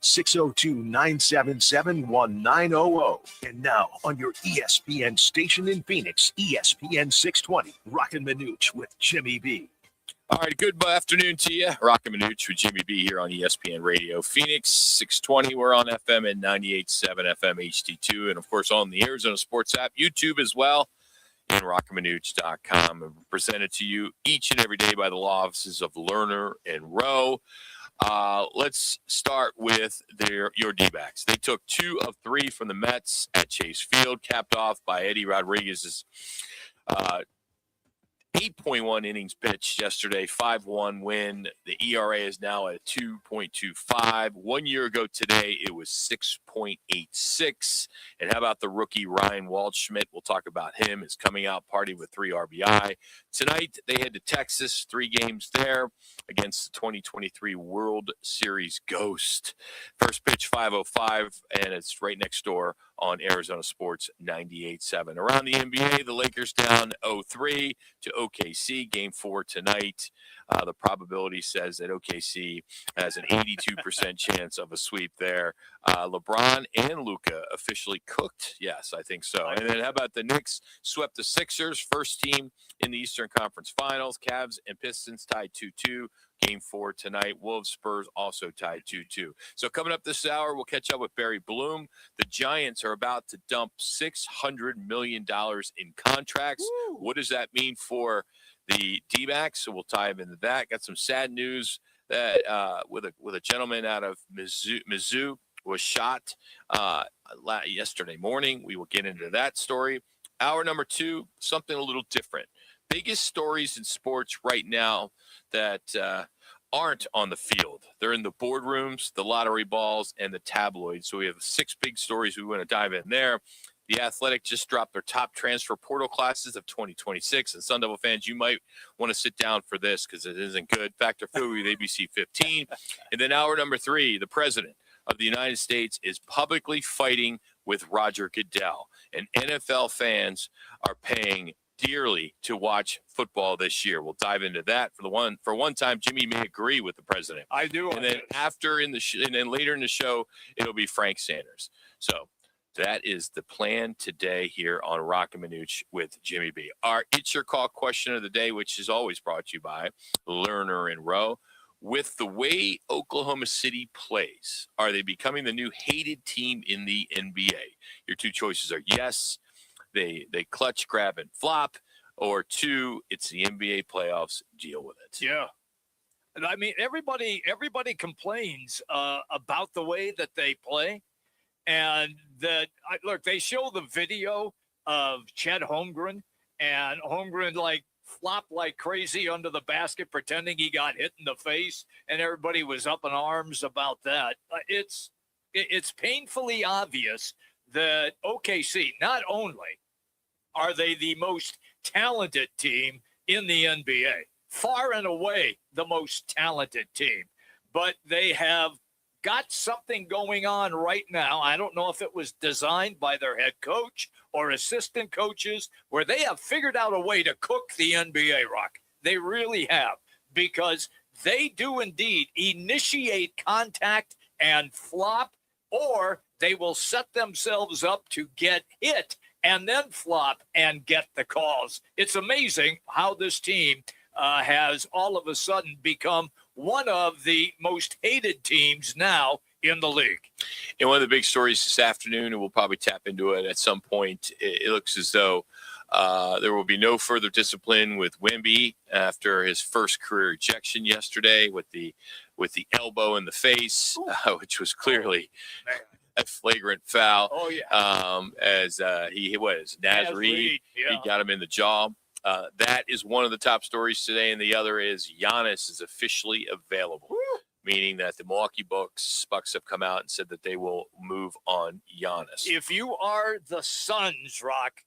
602-977-1900. And now on your ESPN station in Phoenix, ESPN 620, Roc and Manuch with Jimmy B. All right, good afternoon to you. Roc and Manuch with Jimmy B here on ESPN Radio. Phoenix 620, we're on FM and 98.7 FM HD-2, and of course on the Arizona Sports app, YouTube as well, and rocandmanuch.com. And presented to you each and every day by the law offices of Lerner and Rowe. Let's start with your D-backs. They took 2 of 3 from the Mets at Chase Field, capped off by Eddie Rodriguez's 8.1 innings pitched yesterday, 5-1 win. The ERA is now at 2.25. 1 year ago today, it was 6.86. And how about the rookie Ryan Waldschmidt? We'll talk about him. His coming out party with 3 RBI. Tonight, they head to Texas, 3 games there against the 2023 World Series Ghost. First pitch, 5:05, and it's right next door on Arizona Sports 98.7. Around the NBA, the Lakers down 0-3 to OKC. Game 4 tonight. The probability says that OKC has an 82% chance of a sweep there. LeBron and Luka officially cooked. Yes, I think so. And then how about the Knicks swept the Sixers, first team in the Eastern Conference Finals. Cavs and Pistons tied 2-2. Game 4 tonight. Wolves Spurs also tied 2-2. So coming up this hour, we'll catch up with Barry Bloom. The Giants are about to dump $600 million in contracts. Woo. What does that mean for the D-backs? So we'll dive into that. Got some sad news that with a gentleman out of Mizzou was shot yesterday morning. We will get into that story. Hour number 2, something a little different. Biggest stories in sports right now that aren't on the field. They're in the boardrooms, the lottery balls, and the tabloids. So we have 6 big stories we want to dive in there. The Athletic just dropped their top transfer portal classes of 2026. And Sun Devil fans, you might want to sit down for this because it isn't good. Factor Fouhy with ABC 15. And then hour number 3, the president of the United States is publicly fighting with Roger Goodell. And NFL fans are paying dearly to watch football this year. We'll dive into that. For one time, Jimmy may agree with the president. I do. And then and then later in the show, it'll be Frank Sanders. So that is the plan today here on Roc and Manuch with Jimmy B. Our It's Your Call question of the day, which is always brought to you by Lerner and Rowe. With the way Oklahoma City plays, are they becoming the new hated team in the NBA? Your 2 choices are yes, they clutch, grab, and flop, or 2, it's the NBA playoffs, deal with it. Yeah. And I mean, everybody complains about the way that they play. And look, they show the video of Chet Holmgren, and Holmgren flopped like crazy under the basket, pretending he got hit in the face, and everybody was up in arms about that. It's painfully obvious that OKC, not only are they the most talented team in the NBA, far and away the most talented team, but they have got something going on right now. I don't know if it was designed by their head coach or assistant coaches, where they have figured out a way to cook the NBA, Rock. They really have, because they do indeed initiate contact and flop, or they will set themselves up to get hit and then flop and get the calls. It's amazing how this team has all of a sudden become one of the most hated teams now in the league. And one of the big stories this afternoon, and we'll probably tap into it at some point, it looks as though there will be no further discipline with Wemby after his first career ejection yesterday with the elbow in the face, which was clearly a flagrant foul. Oh, yeah. As he was Naz Reid. Yeah. He got him in the jaw. That is one of the top stories today, and the other is Giannis is officially available. Woo. Meaning that the Milwaukee Bucks have come out and said that they will move on Giannis. If you are the Suns, Rock,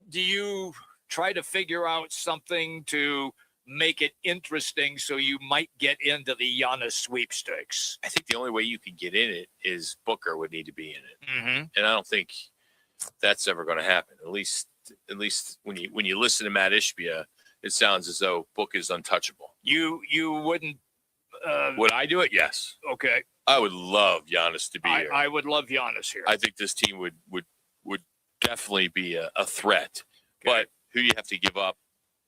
do you try to figure out something to make it interesting so you might get into the Giannis sweepstakes? I think the only way you can get in it is Booker would need to be in it. Mm-hmm. And I don't think that's ever going to happen. At least when you listen to Matt Ishbia, it sounds as though Book is untouchable. You wouldn't. Would I do it? Yes. Okay. I would love Giannis to be here. I would love Giannis here. I think this team would definitely be a threat. Okay. But who do you have to give up?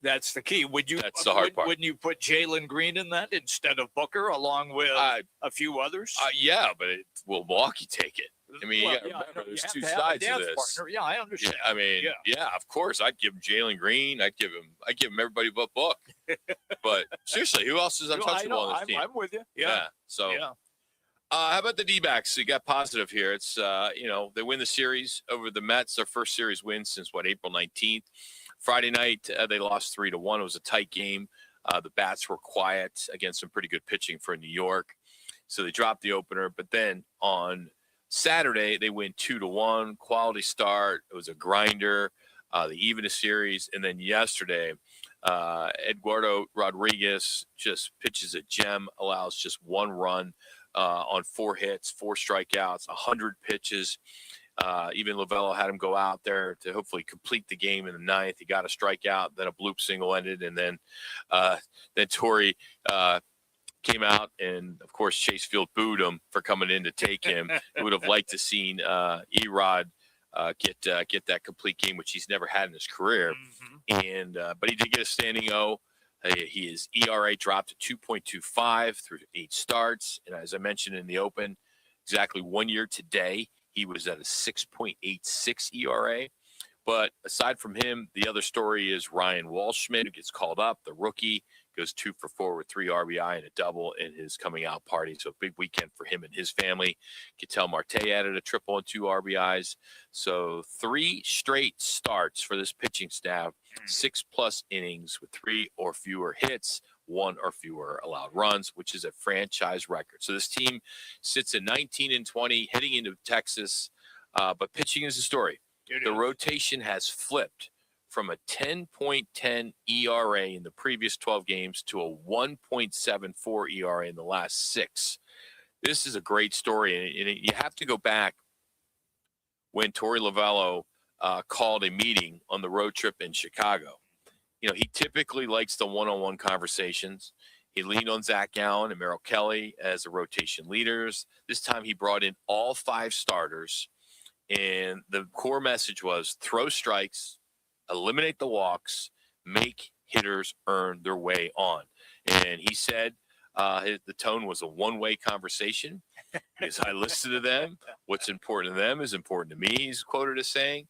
That's the key. That's the hard part. Wouldn't you put Jalen Green in that instead of Booker, along with a few others? Yeah, but will Milwaukee take it? I mean, Well, you got to remember, there's two to have sides a to dance this. partner. Yeah, I understand. Yeah, I mean, yeah, of course, I'd give him Jalen Green. I'd give him everybody but Book. But seriously, who else is untouchable on this team? I'm with you. So, Yeah. how about the D-backs? You got positive here. It's they win the series over the Mets. Their first series win since April 19th. Friday night they lost 3-1. It was a tight game. The bats were quiet against some pretty good pitching for New York, so they dropped the opener. But then on Saturday they win 2-1. Quality start. It was a grinder. They even a series, and then yesterday, Eduardo Rodriguez just pitches a gem, allows just one run on 4 hits, 4 strikeouts, 100 pitches. Even Lovello had him go out there to hopefully complete the game in the 9th. He got a strikeout, then a bloop single ended, and then Torrey came out, and of course Chase Field booed him for coming in to take him. He would have liked to seen Erod get that complete game, which he's never had in his career. And but he did get a standing O. His ERA dropped to 2.25 through 8 starts, and as I mentioned in the open, exactly 1 year today, he was at a 6.86 ERA. But aside from him, the other story is Ryan Walschmidt, who gets called up, the rookie, goes 2 for 4 with 3 RBI and a double in his coming out party. So a big weekend for him and his family. Ketel Marte added a triple and 2 RBIs. So 3 straight starts for this pitching staff, 6+ innings with 3 or fewer hits, 1 or fewer allowed runs, which is a franchise record. So this team sits at 19-20 heading into Texas, but pitching is the story. The rotation has flipped from a 10.10 ERA in the previous 12 games to a 1.74 ERA in the last 6. This is a great story, and you have to go back when Torey Lovello called a meeting on the road trip in Chicago. You know, he typically likes the one-on-one conversations. He leaned on Zach Gallen and Merrill Kelly as the rotation leaders. This time he brought in all 5 starters, and the core message was throw strikes, eliminate the walks, make hitters earn their way on. And he said the tone was a one-way conversation. As I listened to them, what's important to them is important to me, he's quoted as saying.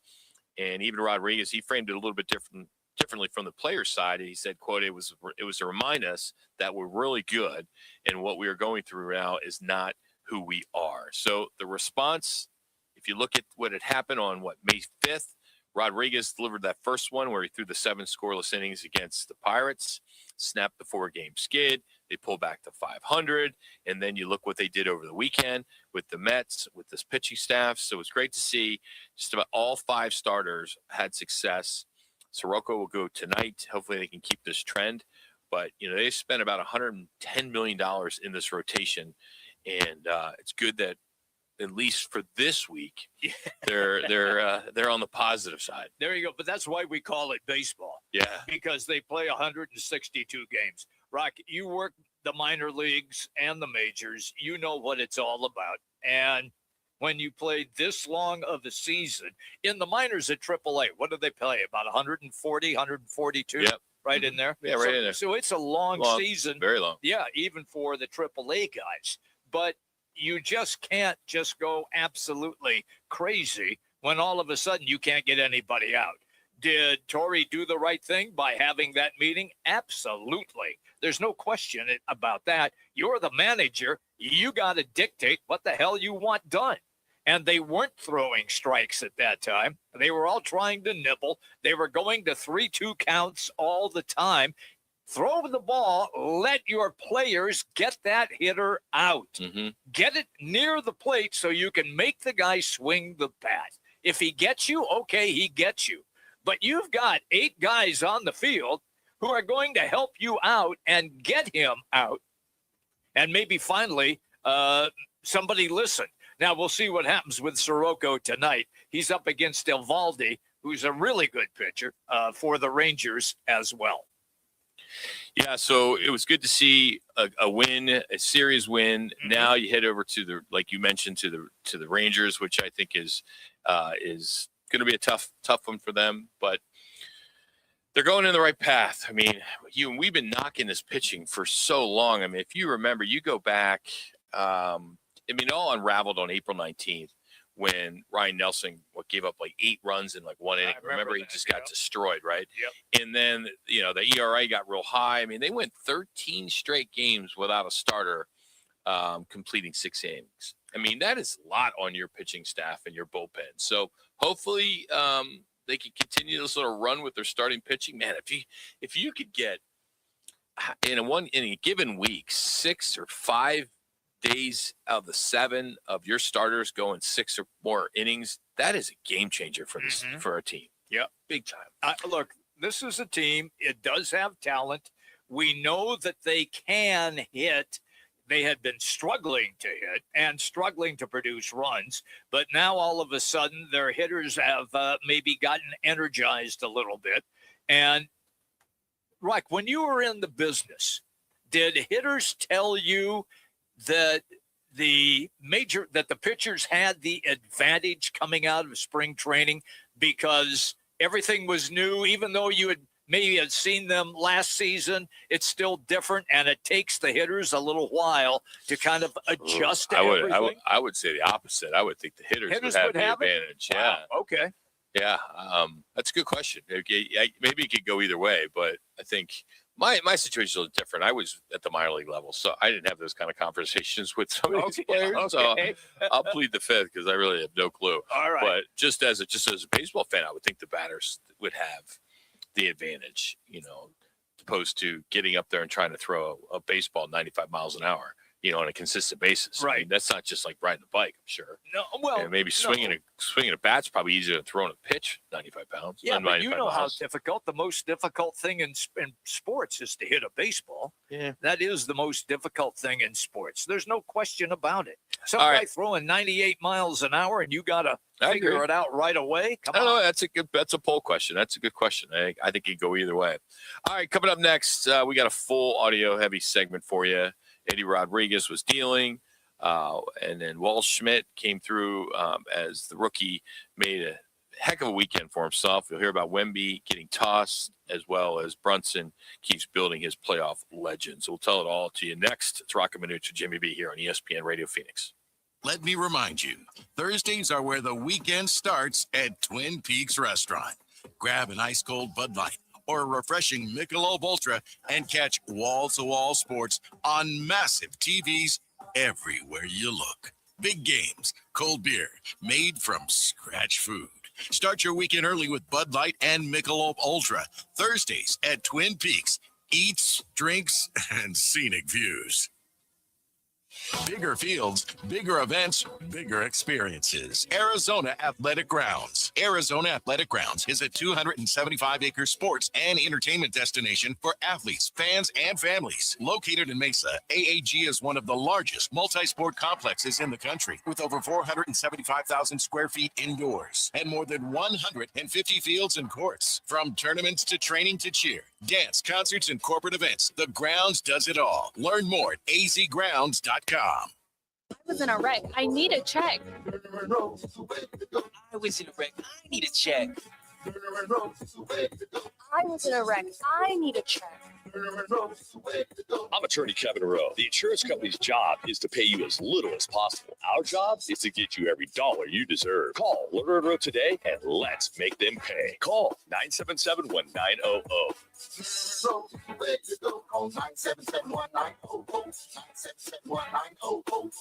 And even Rodriguez, he framed it a little bit differently from the player's side. He said, quote, it was to remind us that we're really good, and what we are going through now is not who we are. So the response, if you look at what had happened on May 5th, Rodriguez delivered that first one where he threw the 7 scoreless innings against the Pirates, snapped the 4-game skid. They pulled back to 500. And then you look what they did over the weekend with the Mets, with this pitching staff. So it's great to see just about all 5 starters had success. Soroka will go tonight. Hopefully they can keep this trend. But, you know, they spent about $110 million in this rotation. And it's good that at least for this week, they're on the positive side. There you go. But that's why we call it baseball. Yeah. Because they play 162 games. Rock, you work the minor leagues and the majors. You know what it's all about. And when you play this long of a season, in the minors at AAA, what do they play? About 140, 142? Yep. Right in there? Yeah, right in there. So it's a long season. Very long. Yeah, even for the AAA guys. But you just can't just go absolutely crazy when all of a sudden you can't get anybody out. Did Torey do the right thing by having that meeting? Absolutely. There's no question about that. You're the manager. You got to dictate what the hell you want done. And they weren't throwing strikes at that time. They were all trying to nibble. They were going to 3-2 counts all the time. Throw the ball, let your players get that hitter out. Mm-hmm. Get it near the plate so you can make the guy swing the bat. If he gets you, okay, he gets you. But you've got 8 guys on the field who are going to help you out and get him out. And maybe finally somebody listen. Now we'll see what happens with Soroka tonight. He's up against Eovaldi, who's a really good pitcher for the Rangers as well. Yeah, so it was good to see a win, a series win. Mm-hmm. Now you head over to the, like you mentioned, to the Rangers, which I think is going to be a tough one for them, but they're going in the right path. I mean, we've been knocking this pitching for so long. I mean, if you remember, you go back. I mean, it all unraveled on April 19th when Ryan Nelson gave up like 8 runs in like 1 inning. Remember, he just got destroyed, right? Yep. And then, the ERA got real high. I mean, they went 13 straight games without a starter completing 6 innings. I mean, that is a lot on your pitching staff and your bullpen. So hopefully they can continue to sort of run with their starting pitching. Man, if you could get in a given week 6 or 5 days out of the 7 of your starters going 6 or more innings, that is a game changer for this for our team. Yeah, big time. Look, this is a team. It does have talent. We know that they can hit. They had been struggling to hit and struggling to produce runs, but now all of a sudden their hitters have maybe gotten energized a little bit. And Roc, when you were in the business, did hitters tell you that the pitchers had the advantage coming out of spring training because everything was new, even though you had maybe had seen them last season? It's still different, and it takes the hitters a little while to kind of adjust to everything. I would say the opposite. I would think the hitters would have the advantage. Wow. Yeah. Okay. Yeah. That's a good question. Maybe it could go either way, but I think my situation is different. I was at the minor league level, so I didn't have those kind of conversations with some of these players. Okay. So I'll plead the fifth because I really have no clue. All right. But just as a baseball fan, I would think the batters would have the advantage, opposed to getting up there and trying to throw a baseball 95 miles an hour, on a consistent basis. Right. I mean, that's not just like riding a bike, I'm sure. No, well, and maybe swinging a bat's probably easier than throwing a pitch 95 pounds. Yeah, but you know miles. how difficult. The most difficult thing in sports is to hit a baseball. Yeah. That is the most difficult thing in sports. There's no question about it. Some guy throwing 98 miles an hour and you got to figure it out right away. Come on. That's a poll question. That's a good question. I think it'd go either way. All right, coming up next, we got a full audio heavy segment for you. Eddie Rodriguez was dealing, and then Walsh Schmidt came through as the rookie, made a heck of a weekend for himself. You'll hear about Wemby getting tossed, as well as Brunson keeps building his playoff legends. We'll tell it all to you next. It's Roc and Manuch with Jimmy B here on ESPN Radio Phoenix. Let me remind you, Thursdays are where the weekend starts at Twin Peaks Restaurant. Grab an ice-cold Bud Light or a refreshing Michelob Ultra and catch wall-to-wall sports on massive TVs everywhere you look. Big games, cold beer, made from scratch food. Start your weekend early with Bud Light and Michelob Ultra. Thursdays at Twin Peaks. Eats, drinks, and scenic views. Bigger fields, bigger events, bigger experiences. Arizona Athletic Grounds. Arizona Athletic Grounds is a 275-acre sports and entertainment destination for athletes, fans, and families. Located in Mesa, AAG is one of the largest multi-sport complexes in the country, with over 475,000 square feet indoors and more than 150 fields and courts. From tournaments to training to cheer, dance, concerts, and corporate events, the grounds does it all. Learn more at azgrounds.com. I was in a wreck. I need a check. I was in a wreck. I need a check. I was in a wreck. I need a check. I'm attorney Kevin Rowe. The insurance company's job is to pay you as little as possible. Our job is to get you every dollar you deserve. Call Lerner and Rowe today and let's make them pay. Call 977-1900. Call 977-1900.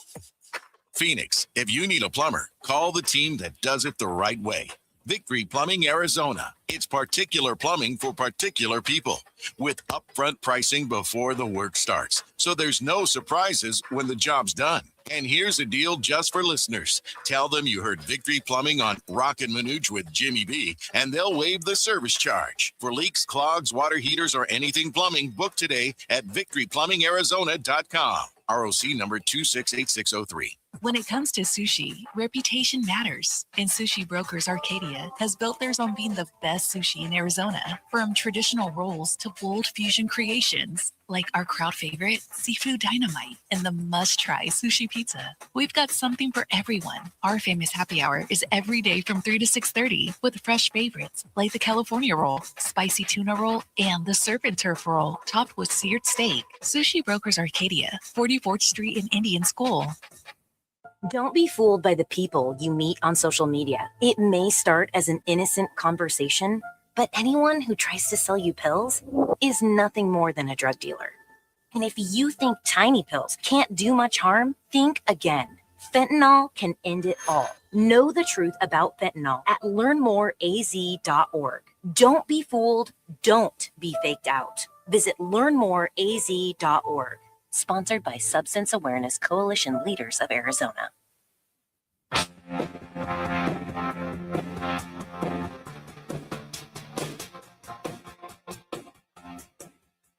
Phoenix, if you need a plumber, call the team that does it the right way. Victory Plumbing Arizona. It's particular plumbing for particular people with upfront pricing before the work starts. So there's no surprises when the job's done. And here's a deal just for listeners. Tell them you heard Victory Plumbing on Roc and Manuch with Jimmy B, and they'll waive the service charge. For leaks, clogs, water heaters, or anything plumbing, book today at victoryplumbingarizona.com. ROC number 268603. When it comes to sushi, reputation matters, and Sushi Brokers Arcadia has built theirs on being the best sushi in Arizona. From traditional rolls to bold fusion creations, like our crowd favorite, Seafood Dynamite, and the must-try sushi pizza. We've got something for everyone. Our famous happy hour is every day from 3 to 6:30 with fresh favorites like the California roll, spicy tuna roll, and the surf and turf roll topped with seared steak. Sushi Brokers Arcadia, 44th Street in Indian School. Don't be fooled by the people you meet on social media. It may start as an innocent conversation, but anyone who tries to sell you pills is nothing more than a drug dealer. And if you think tiny pills can't do much harm, think again. Fentanyl can end it all. Know the truth about fentanyl at learnmoreaz.org. Don't be fooled. Don't be faked out. Visit learnmoreaz.org. Sponsored by Substance Awareness Coalition Leaders of Arizona.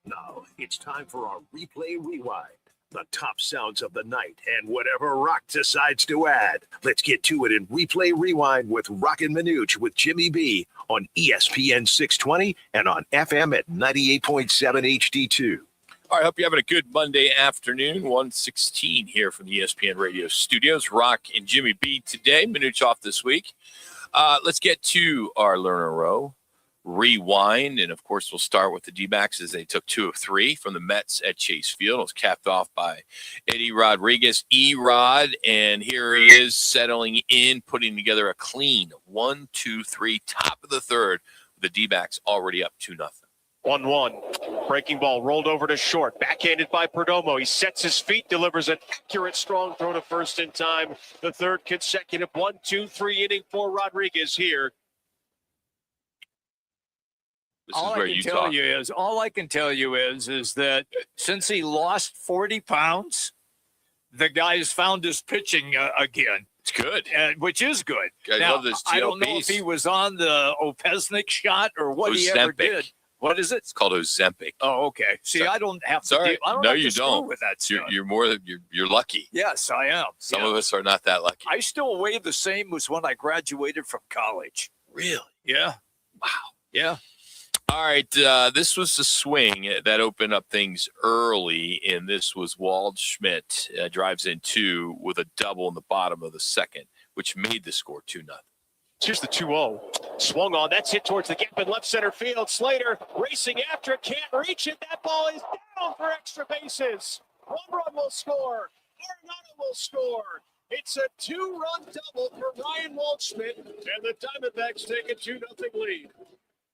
Now it's time for our Replay Rewind. The top sounds of the night and whatever Roc decides to add. Let's get to it in Replay Rewind with Roc and Manuch with Jimmy B on ESPN 620 and on FM at 98.7 HD-2. All right, hope you're having a good Monday afternoon. 1:16 here from the ESPN Radio Studios. Roc and Jimmy B today. Manuch off this week. Let's get to our Learner Row Rewind. And, of course, we'll start with the D-backs as they took 2 of 3 from the Mets at Chase Field. It was capped off by Eddie Rodriguez, E-Rod. And here he is settling in, putting together a clean 1-2-3, top of the third. The D-backs already up 2-0. 1-1. Breaking ball rolled over to short. Backhanded by Perdomo. He sets his feet, delivers an accurate, strong throw to first in time. The third consecutive 1-2-3 inning for Rodriguez here. This is where you talk. All I can tell you is that since he lost 40 pounds, the guy's found his pitching again. It's good. Which is good. I now, love this I don't know if he was on the Opesnik shot or what he ever did. What is it? It's called Ozempic. Oh, okay. See, I don't have to. Sorry. I don't no, have you to don't. with that stuff. You're lucky. Yes, I am. Some of us are not that lucky. I still weigh the same as when I graduated from college. Really? Yeah. Wow. Yeah. All right. This was the swing that opened up things early, and this was Waldschmidt drives in 2 with a double in the bottom of the second, which made the score 2-0. Here's the 2-0. Swung on. That's hit towards the gap in left center field. Slater racing after it. Can't reach it. That ball is down for extra bases. 1 run will score. Arenado will score. It's a 2-run double for Ryan Waldschmidt. And the Diamondbacks take a 2-0 lead.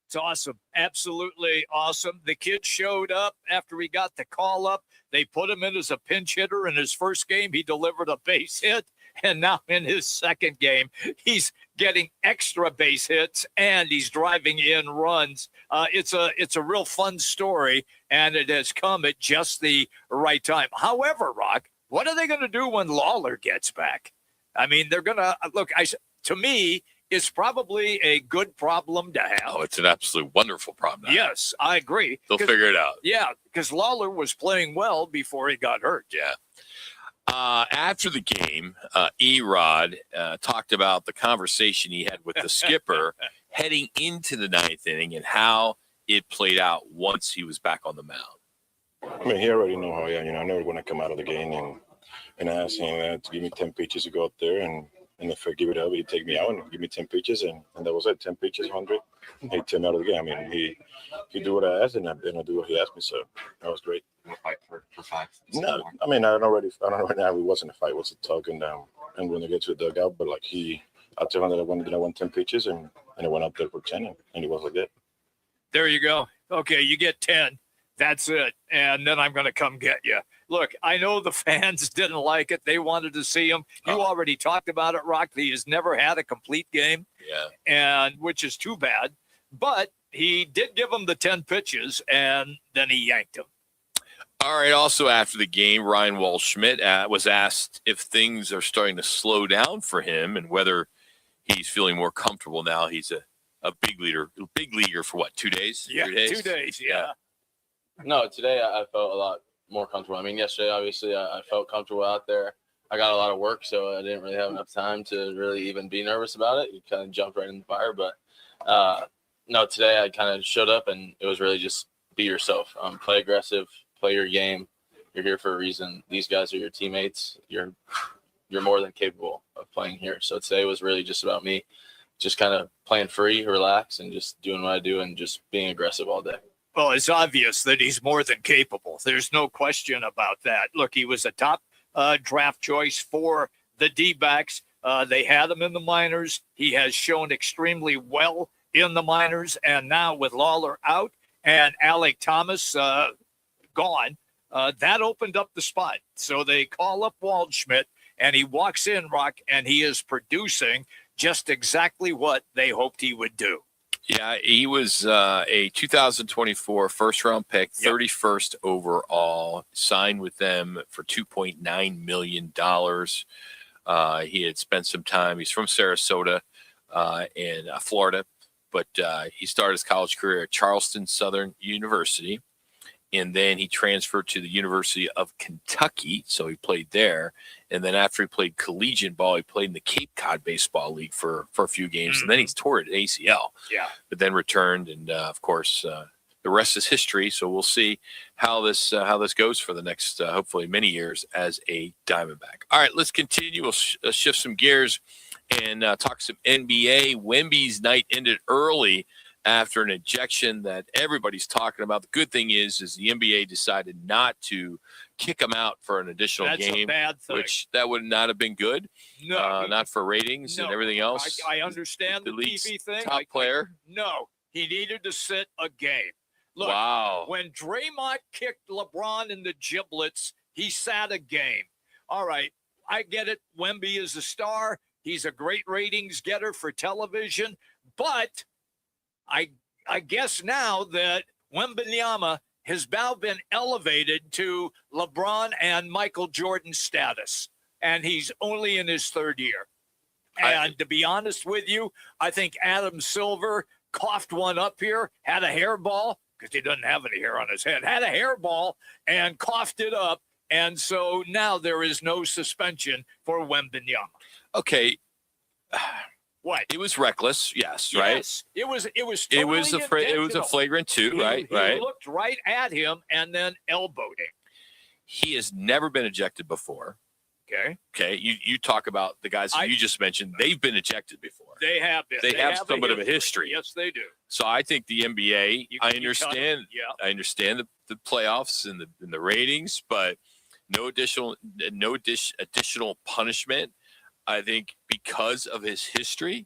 It's awesome. Absolutely awesome. The kid showed up after he got the call up. They put him in as a pinch hitter. In his first game, he delivered a base hit. And now in his second game, he's getting extra base hits and he's driving in runs. It's a real fun story, and it has come at just the right time. However, Roc, what are they going to do when Lawler gets back? I mean, they're going to look. To me, it's probably a good problem to have. Oh, it's an absolute wonderful problem. Yes, I agree. They'll figure it out. Yeah, because Lawler was playing well before he got hurt. Yeah. After the game, E-Rod talked about the conversation he had with the skipper heading into the 9th inning and how it played out once he was back on the mound. I mean, he already know how I am. I'm never going to come out of the game and ask him to give me 10 pitches to go up there. And if I give it up, he'd take me out and give me 10 pitches. And that was it, 10 pitches, 100. He'd take me out of the game. I mean, he do what I asked, and I do what he asked me. So that was great. Fight for 5. No, I mean, I don't know right now. It wasn't a fight. It was a talk, and when they get to the dugout, but like I told him that I want 10 pitches, and I went up there for 10, and he was like that. There you go. Okay, you get 10. That's it. And then I'm going to come get you. Look, I know the fans didn't like it. They wanted to see him. You already talked about it, Roc. He has never had a complete game. Yeah. And which is too bad. But he did give him the 10 pitches, and then he yanked him. All right. Also, after the game, Ryan Waldschmidt was asked if things are starting to slow down for him and whether he's feeling more comfortable now. He's a big leaguer for what, 2 days? Yeah, 3 days? 2 days. Yeah. No, today I felt a lot more comfortable. I mean, yesterday, obviously, I felt comfortable out there. I got a lot of work, so I didn't really have enough time to really even be nervous about it. You kind of jumped right in the fire. But no, today I kind of showed up, and it was really just be yourself. Play aggressive, play your game. You're here for a reason. These guys are your teammates. You're more than capable of playing here. So today was really just about me, just kind of playing free, relax, and just doing what I do and just being aggressive all day. Well, it's obvious that he's more than capable. There's no question about that. Look, he was a top draft choice for the D-backs. They had him in the minors. He has shown extremely well in the minors. And now with Lawler out and Alec Thomas gone, that opened up the spot. So they call up Waldschmidt, and he walks in, Roc, and he is producing just exactly what they hoped he would do. Yeah, he was a 2024 first-round pick, 31st overall, signed with them for $2.9 million. He had spent some time. He's from Sarasota in Florida, but he started his college career at Charleston Southern University, and then he transferred to the University of Kentucky, so he played there. And then after he played collegiate ball, he played in the Cape Cod Baseball League for a few games, and then he's tore it ACL. Yeah, but then returned, and of course, the rest is history. So we'll see how this goes for the next hopefully many years as a Diamondback. All right, let's continue. We'll shift some gears and talk some NBA. Wemby's night ended early after an ejection that everybody's talking about. The good thing is the NBA decided not to kick him out for an additional game, a bad thing. which that would not have been good. No, not for ratings and everything else. I understand the TV thing. Top player. No, he needed to sit a game. Look, wow. When Draymond kicked LeBron in the giblets, he sat a game. All right, I get it. Wemby is a star. He's a great ratings getter for television, but I guess now that Wembanyama has now been elevated to LeBron and Michael Jordan status, and he's only in his third year. And to be honest with you, I think Adam Silver coughed one up here, had a hairball, because he doesn't have any hair on his head, had a hairball and coughed it up. And so now there is no suspension for Wembanyama. Okay. What? It was reckless, yes, right? Yes, it was. It was a flagrant two, right? He looked right at him and then elbowed him. He has never been ejected before. Okay. You talk about the guys you just mentioned. They've been ejected before. They have been. They have somewhat of a history. Yes, they do. So I think the NBA. I understand. Yeah. I understand the playoffs and the ratings, but no additional punishment. I think because of his history,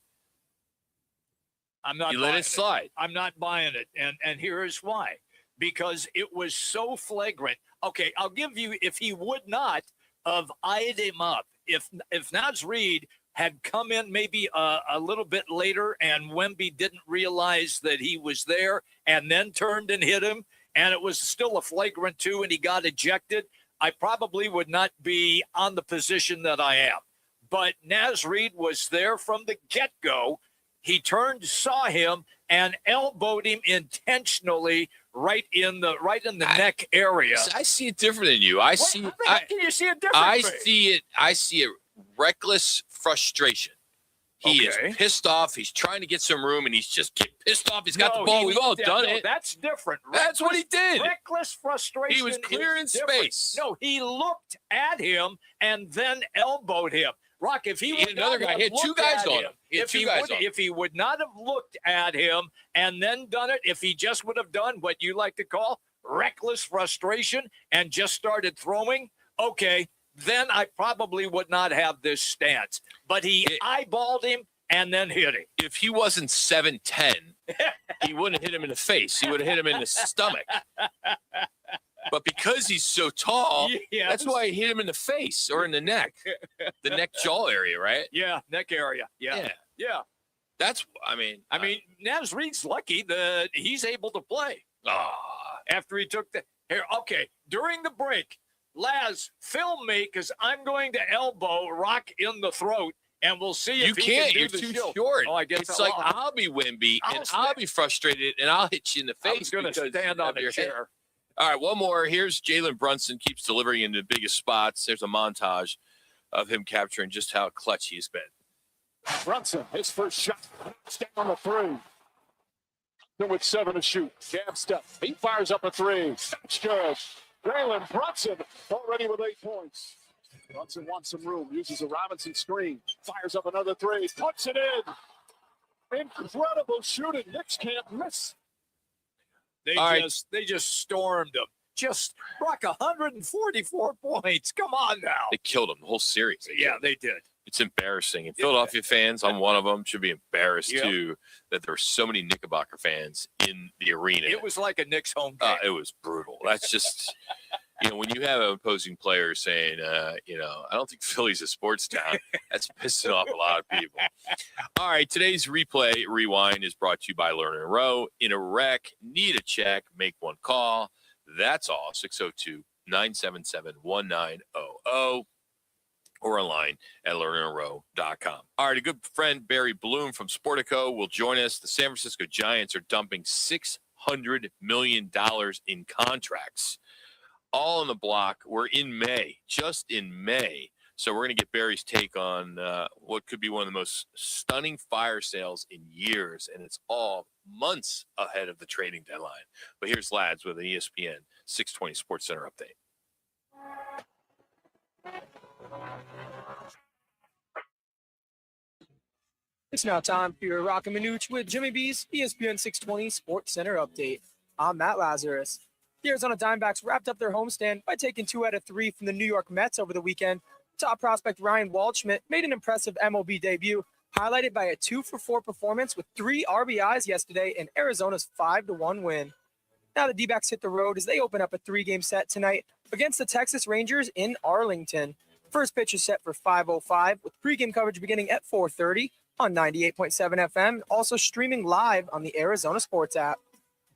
I'm not. You let it slide. I'm not buying it, and here is why: because it was so flagrant. Okay, I'll give you. If he would not have eyed him up, if Naz Reid had come in maybe a little bit later, and Wemby didn't realize that he was there, and then turned and hit him, and it was still a flagrant two, and he got ejected, I probably would not be on the position that I am. But Naz Reid was there from the get-go. He turned, saw him, and elbowed him intentionally right in the neck area. I see it different than you. How can you see it differently? I see it reckless frustration. He is pissed off. He's trying to get some room, and he's just pissed off. He's got the ball. We've all done it. That's different. That's what he did. Reckless frustration. He was clearing space. No, he looked at him and then elbowed him. Roc, if he would another guy hit two guys on him. If he would not have looked at him and then done it, if he just would have done what you like to call reckless frustration and just started throwing, okay, then I probably would not have this stance. But he eyeballed him and then hit him. If he wasn't 7'10", he wouldn't have hit him in the face. He would have hit him in the stomach. But because he's so tall, that's why he hit him in the face or in the neck. The neck jaw area, right? Yeah, neck area. Yeah. That's, Naz Reid's lucky that he's able to play. After he took during the break, Laz, film me because I'm going to elbow Roc in the throat, and we'll see if he can do the show. You're too short. Oh, I guess it's like I'll be Wemby, and I'll be frustrated, and I'll hit you in the face. I was going to stand on a chair. All right, one more. Here's Jalen Brunson keeps delivering in the biggest spots. There's a montage of him capturing just how clutch he's been. Brunson, his first shot, knocks down the three. With 7 to shoot. Gab step. He fires up a 3. That's good. Jalen Brunson already with 8 points. Brunson wants some room. Uses a Robinson screen. Fires up another 3. Puts it in. Incredible shooting. Knicks can't miss. They just stormed him. Just Roc 144 points. Come on now. They killed him the whole series. Yeah, they did. It's embarrassing. And Philadelphia fans, I'm one of them, should be embarrassed too that there are so many Knickerbocker fans in the arena. It was like a Knicks home game. It was brutal. That's just, when you have opposing players saying, I don't think Philly's a sports town, that's pissing off a lot of people. All right, today's replay rewind is brought to you by Lerner & Rowe. In a wreck, need a check, make one call. That's all, 602-977-1900. Or online at lernerandrowe.com. All right, a good friend, Barry Bloom from Sportico, will join us. The San Francisco Giants are dumping $600 million in contracts, all on the block. We're in May, just in May. So we're going to get Barry's take on what could be one of the most stunning fire sales in years, and it's all months ahead of the trading deadline. But here's Lads with an ESPN 620 Sports Center update. It's now time for your Roc and Manuch with Jimmy B's ESPN 620 Sports Center update. I'm Matt Lazarus. The Arizona Diamondbacks wrapped up their homestand by taking 2 out of 3 from the New York Mets over the weekend. Top prospect Ryan Waldschmidt made an impressive MLB debut, highlighted by a 2-for-4 performance with 3 RBIs yesterday in Arizona's 5-1 win. Now the D-backs hit the road as they open up a 3-game set tonight against the Texas Rangers in Arlington. First pitch is set for 5:05 with pregame coverage beginning at 4:30 on 98.7 FM, also streaming live on the Arizona Sports app.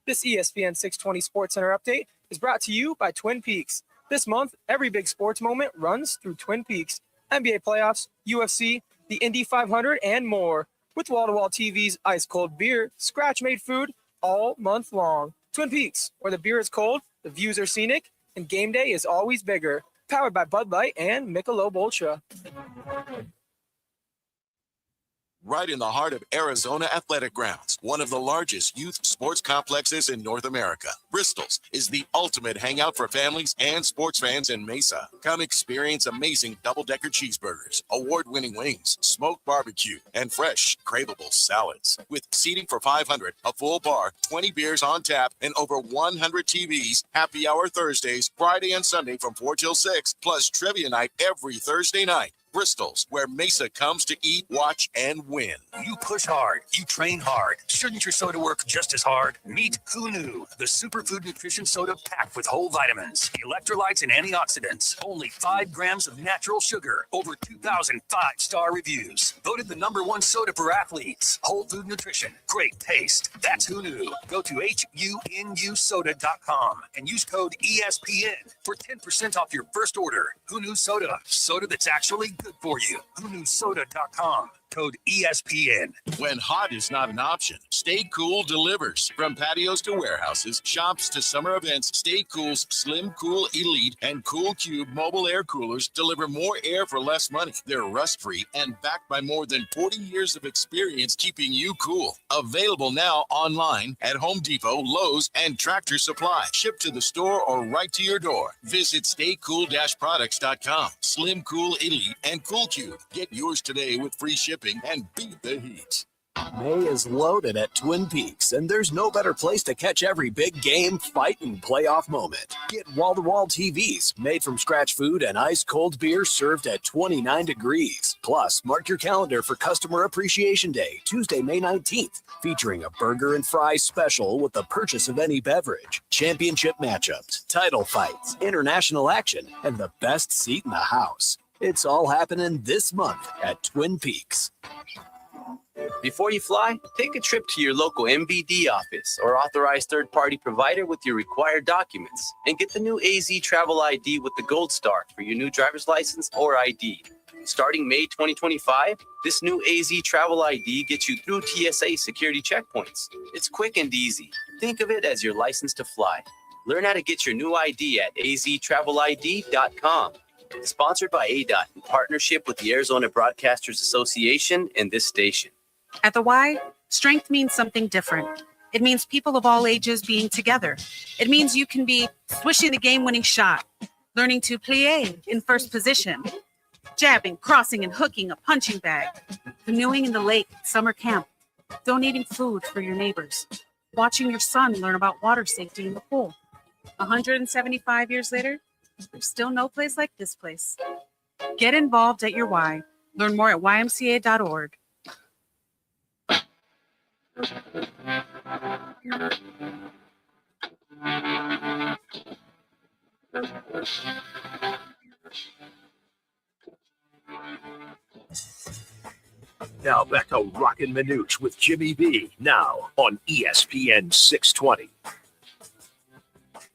This ESPN 620 Sports Center update is brought to you by Twin Peaks. This month, every big sports moment runs through Twin Peaks. NBA playoffs, UFC, the Indy 500, and more. With wall-to-wall TVs, ice-cold beer, scratch-made food all month long. Twin Peaks, where the beer is cold, the views are scenic, and game day is always bigger. Powered by Bud Light and Michelob Ultra. Right in the heart of Arizona Athletic Grounds, one of the largest youth sports complexes in North America. Bristol's is the ultimate hangout for families and sports fans in Mesa. Come experience amazing double-decker cheeseburgers, award-winning wings, smoked barbecue, and fresh, craveable salads. With seating for 500, a full bar, 20 beers on tap, and over 100 TVs, happy hour Thursdays, Friday and Sunday from 4 till 6, plus trivia night every Thursday night. Bristol's, where Mesa comes to eat, watch, and win. You push hard. You train hard. Shouldn't your soda work just as hard? Meet Who Knew, the superfood nutrition soda packed with whole vitamins, electrolytes, and antioxidants. Only 5 grams of natural sugar. Over 2,000 5-star reviews. Voted the #1 soda for athletes. Whole food nutrition. Great taste. That's Who Knew. Go to HUNUsoda.com and use code ESPN for 10% off your first order. Who Knew Soda. Soda that's actually good for you. WhoKnewSoda.com. Code ESPN. When hot is not an option, Stay Cool delivers. From patios to warehouses, shops to summer events, Stay Cool's Slim Cool Elite and Cool Cube mobile air coolers deliver more air for less money. They're rust-free and backed by more than 40 years of experience keeping you cool. Available now online at Home Depot, Lowe's, and Tractor Supply. Shipped to the store or right to your door. Visit StayCool-Products.com. Slim Cool Elite and Cool Cube. Get yours today with free shipping and beat the heat. May is loaded at Twin Peaks, and there's no better place to catch every big game, fight, and playoff moment. Get wall-to-wall TVs, made from scratch food and ice-cold beer served at 29 degrees. Plus, mark your calendar for Customer Appreciation Day, Tuesday, May 19th, featuring a burger and fries special with the purchase of any beverage, championship matchups, title fights, international action, and the best seat in the house. It's all happening this month at Twin Peaks. Before you fly, take a trip to your local MVD office or authorized third-party provider with your required documents and get the new AZ Travel ID with the Gold Star for your new driver's license or ID. Starting May 2025, this new AZ Travel ID gets you through TSA security checkpoints. It's quick and easy. Think of it as your license to fly. Learn how to get your new ID at aztravelid.com. Sponsored by ADOT in partnership with the Arizona Broadcasters Association and this station. At the Y, strength means something different. It means people of all ages being together. It means you can be swishing the game-winning shot, learning to plie in first position, jabbing, crossing, and hooking a punching bag, canoeing in the lake, summer camp, donating food for your neighbors, watching your son learn about water safety in the pool. 175 years later, there's still no place like this place. Get involved at your Y. Learn more at ymca.org. Now back to Roc and Manuch with Jimmy B. Now on ESPN 620.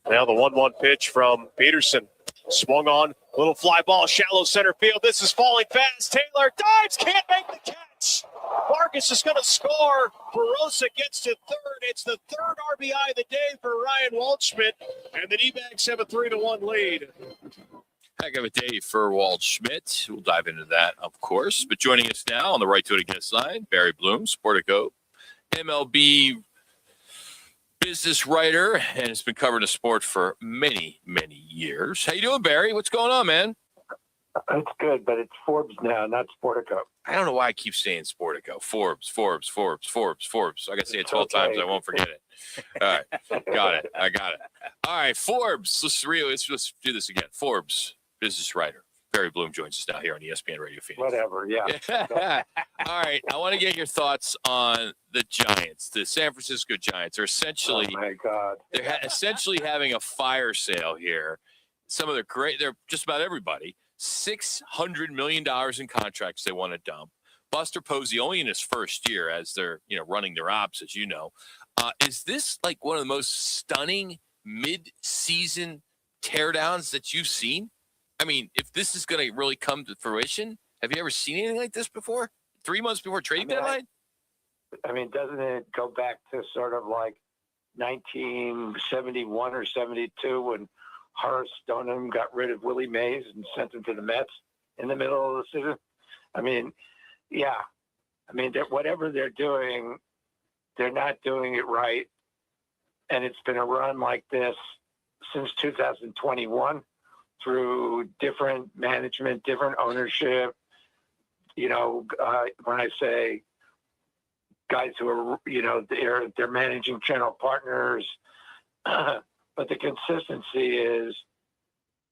Now the 1-1 pitch from Peterson. Swung on, little fly ball, shallow center field. This is falling fast. Taylor dives, can't make the catch. Vargas is going to score. Barossa gets to third. It's the third RBI of the day for Ryan Waldschmidt, and the D-backs have a 3-1 lead. Heck of a day for Waldschmidt. We'll dive into that, of course. But joining us now on the Right to It guest line, Barry Bloom, Sportico, MLB business writer, and has been covering the sport for many, many years. How you doing, Barry? What's going on, man? It's good, but it's Forbes now, not Sportico. I don't know why I keep saying Sportico. Forbes. I got to say it 12 times. I won't forget it. All right. Got it. I got it. All right. Forbes. Let's do this again. Forbes, business writer. Barry Bloom joins us now here on ESPN Radio Phoenix. Whatever, yeah. All right. I want to get your thoughts on the Giants. The San Francisco Giants are essentially, oh my God, they're essentially having a fire sale here. Some of they're just about everybody. $600 million in contracts they want to dump. Buster Posey only in his first year as they're running their ops, as you know. Is this like one of the most stunning mid-season teardowns that you've seen? I mean, if this is going to really come to fruition, have you ever seen anything like this before? 3 months before trading deadline? I mean, doesn't it go back to sort of like 1971 or 72 when Horace Stoneham got rid of Willie Mays and sent him to the Mets in the middle of the season? I mean, yeah. I mean, whatever they're doing, they're not doing it right. And it's been a run like this since 2021 through different management, different ownership. When I say guys who are, they're managing channel partners, but the consistency is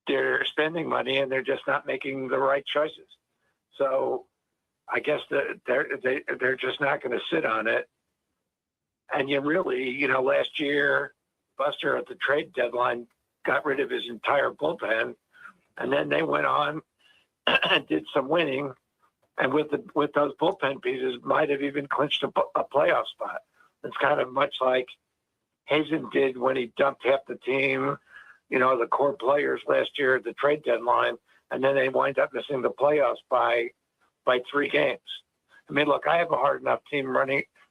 they're spending money and they're just not making the right choices. So I guess they're just not going to sit on it. And you really, last year, Buster at the trade deadline got rid of his entire bullpen, and then they went on and did some winning, and with those bullpen pieces, might have even clinched a playoff spot. It's kind of much like Hazen did when he dumped half the team, the core players last year at the trade deadline, and then they wind up missing the playoffs by 3 games. I mean, look, I have a hard enough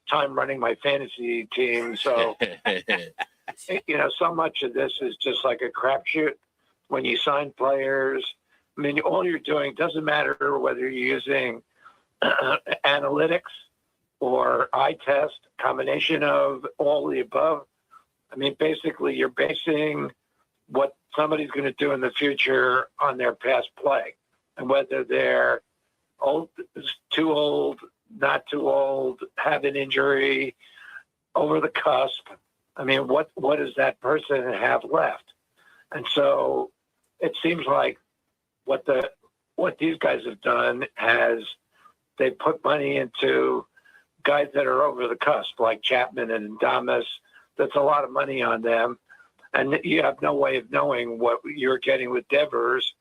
time running my fantasy team, so so much of this is just like a crapshoot. When you sign players, I mean, all you're doing doesn't matter whether you're using analytics or eye test, combination of all the above. I mean, basically, you're basing what somebody's going to do in the future on their past play, and whether they're old, too old, not too old, have an injury, over the cusp. I mean, what does that person have left? And so it seems like what these guys have done has they put money into guys that are over the cusp, like Chapman and Adames. That's a lot of money on them. And you have no way of knowing what you're getting with Devers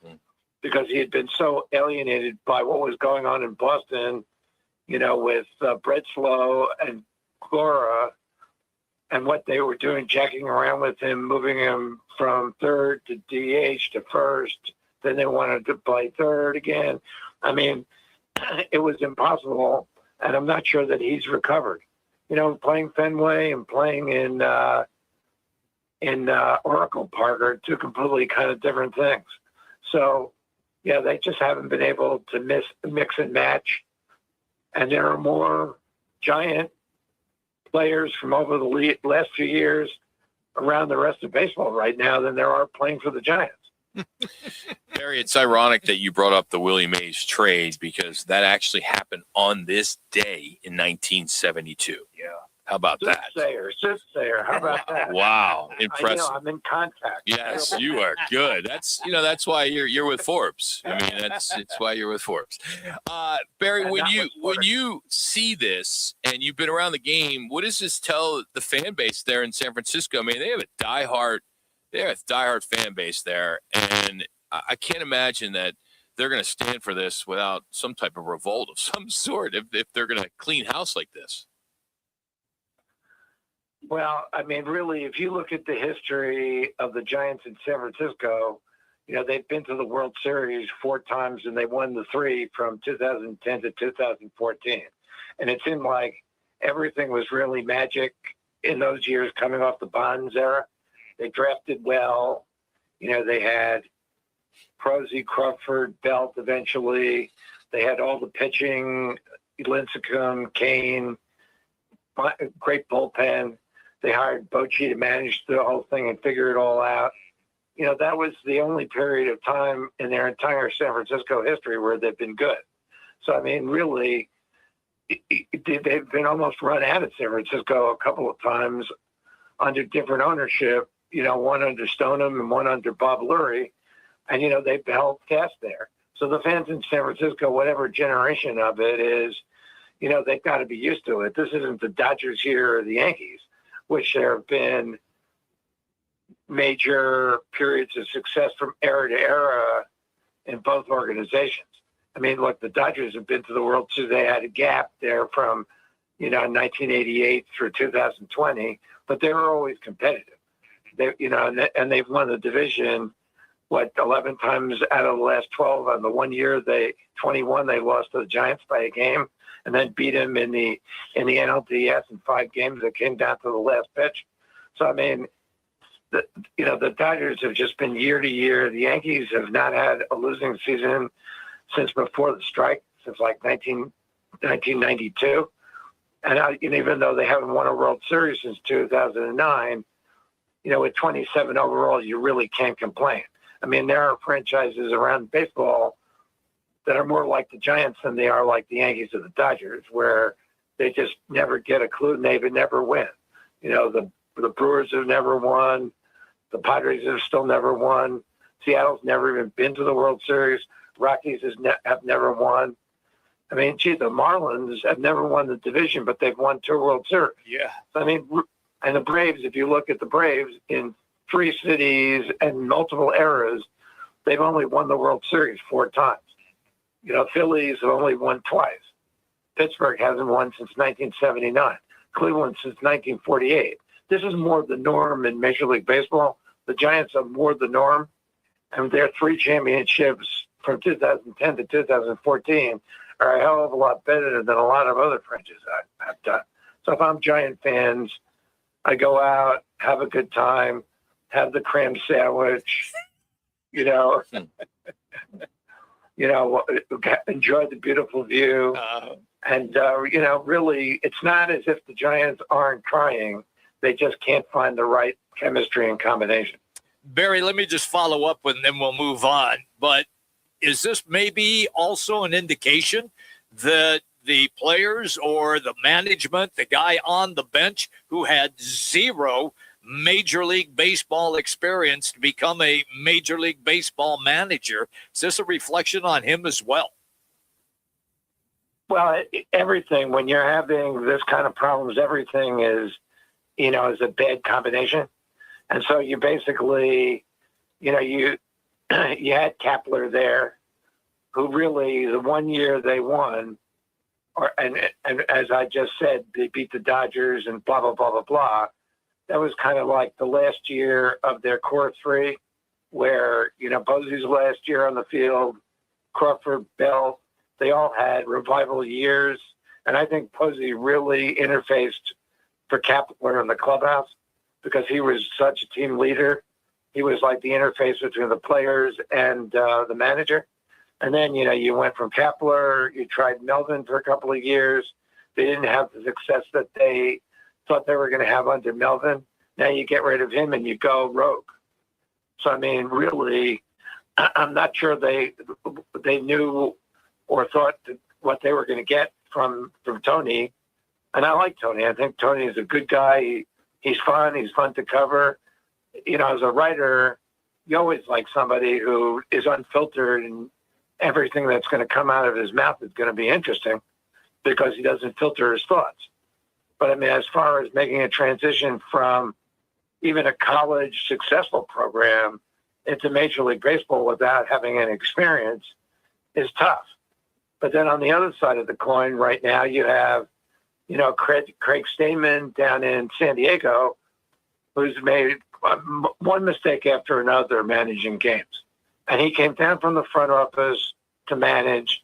because he had been so alienated by what was going on in Boston, with Bledsoe and Cora and what they were doing, jacking around with him, moving him from third to DH to first. Then they wanted to play third again. I mean, it was impossible, and I'm not sure that he's recovered. Playing Fenway and playing in Oracle Park are 2 completely kind of different things. So They just haven't been able to mix and match. And there are more Giant players from over the last few years around the rest of baseball right now than there are playing for the Giants. Barry, it's ironic that you brought up the Willie Mays trade because that actually happened on this day in 1972. Yeah. How about that? Soothsayer. How about that? Wow, impressive. I'm in contact. Yes, you are good. That's why you're with Forbes. I mean, that's why you're with Forbes. Barry, when you see this and you've been around the game, what does this tell the fan base there in San Francisco? I mean, they have a diehard fan base there, and I can't imagine that they're going to stand for this without some type of revolt of some sort if they're going to clean house like this. Well, I mean, really, if you look at the history of the Giants in San Francisco, they've been to the World Series 4 times and they won the 3 from 2010 to 2014. And it seemed like everything was really magic in those years coming off the Bonds era. They drafted well. They had Posey, Crawford, Belt eventually. They had all the pitching, Lincecum, Kane, great bullpen. They hired Bochy to manage the whole thing and figure it all out. That was the only period of time in their entire San Francisco history where they've been good. So, I mean, really, they've been almost run out of San Francisco a couple of times under different ownership, one under Stoneham and one under Bob Lurie. And, they've held fast there. So the fans in San Francisco, whatever generation of it is, they've got to be used to it. This isn't the Dodgers here or the Yankees, which there have been major periods of success from era to era in both organizations. I mean, look, the Dodgers have been to the World Series. They had a gap there from, 1988 through 2020, but they were always competitive. They, and they've won the division, 11 times out of the last 12. On the 1 year, 21, they lost to the Giants by a game, and then beat them in the NLDS in 5 games that came down to the last pitch. So, I mean, the Dodgers have just been year to year. The Yankees have not had a losing season since before the strike, since like 1992. And even though they haven't won a World Series since 2009, with 27 overall, you really can't complain. I mean, there are franchises around baseball that are more like the Giants than they are like the Yankees or the Dodgers, where they just never get a clue and they would never win. The Brewers have never won. The Padres have still never won. Seattle's never even been to the World Series. Rockies have never won. I mean, the Marlins have never won the division, but they've won 2 World Series. Yeah. I mean, and the Braves, if you look at the Braves in 3 cities and multiple eras, they've only won the World Series 4 times. Phillies have only won twice. Pittsburgh hasn't won since 1979. Cleveland since 1948. This is more the norm in Major League Baseball. The Giants are more the norm, and their 3 championships from 2010 to 2014 are a hell of a lot better than a lot of other franchises I've done. So if I'm Giant fans, I go out, have a good time, have the cram sandwich, enjoy the beautiful view. And, really, it's not as if the Giants aren't trying. They just can't find the right chemistry and combination. Barry, let me just follow up and then we'll move on. But is this maybe also an indication that the players or the management, the guy on the bench who had 0 Major League Baseball experience to become a Major League Baseball manager, is this a reflection on him as well? Well, everything, when you're having this kind of problems, everything is a bad combination. And so you basically, you had Kepler there, who really, the 1 year they won, and as I just said, they beat the Dodgers and blah, blah, blah, blah, blah. That was kind of like the last year of their core 3, where, Posey's last year on the field, Crawford, Bell, they all had revival years. And I think Posey really interfaced for Kepler in the clubhouse because he was such a team leader. He was like the interface between the players and the manager. And then, you went from Kepler, you tried Melvin for a couple of years. They didn't have the success that they thought they were going to have under Melvin. Now you get rid of him and you go Roc. So, I mean, really, I'm not sure they knew or thought what they were going to get from Tony. And I like Tony. I think Tony is a good guy. He's fun. He's fun to cover. As a writer, you always like somebody who is unfiltered, and everything that's going to come out of his mouth is going to be interesting because he doesn't filter his thoughts. But I mean, as far as making a transition from even a college successful program into Major League Baseball without having an experience is tough. But then on the other side of the coin right now, you have, Craig Stamen down in San Diego, who's made one mistake after another managing games. And he came down from the front office to manage.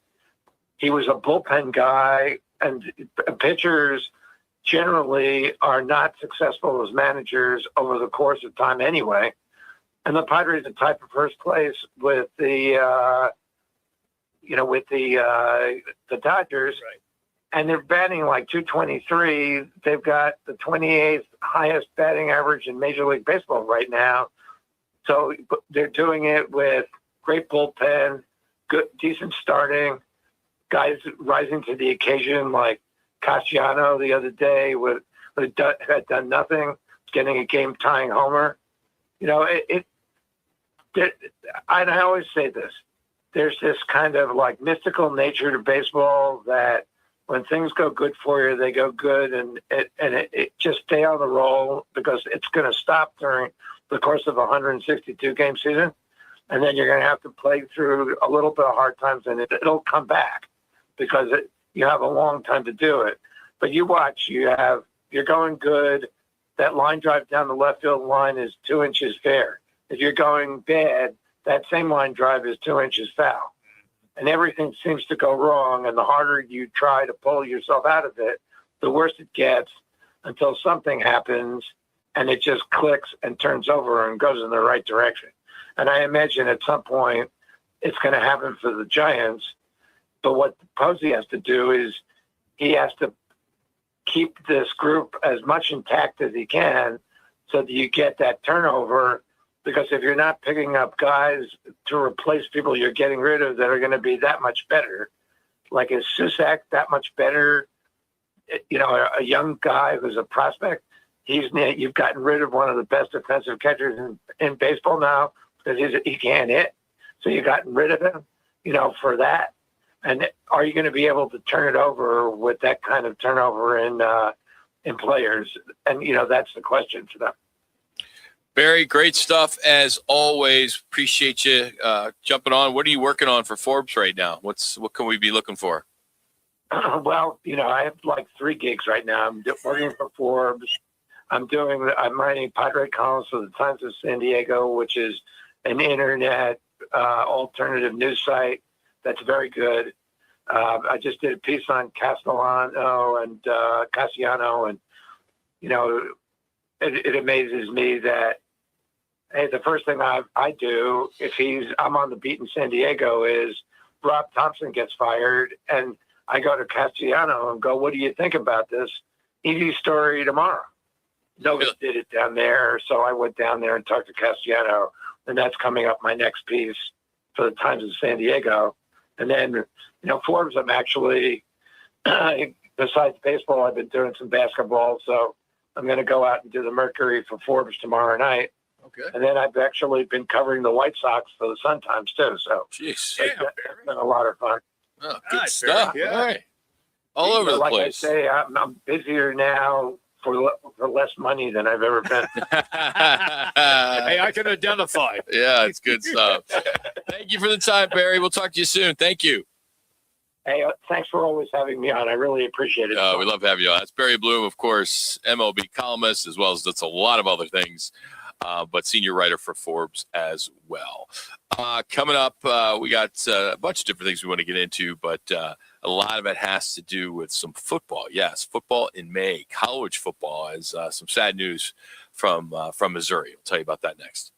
He was a bullpen guy, and pitchers generally are not successful as managers over the course of time anyway. And the Padres are tied for first place with the Dodgers. Right. And they're batting like 223. They've got the 28th highest batting average in Major League Baseball right now. So they're doing it with great bullpen, good, decent starting, guys rising to the occasion like Cassiano the other day had done nothing, getting a game-tying homer. And I always say this. There's this kind of like mystical nature to baseball that when things go good for you, they go good, and it just stay on the roll because it's going to stop during the course of a 162-game season, and then you're going to have to play through a little bit of hard times, and it'll come back because you have a long time to do it. But you watch, you're going good. That line drive down the left field line is 2 inches fair. If you're going bad, that same line drive is 2 inches foul. And everything seems to go wrong, and the harder you try to pull yourself out of it, the worse it gets until something happens and it just clicks and turns over and goes in the right direction. And I imagine at some point it's going to happen for the Giants. But what Posey has to do is he has to keep this group as much intact as he can so that you get that turnover. Because if you're not picking up guys to replace people you're getting rid of that are going to be that much better, like is Susak that much better? A young guy who's a prospect, you've gotten rid of one of the best defensive catchers in baseball now because he can't hit. So you've gotten rid of him, for that. And are you going to be able to turn it over with that kind of turnover in players? And, that's the question for them. Barry, great stuff as always. Appreciate you jumping on. What are you working on for Forbes right now? What can we be looking for? Well, I have like 3 gigs right now. I'm working for Forbes. I'm writing Padre columns for the Times of San Diego, which is an internet alternative news site that's very good. I just did a piece on Castellano and Cassiano, and it amazes me that. Hey, the first thing I do if I'm on the beat in San Diego is Rob Thompson gets fired, and I go to Cassiano and go, "What do you think about this? Easy story tomorrow." Nobody did it down there, so I went down there and talked to Cassiano, and that's coming up my next piece for the Times of San Diego. And then, Forbes, I'm actually besides baseball, I've been doing some basketball, so I'm going to go out and do the Mercury for Forbes tomorrow night. Okay. And then I've actually been covering the White Sox for the Sun Times too. So it's been a lot of fun. Oh, good stuff. Yeah. All right. All over the place. Like I say, I'm busier now for less money than I've ever been. Hey, I can identify. Yeah, it's good stuff. Thank you for the time, Barry. We'll talk to you soon. Thank you. Hey, thanks for always having me on. I really appreciate it. We love having you on. That's Barry Bloom, of course, MLB columnist, as well as that's a lot of other things, but senior writer for Forbes as well. Coming up, we got a bunch of different things we want to get into, but a lot of it has to do with some football. Yes, football in May, college football, as some sad news from Missouri. I'll tell you about that next.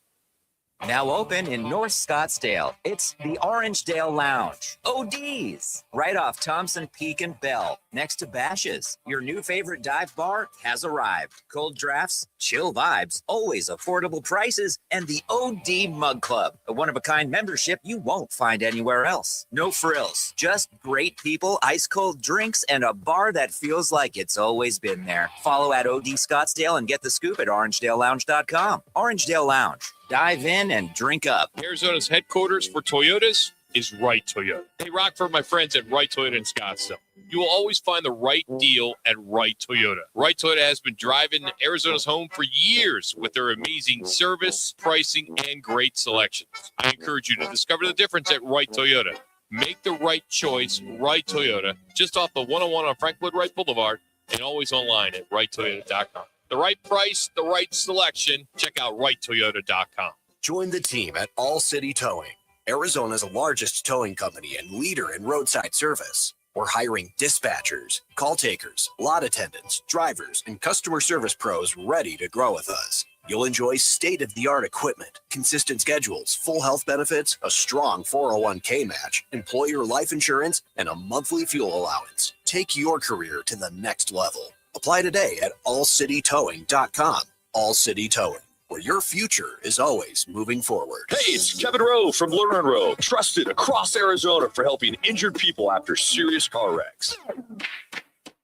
Now open in North Scottsdale. It's the Orangedale Lounge. ODs, right off Thompson Peak and Bell, next to Bash's. Your new favorite dive bar has arrived. Cold drafts, chill vibes, always affordable prices, and the OD Mug Club, a one-of-a-kind membership you won't find anywhere else. No frills, just great people, ice-cold drinks, and a bar that feels like it's always been there. Follow at OD Scottsdale and get the scoop at orangedalelounge.com. Orangedale Lounge. Dive in and drink up. Arizona's headquarters for Toyotas is Wright Toyota. Hey, Rock, for my friends at Wright Toyota in Scottsdale. You will always find the right deal at Wright Toyota. Wright Toyota has been driving Arizona's home for years with their amazing service, pricing, and great selections. I encourage you to discover the difference at Wright Toyota. Make the right choice, Wright Toyota, just off the 101 on Frank Lloyd Wright Boulevard, and always online at wrighttoyota.com. The right price, the right selection. Check out wrighttoyota.com. Join the team at All City Towing, Arizona's largest towing company and leader in roadside service. We're hiring dispatchers, call takers, lot attendants, drivers, and customer service pros ready to grow with us. You'll enjoy state-of-the-art equipment, consistent schedules, full health benefits, a strong 401k match, employer life insurance, and a monthly fuel allowance. Take your career to the next level. Apply today at allcitytowing.com. All City Towing, where your future is always moving forward. Hey, it's Kevin Rowe from Lerner & Rowe, trusted across Arizona for helping injured people after serious car wrecks.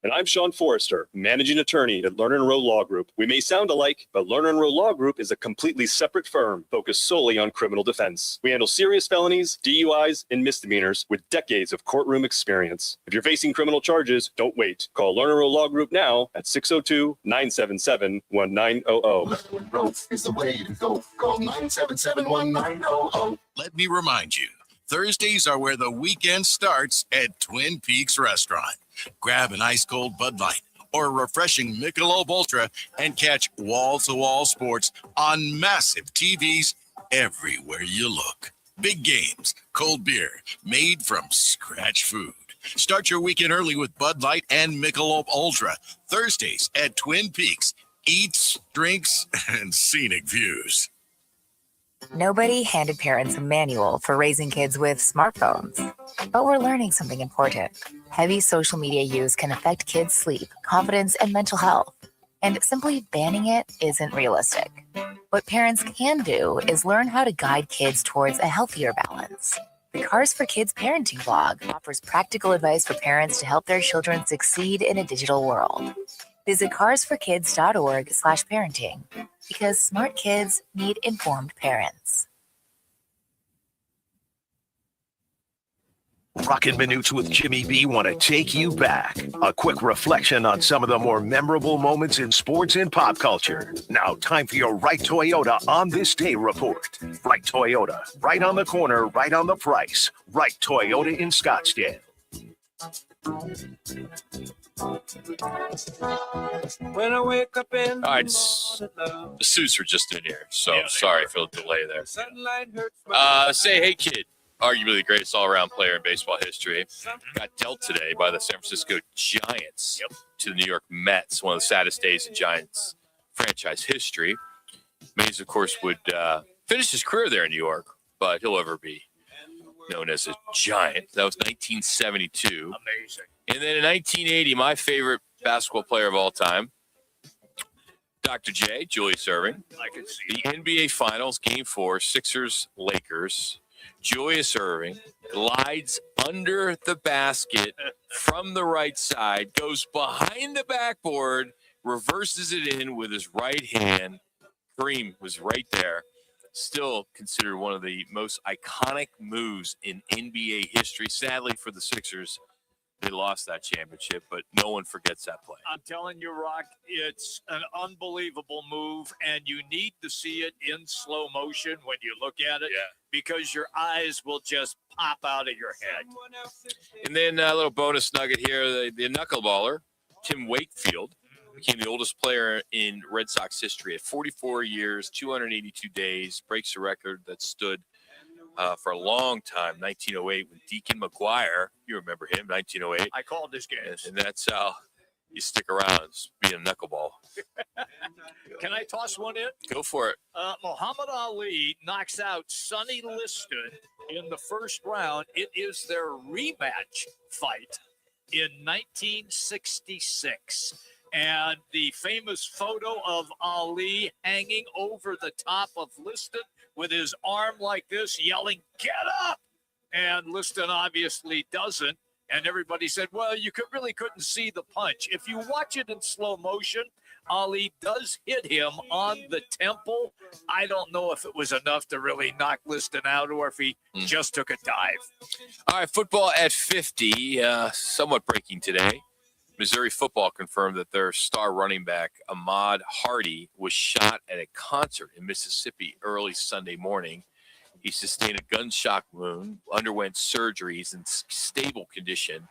And I'm Sean Forrester, managing attorney at Lerner & Rowe Law Group. We may sound alike, but Lerner & Rowe Law Group is a completely separate firm focused solely on criminal defense. We handle serious felonies, DUIs, and misdemeanors with decades of courtroom experience. If you're facing criminal charges, don't wait. Call Lerner & Rowe Law Group now at 602-977-1900. Growth is the way to go. Call 977-1900. Let me remind you, Thursdays are where the weekend starts at Twin Peaks Restaurant. Grab an ice-cold Bud Light or a refreshing Michelob Ultra and catch wall-to-wall sports on massive TVs everywhere you look. Big games, cold beer, made from scratch food. Start your weekend early with Bud Light and Michelob Ultra. Thursdays at Twin Peaks. Eats, drinks, and scenic views. Nobody handed parents a manual for raising kids with smartphones. But we're learning something important. Heavy social media use can affect kids' sleep, confidence, and mental health. And simply banning it isn't realistic. What parents can do is learn how to guide kids towards a healthier balance. The Cars for Kids parenting blog offers practical advice for parents to help their children succeed in a digital world. Visit carsforkids.org/parenting because smart kids need informed parents. Roc and Manuch with Jimmy B want to take you back. A quick reflection on some of the more memorable moments in sports and pop culture. Now, time for your Wright Toyota On This Day report. Wright Toyota, right on the corner, right on the price. Wright Toyota in Scottsdale. When I wake up in all right, the suits are just in here, so sorry for the delay there. Say hey kid, arguably the greatest all-around player in baseball history, got dealt today by the San Francisco Giants to the New York Mets, one of the saddest days in Giants franchise history. Mays, of course, would finish his career there in New York, but he'll ever be known as a Giant. That was 1972. Amazing. And then in 1980, my favorite basketball player of all time, Dr. J, Julius Erving. I can see the NBA Finals, Game 4, Sixers-Lakers. Julius Erving glides under the basket from the right side, goes behind the backboard, reverses it in with his right hand. Kareem was right there. Still considered one of the most iconic moves in NBA history. Sadly for the Sixers, they lost that championship, but no one forgets that play. I'm telling you, Rock, it's an unbelievable move, and you need to see it in slow motion when you look at it because your eyes will just pop out of your head. And then a little bonus nugget here, the knuckleballer, Tim Wakefield, became the oldest player in Red Sox history at 44 years, 282 days, breaks a record that stood for a long time, 1908, when Deacon McGuire, you remember him, 1908. I called this game. And that's how you stick around, it's being a knuckleball. Can I toss one in? Go for it. Muhammad Ali knocks out Sonny Liston in the first round. It is their rematch fight in 1966. And the famous photo of Ali hanging over the top of Liston with his arm like this, yelling, "Get up!" And Liston obviously doesn't. And everybody said, well, you really couldn't see the punch. If you watch it in slow motion, Ali does hit him on the temple. I don't know if it was enough to really knock Liston out or if he just took a dive. All right, football at 50, somewhat breaking today. Missouri football confirmed that their star running back, Ahmad Hardy, was shot at a concert in Mississippi early Sunday morning. He sustained a gunshot wound, underwent surgery. He's in stable condition.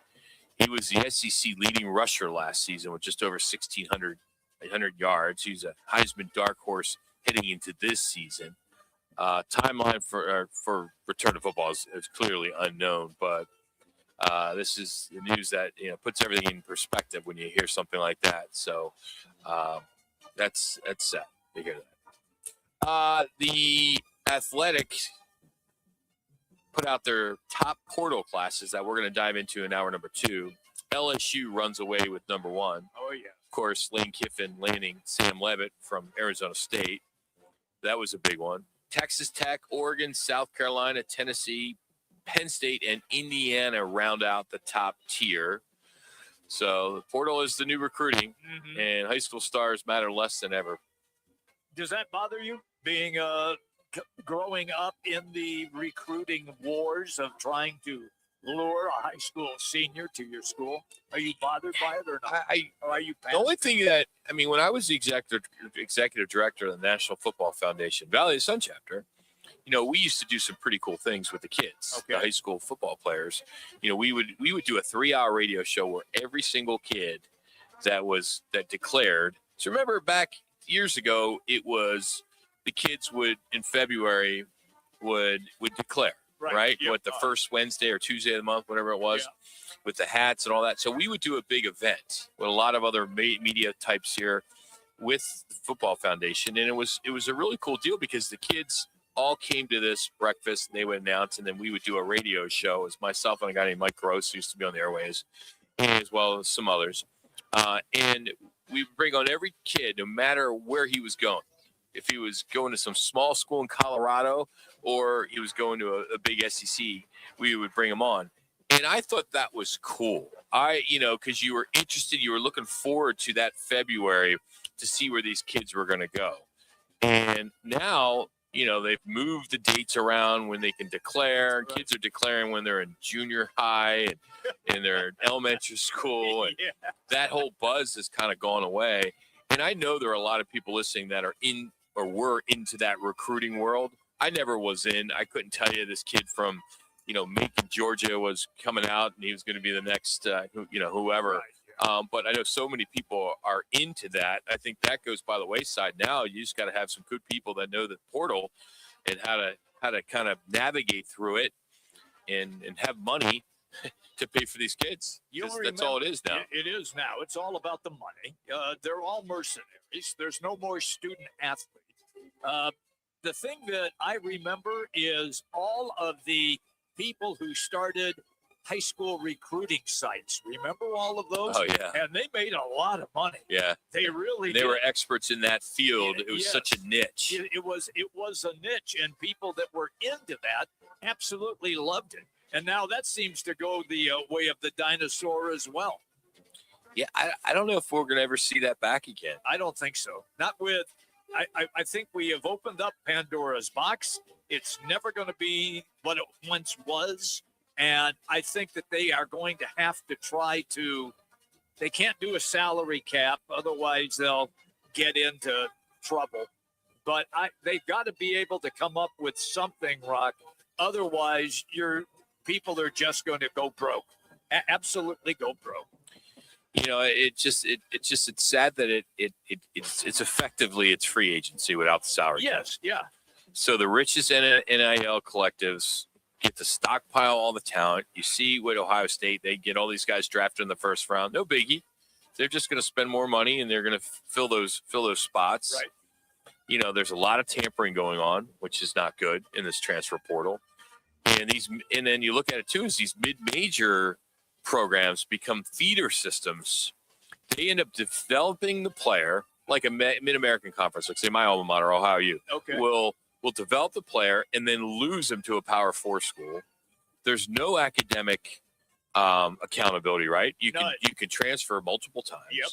He was the SEC leading rusher last season with just over 1,600 yards. He's a Heisman dark horse heading into this season. Timeline for return to football is clearly unknown, but this is the news that puts everything in perspective when you hear something like that. So that's sad to hear that. The Athletic put out their top portal classes that we're going to dive into in hour number 2. LSU runs away with number 1. Oh, yeah. Of course, Lane Kiffin landing Sam Leavitt from Arizona State. That was a big one. Texas Tech, Oregon, South Carolina, Tennessee, Penn State, and Indiana round out the top tier. So the portal is the new recruiting, and high school stars matter less than ever. Does that bother you, being growing up in the recruiting wars of trying to lure a high school senior to your school? Are you bothered by it or not? Or are you The only thing that, when I was the executive director of the National Football Foundation, Valley of the Sun chapter, we used to do some pretty cool things with the kids, the high school football players. We would do a 3-hour radio show where every single kid that declared. So remember back years ago, it was the kids would in February would declare, right? Yep. What, the first Wednesday or Tuesday of the month, whatever it was, with the hats and all that. So we would do a big event with a lot of other media types here with the Football Foundation, and it was a really cool deal because the kids all came to this breakfast and they would announce, and then we would do a radio show. It was myself and a guy named Mike Gross, who used to be on the airways, as well as some others. And we would bring on every kid, no matter where he was going. If he was going to some small school in Colorado or he was going to a big SEC, we would bring him on. And I thought that was cool. Because you were interested, you were looking forward to that February to see where these kids were going to go. And now, they've moved the dates around when they can declare. Kids are declaring when they're in junior high and they're in elementary school. And that whole buzz has kind of gone away. And I know there are a lot of people listening that are in or were into that recruiting world. I never was in. I couldn't tell you this kid from, Macon, Georgia was coming out and he was going to be the next, whoever. But I know so many people are into that. I think that goes by the wayside now. You just got to have some good people that know the portal and how to kind of navigate through it and have money to pay for these kids. That's all it is now. It is now. It's all about the money. They're all mercenaries. There's no more student athletes. The thing that I remember is all of the people who started high school recruiting sites. Remember all of those? Oh, yeah. And they made a lot of money. Yeah. They really They did. were experts in that field. It was such a niche. It was a niche, and people that were into that absolutely loved it. And now that seems to go the way of the dinosaur as well. Yeah, I don't know if we're going to ever see that back again. I don't think so. Not with I think we have opened up Pandora's box. It's never going to be what it once was. And I think that they are going to have to try to – they can't do a salary cap. Otherwise, they'll get into trouble. But they've got to be able to come up with something, Roc. Otherwise, your people are just going to go broke. Absolutely go broke. It's sad that it's effectively it's free agency without the salary cap. Yes, yeah. So the richest NIL collectives get to stockpile all the talent. You see with Ohio State, they get all these guys drafted in the first round. No biggie. they're just going to spend more money and they're going to fill those spots. Right. You know, there's a lot of tampering going on, which is not good in this transfer portal. And then you look at it too, is these mid-major programs become feeder systems. They end up developing the player like a Mid-American Conference, like say my alma mater, Ohio U. Okay. Will develop the player and then lose him to a Power 4 school. There's no academic accountability, right? You can transfer multiple times. Yep.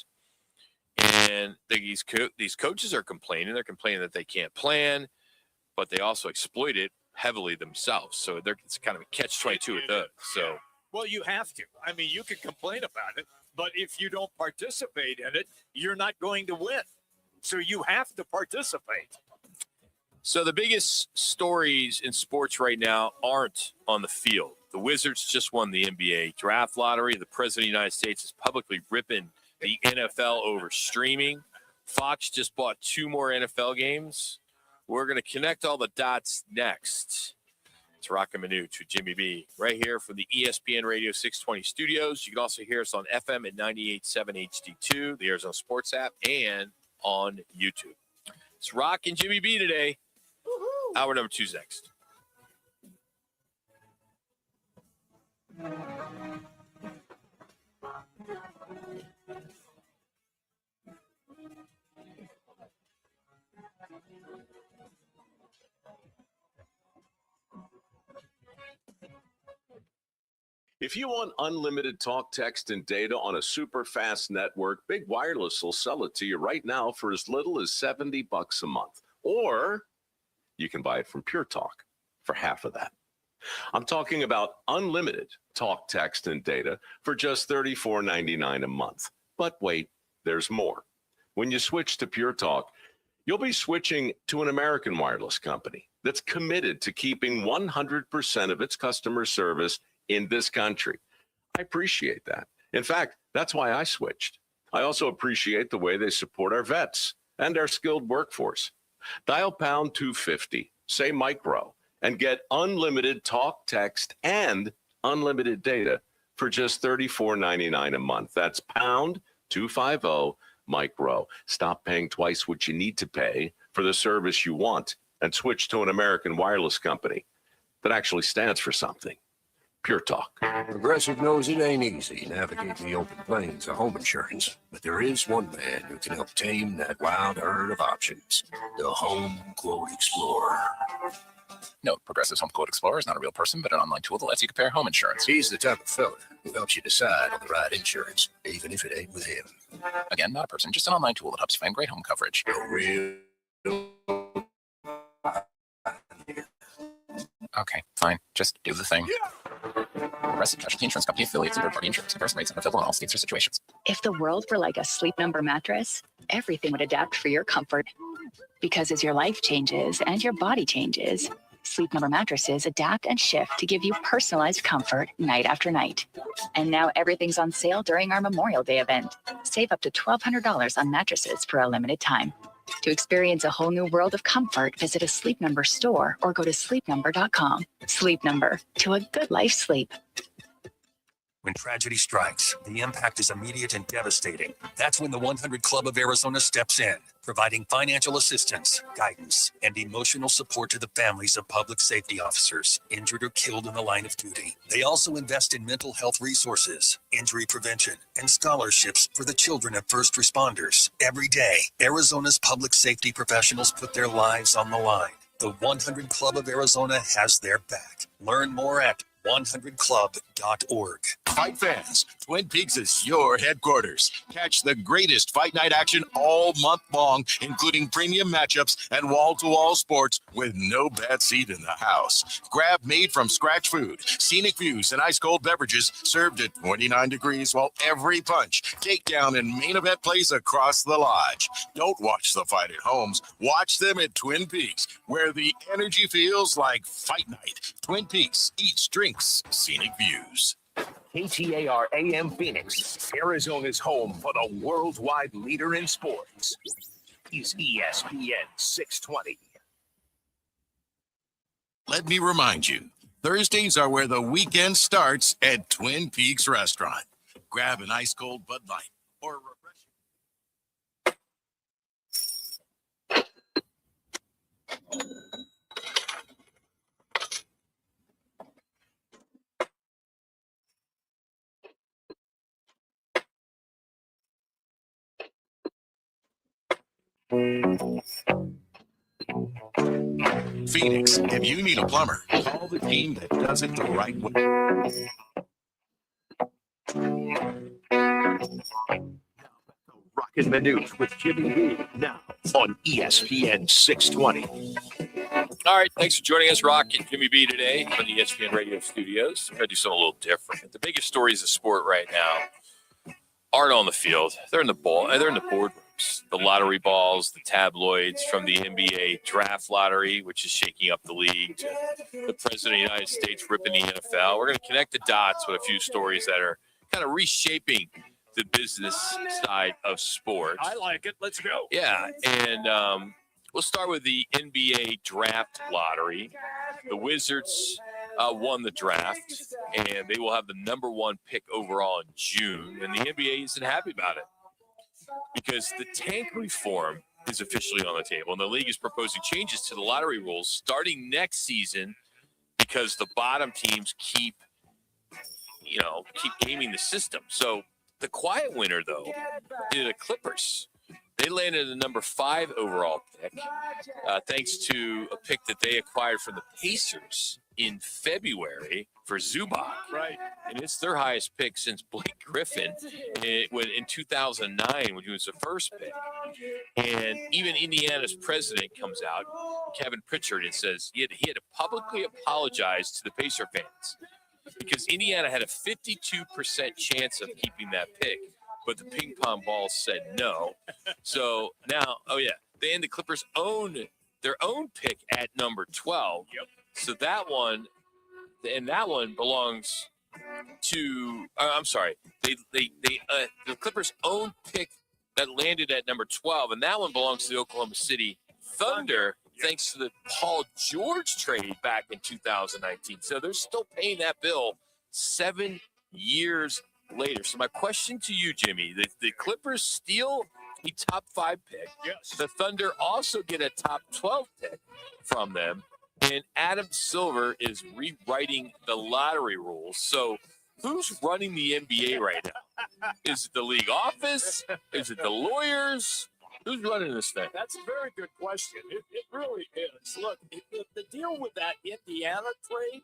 And these coaches are complaining. They're complaining that they can't plan, but they also exploit it heavily themselves. So it's kind of a catch-22 with those. So, well, you have to. I mean, you can complain about it, but if you don't participate in it, you're not going to win. So you have to participate. So the biggest stories in sports right now aren't on the field. The Wizards just won the NBA draft lottery. The President of the United States is publicly ripping the NFL over streaming. Fox just bought 2 more NFL games. We're going to connect all the dots next. It's Roc and Manuch with Jimmy B right here from the ESPN Radio 620 studios. You can also hear us on FM at 98.7 HD-2, the Arizona Sports app, and on YouTube. It's Roc and Jimmy B today. Woo-hoo. Hour number 2's next. If you want unlimited talk, text, and data on a super fast network, Big Wireless will sell it to you right now for as little as $70 a month. Or you can buy it from Pure Talk for half of that. I'm talking about unlimited talk, text, and data for just $34.99 a month. But wait, there's more. When you switch to Pure Talk, you'll be switching to an American wireless company that's committed to keeping 100% of its customer service in this country. I appreciate that. In fact, that's why I switched. I also appreciate the way they support our vets and our skilled workforce. Dial pound 250, say micro, and get unlimited talk, text, and unlimited data for just $34.99 a month. That's pound 250 micro. Stop paying twice what you need to pay for the service you want and switch to an American wireless company that actually stands for something. Pure Talk. Progressive knows it ain't easy navigating the open plains of home insurance, but there is one man who can help tame that wild herd of options. The Home Quote Explorer. No, Progressive's Home Quote Explorer is not a real person, but an online tool that lets you compare home insurance. He's the type of fella who helps you decide on the right insurance, even if it ain't with him. Again, not a person, just an online tool that helps you find great home coverage. The real. Okay, fine. Just do the thing. Progressive Casualty Insurance Company affiliates and third-party insurance. Comparison rates are available in all states or situations. If the world were like a Sleep Number mattress, everything would adapt for your comfort. Because as your life changes and your body changes, Sleep Number mattresses adapt and shift to give you personalized comfort night after night. And now everything's on sale during our Memorial Day event. Save up to $1,200 on mattresses for a limited time. To experience a whole new world of comfort, visit a Sleep Number store or go to sleepnumber.com. Sleep Number, to a good life sleep. When tragedy strikes, the impact is immediate and devastating. That's when the 100 Club of Arizona steps in, providing financial assistance, guidance, and emotional support to the families of public safety officers injured or killed in the line of duty. They also invest in mental health resources, injury prevention, and scholarships for the children of first responders. Every day, Arizona's public safety professionals put their lives on the line. The 100 Club of Arizona has their back. Learn more at 100club.org. Fight fans, Twin Peaks is your headquarters. Catch the greatest fight night action all month long, including premium matchups and wall-to-wall sports with no bad seat in the house. Grab made-from-scratch food, scenic views, and ice-cold beverages served at 29 degrees while every punch, takedown, and main event plays across the lodge. Don't watch the fight at Homes. Watch them at Twin Peaks, where the energy feels like fight night. Twin Peaks, eats, drinks, scenic views. KTAR AM Phoenix, Arizona's home for the worldwide leader in sports, is ESPN 620. Let me remind you, Thursdays are where the weekend starts at Twin Peaks Restaurant. Grab an ice-cold Bud Light or refreshing. Phoenix, if you need a plumber, call the team that does it the right way. Roc and Manuch with Jimmy B now on ESPN 620. All right, thanks for joining us, Roc and Jimmy B, today from the ESPN Radio Studios. We're going to do something a little different. The biggest stories of sport right now aren't on the field. They're in the boardrooms. The lottery balls, the tabloids, from the NBA draft lottery, which is shaking up the league, to the president of the United States ripping the NFL. We're going to connect the dots with a few stories that are kind of reshaping the business side of sports. I like it. Let's go. Yeah, and we'll start with the NBA draft lottery. The Wizards won the draft, and they will have the number 1 pick overall in June, and the NBA isn't happy about it because the tank reform is officially on the table, and the league is proposing changes to the lottery rules starting next season because the bottom teams keep gaming the system. So the quiet winner, though, is the Clippers. They landed the number 5 overall pick, thanks to a pick that they acquired from the Pacers in February for Zubac. Right. And it's their highest pick since Blake Griffin in 2009, when he was the first pick. And even Indiana's president comes out, Kevin Pritchard, and says he had to publicly apologize to the Pacer fans because Indiana had a 52% chance of keeping that pick, but the ping pong balls said no. So now, the Clippers own their own pick at number 12. Yep. So that one belongs to. The Clippers' own pick that landed at number 12, and that one belongs to the Oklahoma City Thunder. Thanks to the Paul George trade back in 2019. So they're still paying that bill 7 years later. So my question to you, Jimmy, the Clippers steal a top 5 pick. Yes. The Thunder also get a top 12 pick from them. And Adam Silver is rewriting the lottery rules. So who's running the NBA right now? Is it the league office? Is it the lawyers? Who's running this thing? That's a very good question. It really is. Look, the deal with that Indiana trade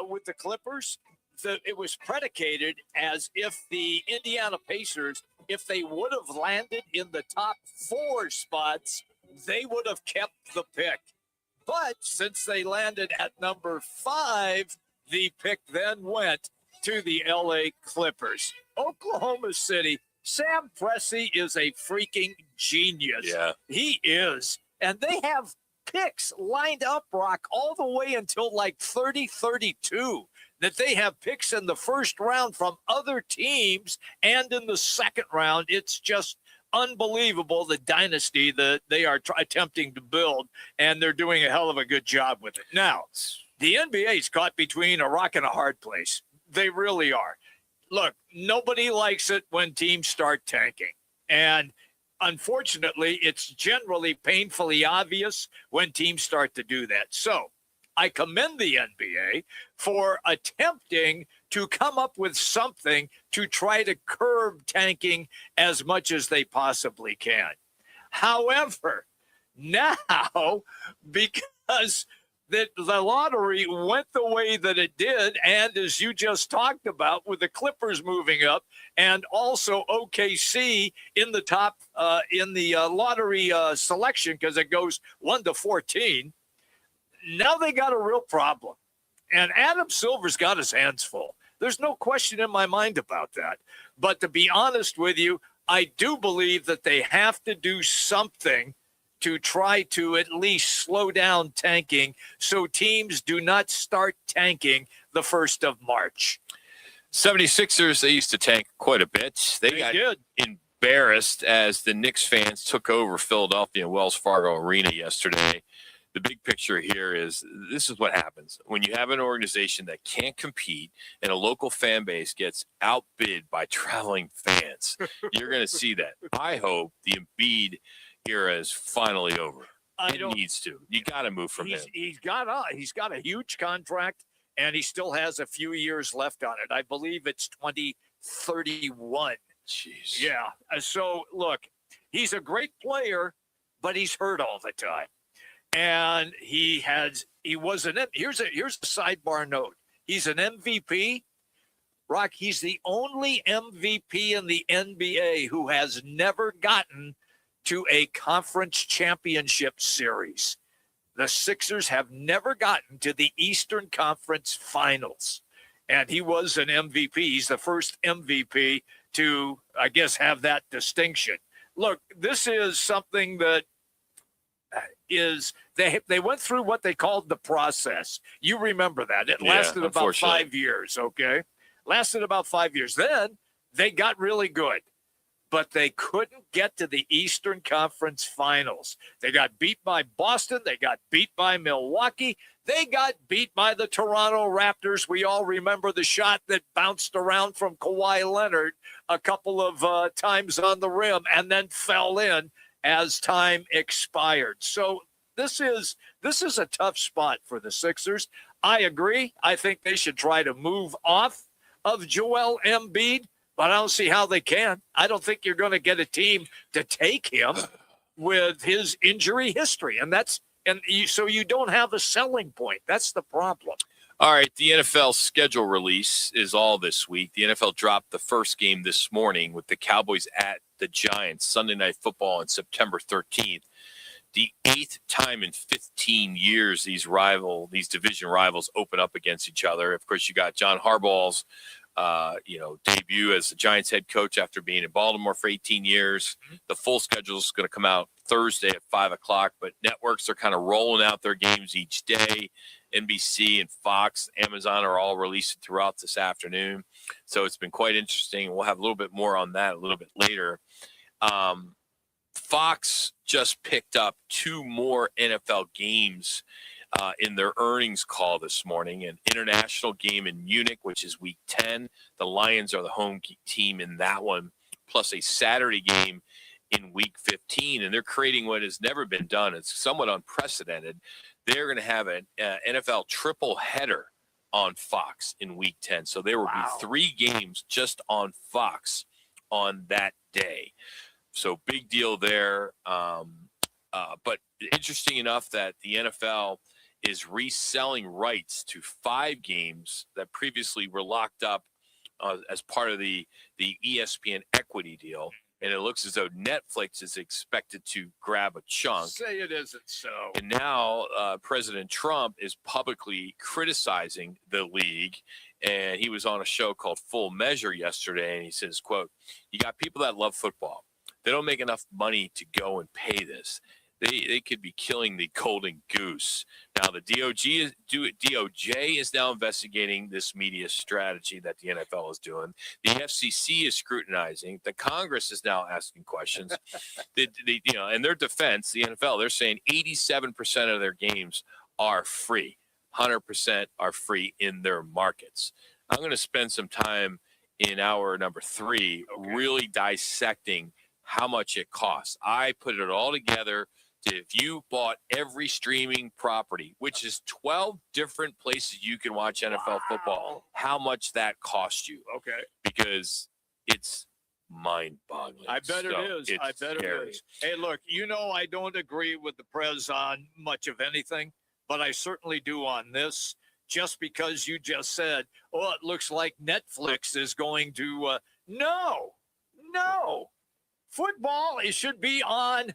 with the Clippers, it was predicated as if the Indiana Pacers, if they would have landed in the top 4 spots, they would have kept the pick. But since they landed at number 5, the pick then went to the LA Clippers. Oklahoma City, Sam Presti is a freaking genius. Yeah. He is. And they have picks lined up, Rock, all the way until like 30-32. That they have picks in the first round from other teams and in the second round. It's just unbelievable, the dynasty that they are attempting to build, and they're doing a hell of a good job with it. Now, the NBA's caught between a rock and a hard place. They really are. Look, nobody likes it when teams start tanking. And unfortunately, it's generally painfully obvious when teams start to do that. So I commend the NBA for attempting to come up with something to try to curb tanking as much as they possibly can. However, now, because the lottery went the way that it did, and as you just talked about, with the Clippers moving up, and also OKC in the top in the lottery selection, because it goes 1 to 14. Now they got a real problem. And Adam Silver's got his hands full. There's no question in my mind about that. But to be honest with you, I do believe that they have to do something to try to at least slow down tanking so teams do not start tanking the 1st of March. 76ers, they used to tank quite a bit. They got embarrassed as the Knicks fans took over Philadelphia Wells Fargo Arena yesterday. the big picture here is this is what happens when you have an organization that can't compete and a local fan base gets outbid by traveling fans. You're going to see that. I hope the Embiid era is finally over. It needs to. You got to move from him. He's got a huge contract, and he still has a few years left on it. I believe it's 2031. Jeez. Yeah. So look, he's a great player, but he's hurt all the time. And here's a sidebar note. He's an MVP. Rock, he's the only MVP in the NBA who has never gotten to a conference championship series. The Sixers have never gotten to the Eastern Conference Finals. And he was an MVP. He's the first MVP to, I guess, have that distinction. Look, this is something that is they went through what they called the process. You remember that. It lasted about 5 years, okay? Lasted about 5 years. Then they got really good, but they couldn't get to the Eastern Conference Finals. They got beat by Boston. They got beat by Milwaukee. They got beat by the Toronto Raptors. We all remember the shot that bounced around from Kawhi Leonard a couple of times on the rim and then fell in as time expired. So this is a tough spot for the Sixers. I agree. I think they should try to move off of Joel Embiid, but I don't see how they can. I don't think you're going to get a team to take him with his injury history, so you don't have a selling point. That's the problem. All right, the NFL schedule release is all this week. The NFL dropped the first game this morning with the Cowboys at the Giants, Sunday Night Football on September 13th. The 8th time in 15 years these division rivals open up against each other. Of course, you got John Harbaugh's debut as the Giants head coach after being in Baltimore for 18 years. The full schedule is going to come out Thursday at 5:00, but networks are kind of rolling out their games each day. NBC and Fox, Amazon are all releasing throughout this afternoon. So it's been quite interesting. We'll have a little bit more on that a little bit later. Fox just picked up 2 more NFL games in their earnings call this morning. An international game in Munich, which is week 10. The Lions are the home team in that one, plus a Saturday game in week 15. And they're creating what has never been done. It's somewhat unprecedented. They're going to have an NFL triple header on Fox in week 10. So there will be 3 games just on Fox on that day. So big deal there. But interesting enough that the NFL is reselling rights to 5 games that previously were locked up as part of the ESPN equity deal. And it looks as though Netflix is expected to grab a chunk. Say it isn't so. And now President Trump is publicly criticizing the league. And he was on a show called Full Measure yesterday. And he says, quote, "You got people that love football. They don't make enough money to go and pay this. They could be killing the golden goose." Now, the DOJ is now investigating this media strategy that the NFL is doing. The FCC is scrutinizing. The Congress is now asking questions. In their defense, the NFL, they're saying 87% of their games are free. 100% are free in their markets. I'm going to spend some time in hour number 3 really dissecting how much it costs. I put it all together. If you bought every streaming property, which is 12 different places you can watch NFL football, how much that cost you? Okay. Because it's mind-boggling. I bet it is. I bet scary. it is. Hey, look, I don't agree with the Prez on much of anything, but I certainly do on this. Just because you just said, it looks like Netflix is going to no. Football, it should be on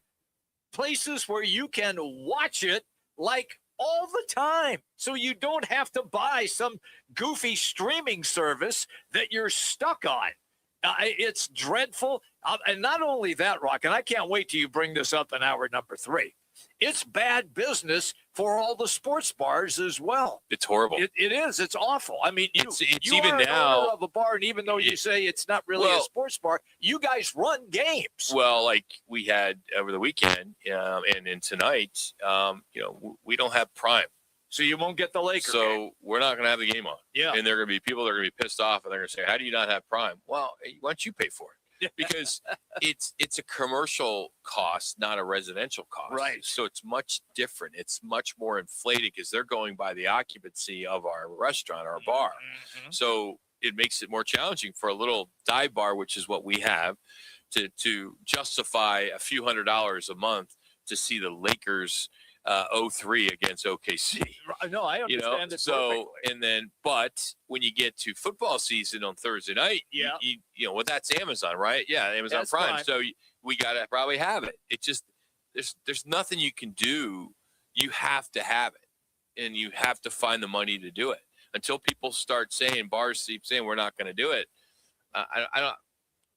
places where you can watch it like all the time. So you don't have to buy some goofy streaming service that you're stuck on. It's dreadful. And not only that, Rock, and I can't wait till you bring this up in hour number 3. It's bad business for all the sports bars as well. It's horrible. It is. It's awful. I mean, you even are an now owner of a bar, and even though you say it's not really a sports bar, you guys run games. Well, like we had over the weekend and tonight, we don't have Prime. So you won't get the Lakers. So we're not going to have the game on. Yeah. And there are going to be people that are going to be pissed off, and they're going to say, how do you not have Prime? Well, why don't you pay for it? Because it's a commercial cost, not a residential cost. Right. So it's much different. It's much more inflated because they're going by the occupancy of our restaurant, our bar. Mm-hmm. So it makes it more challenging for a little dive bar, which is what we have, to justify a few $100s a month to see the Lakers 0-3 against OKC. No, I understand it perfectly. But when you get to football season on Thursday night, that's Amazon, right? Yeah, Amazon That's Prime. fine. So we got to probably have it. It just, there's nothing you can do. You have to have it, and you have to find the money to do it. Until people start saying, bars keep saying we're not going to do it, I don't.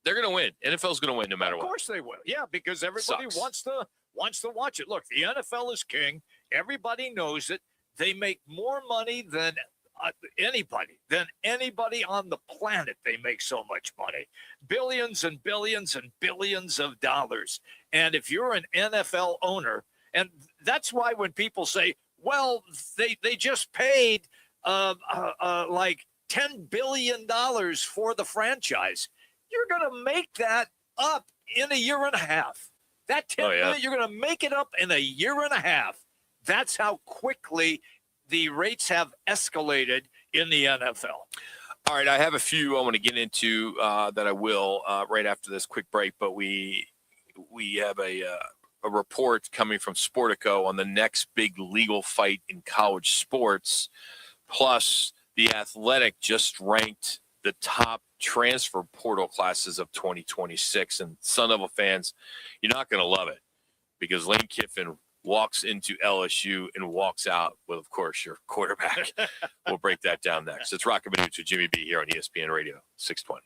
They're going to win. NFL's going to win no matter what. Of course they will. Yeah, because everybody wants to watch it. Look, the NFL is king. Everybody knows it. They make more money than anybody on the planet. They make so much money, billions and billions and billions of dollars. And if you're an NFL owner, and that's why when people say, well, they just paid like $10 billion for the franchise, you're going to make that up in a year and a half. That $10 billion, you're going to make it up in a year and a half. That's how quickly the rates have escalated in the NFL. All right, I have a few I want to get into that I will right after this quick break, but we have a report coming from Sportico on the next big legal fight in college sports. Plus, The Athletic just ranked the top transfer portal classes of 2026. And Sun Devil fans, you're not going to love it because Lane Kiffin walks into LSU and walks out with, of course, your quarterback. We'll break that down next. It's Roc and Manuch with Jimmy B here on ESPN Radio 620.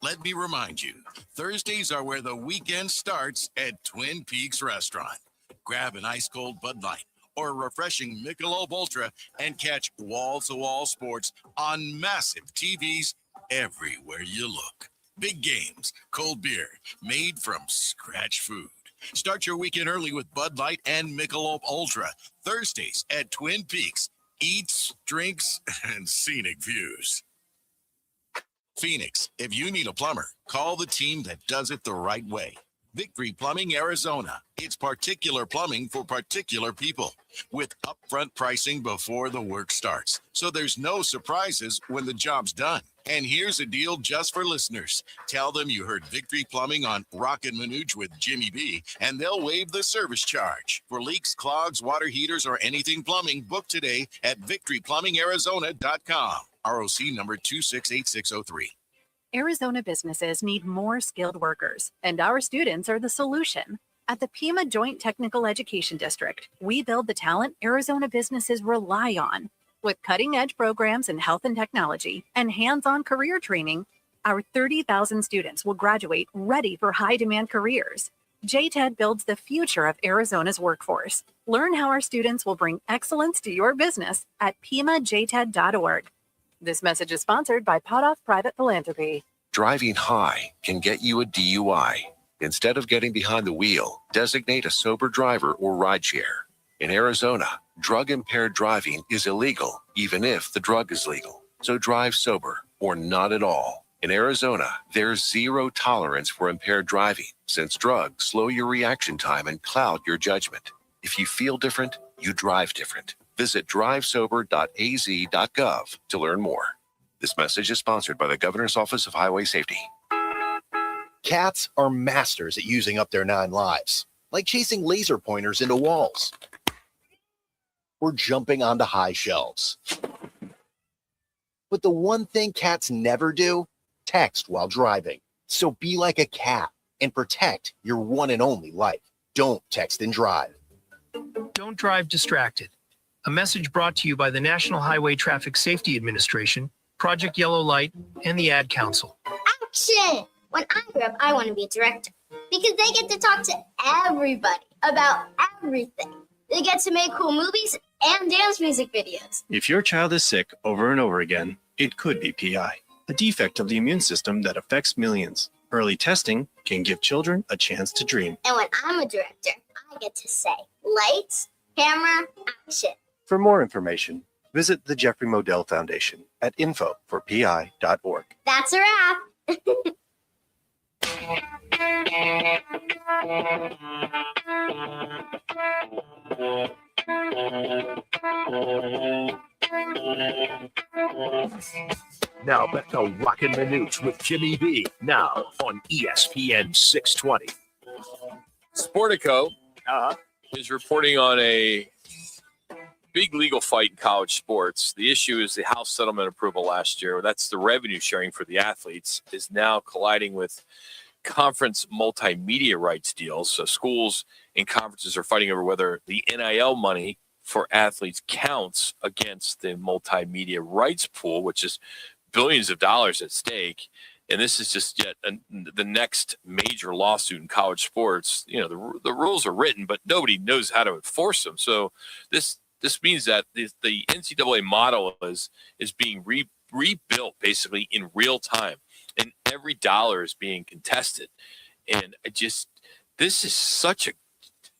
Let me remind you, Thursdays are where the weekend starts at Twin Peaks Restaurant. Grab an ice-cold Bud Light or a refreshing Michelob Ultra and catch wall-to-wall sports on massive TVs everywhere you look. Big games, cold beer, made from scratch food. Start your weekend early with Bud Light and Michelob Ultra. Thursdays at Twin Peaks. Eats, drinks, and scenic views. Phoenix, if you need a plumber, call the team that does it the right way. Victory Plumbing Arizona. It's particular plumbing for particular people with upfront pricing before the work starts. So there's no surprises when the job's done. And here's a deal just for listeners. Tell them you heard Victory Plumbing on Roc and Manuch with Jimmy B, and they'll waive the service charge. For leaks, clogs, water heaters, or anything plumbing, book today at victoryplumbingarizona.com. ROC number 268603. Arizona businesses need more skilled workers, and our students are the solution. At the Pima Joint Technical Education District, we build the talent Arizona businesses rely on. With cutting-edge programs in health and technology and hands-on career training, our 30,000 students will graduate ready for high-demand careers. JTED builds the future of Arizona's workforce. Learn how our students will bring excellence to your business at pimajted.org. This message is sponsored by Potoff Private Philanthropy. Driving high can get you a DUI. Instead of getting behind the wheel, designate a sober driver or rideshare. In Arizona, drug-impaired driving is illegal, even if the drug is legal. So drive sober or not at all. In Arizona, there's zero tolerance for impaired driving, since drugs slow your reaction time and cloud your judgment. If you feel different, you drive different. Visit drivesober.az.gov to learn more. This message is sponsored by the Governor's Office of Highway Safety. Cats are masters at using up their 9 lives, like chasing laser pointers into walls or jumping onto high shelves. But the one thing cats never do, text while driving. So be like a cat and protect your one and only life. Don't text and drive. Don't drive distracted. A message brought to you by the National Highway Traffic Safety Administration, Project Yellow Light, and the Ad Council. Action! When I grow up, I want to be a director because they get to talk to everybody about everything. They get to make cool movies and dance music videos. If your child is sick over and over again, it could be PI, a defect of the immune system that affects millions. Early testing can give children a chance to dream. And when I'm a director, I get to say, lights, camera, action. For more information, visit the Jeffrey Modell Foundation at info4pi.org. That's a wrap. Now back to Roc and Manuch with Jimmy B. Now on ESPN 620. Sportico is reporting on a big legal fight in college sports. The issue is the House settlement approval last year. That's the revenue sharing for the athletes is now colliding with conference multimedia rights deals. So schools and conferences are fighting over whether the NIL money for athletes counts against the multimedia rights pool, which is billions of dollars at stake. And this is just yet the next major lawsuit in college sports. You know, the rules are written, but nobody knows how to enforce them. So this means that the NCAA model is being rebuilt basically in real time, and every dollar is being contested. And this is such a,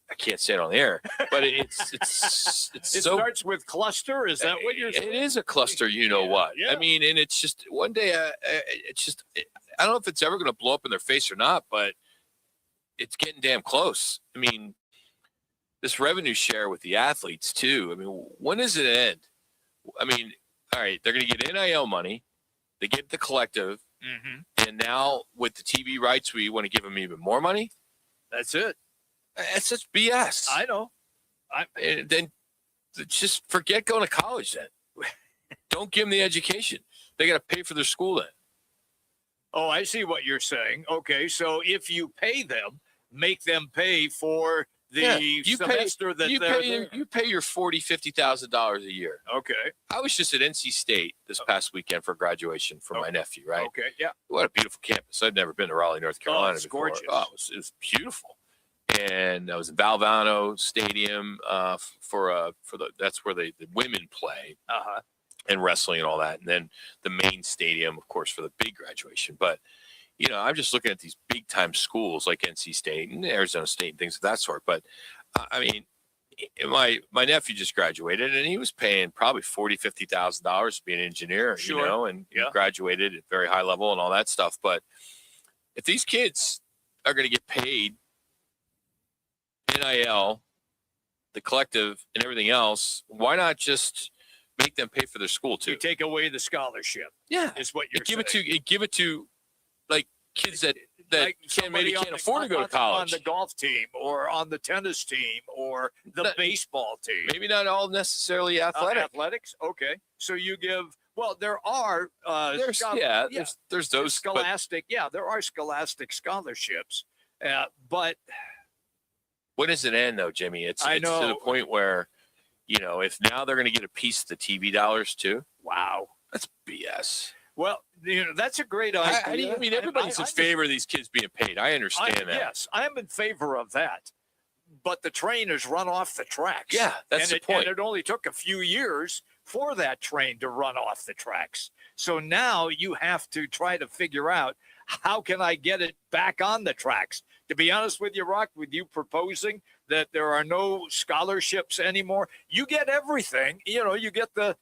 I can't say it on the air, but it's It so starts with cluster. Is that what you're saying? It is a cluster, you know what? Yeah. I mean, and it's just one day, I don't know if it's ever going to blow up in their face or not, but it's getting damn close. I mean, this revenue share with the athletes too. I mean, when does it end? I mean, all right, they're going to get NIL money, they get the collective, and now with the TV rights, we want to give them even more money. That's it. That's just BS. I know. Then just forget going to college then. Don't give them the education. They got to pay for their school then. Oh, I see what you're saying. Okay, so if you pay them, make them pay for the semester that you they're pay there. you pay your $40,000-$50,000 a year. Okay. I was just at NC State this past weekend for graduation for my nephew. Right. Okay. Yeah. What a beautiful campus! I'd never been to Raleigh, North Carolina it's before. gorgeous. Oh, it was beautiful. And I was in Valvano Stadium that's where the women play. And wrestling and all that, and then the main stadium, of course, for the big graduation. But you know, I'm just looking at these big time schools like NC State and Arizona State and things of that sort. But I mean, my nephew just graduated, and he was paying probably $40,000-$50,000 to be an engineer, you know, and he graduated at very high level and all that stuff. But if these kids are going to get paid NIL, the collective, and everything else, why not just make them pay for their school too? You take away the scholarship. Yeah, is what you're give saying. give it to like kids that Like maybe somebody can't afford to go to college. on the golf team or on the tennis team or the baseball team. Maybe not all necessarily athletic. Athletics. Okay, so you give. Well, there are. There's those scholastic. There are scholastic scholarships, but when does it end, though, Jimmy? It's to the point where, you know, if now they're going to get a piece of the TV dollars too. Wow, that's BS. Well, you know, that's a great idea. I mean, everybody's in favor of these kids being paid. I understand that. Yes, I'm in favor of that. But the train has run off the tracks. Yeah, that's the point. And it only took a few years for that train to run off the tracks. So now you have to try to figure out, how can I get it back on the tracks? To be honest with you, Roc, with you proposing that there are no scholarships anymore, you get everything. You know, you get the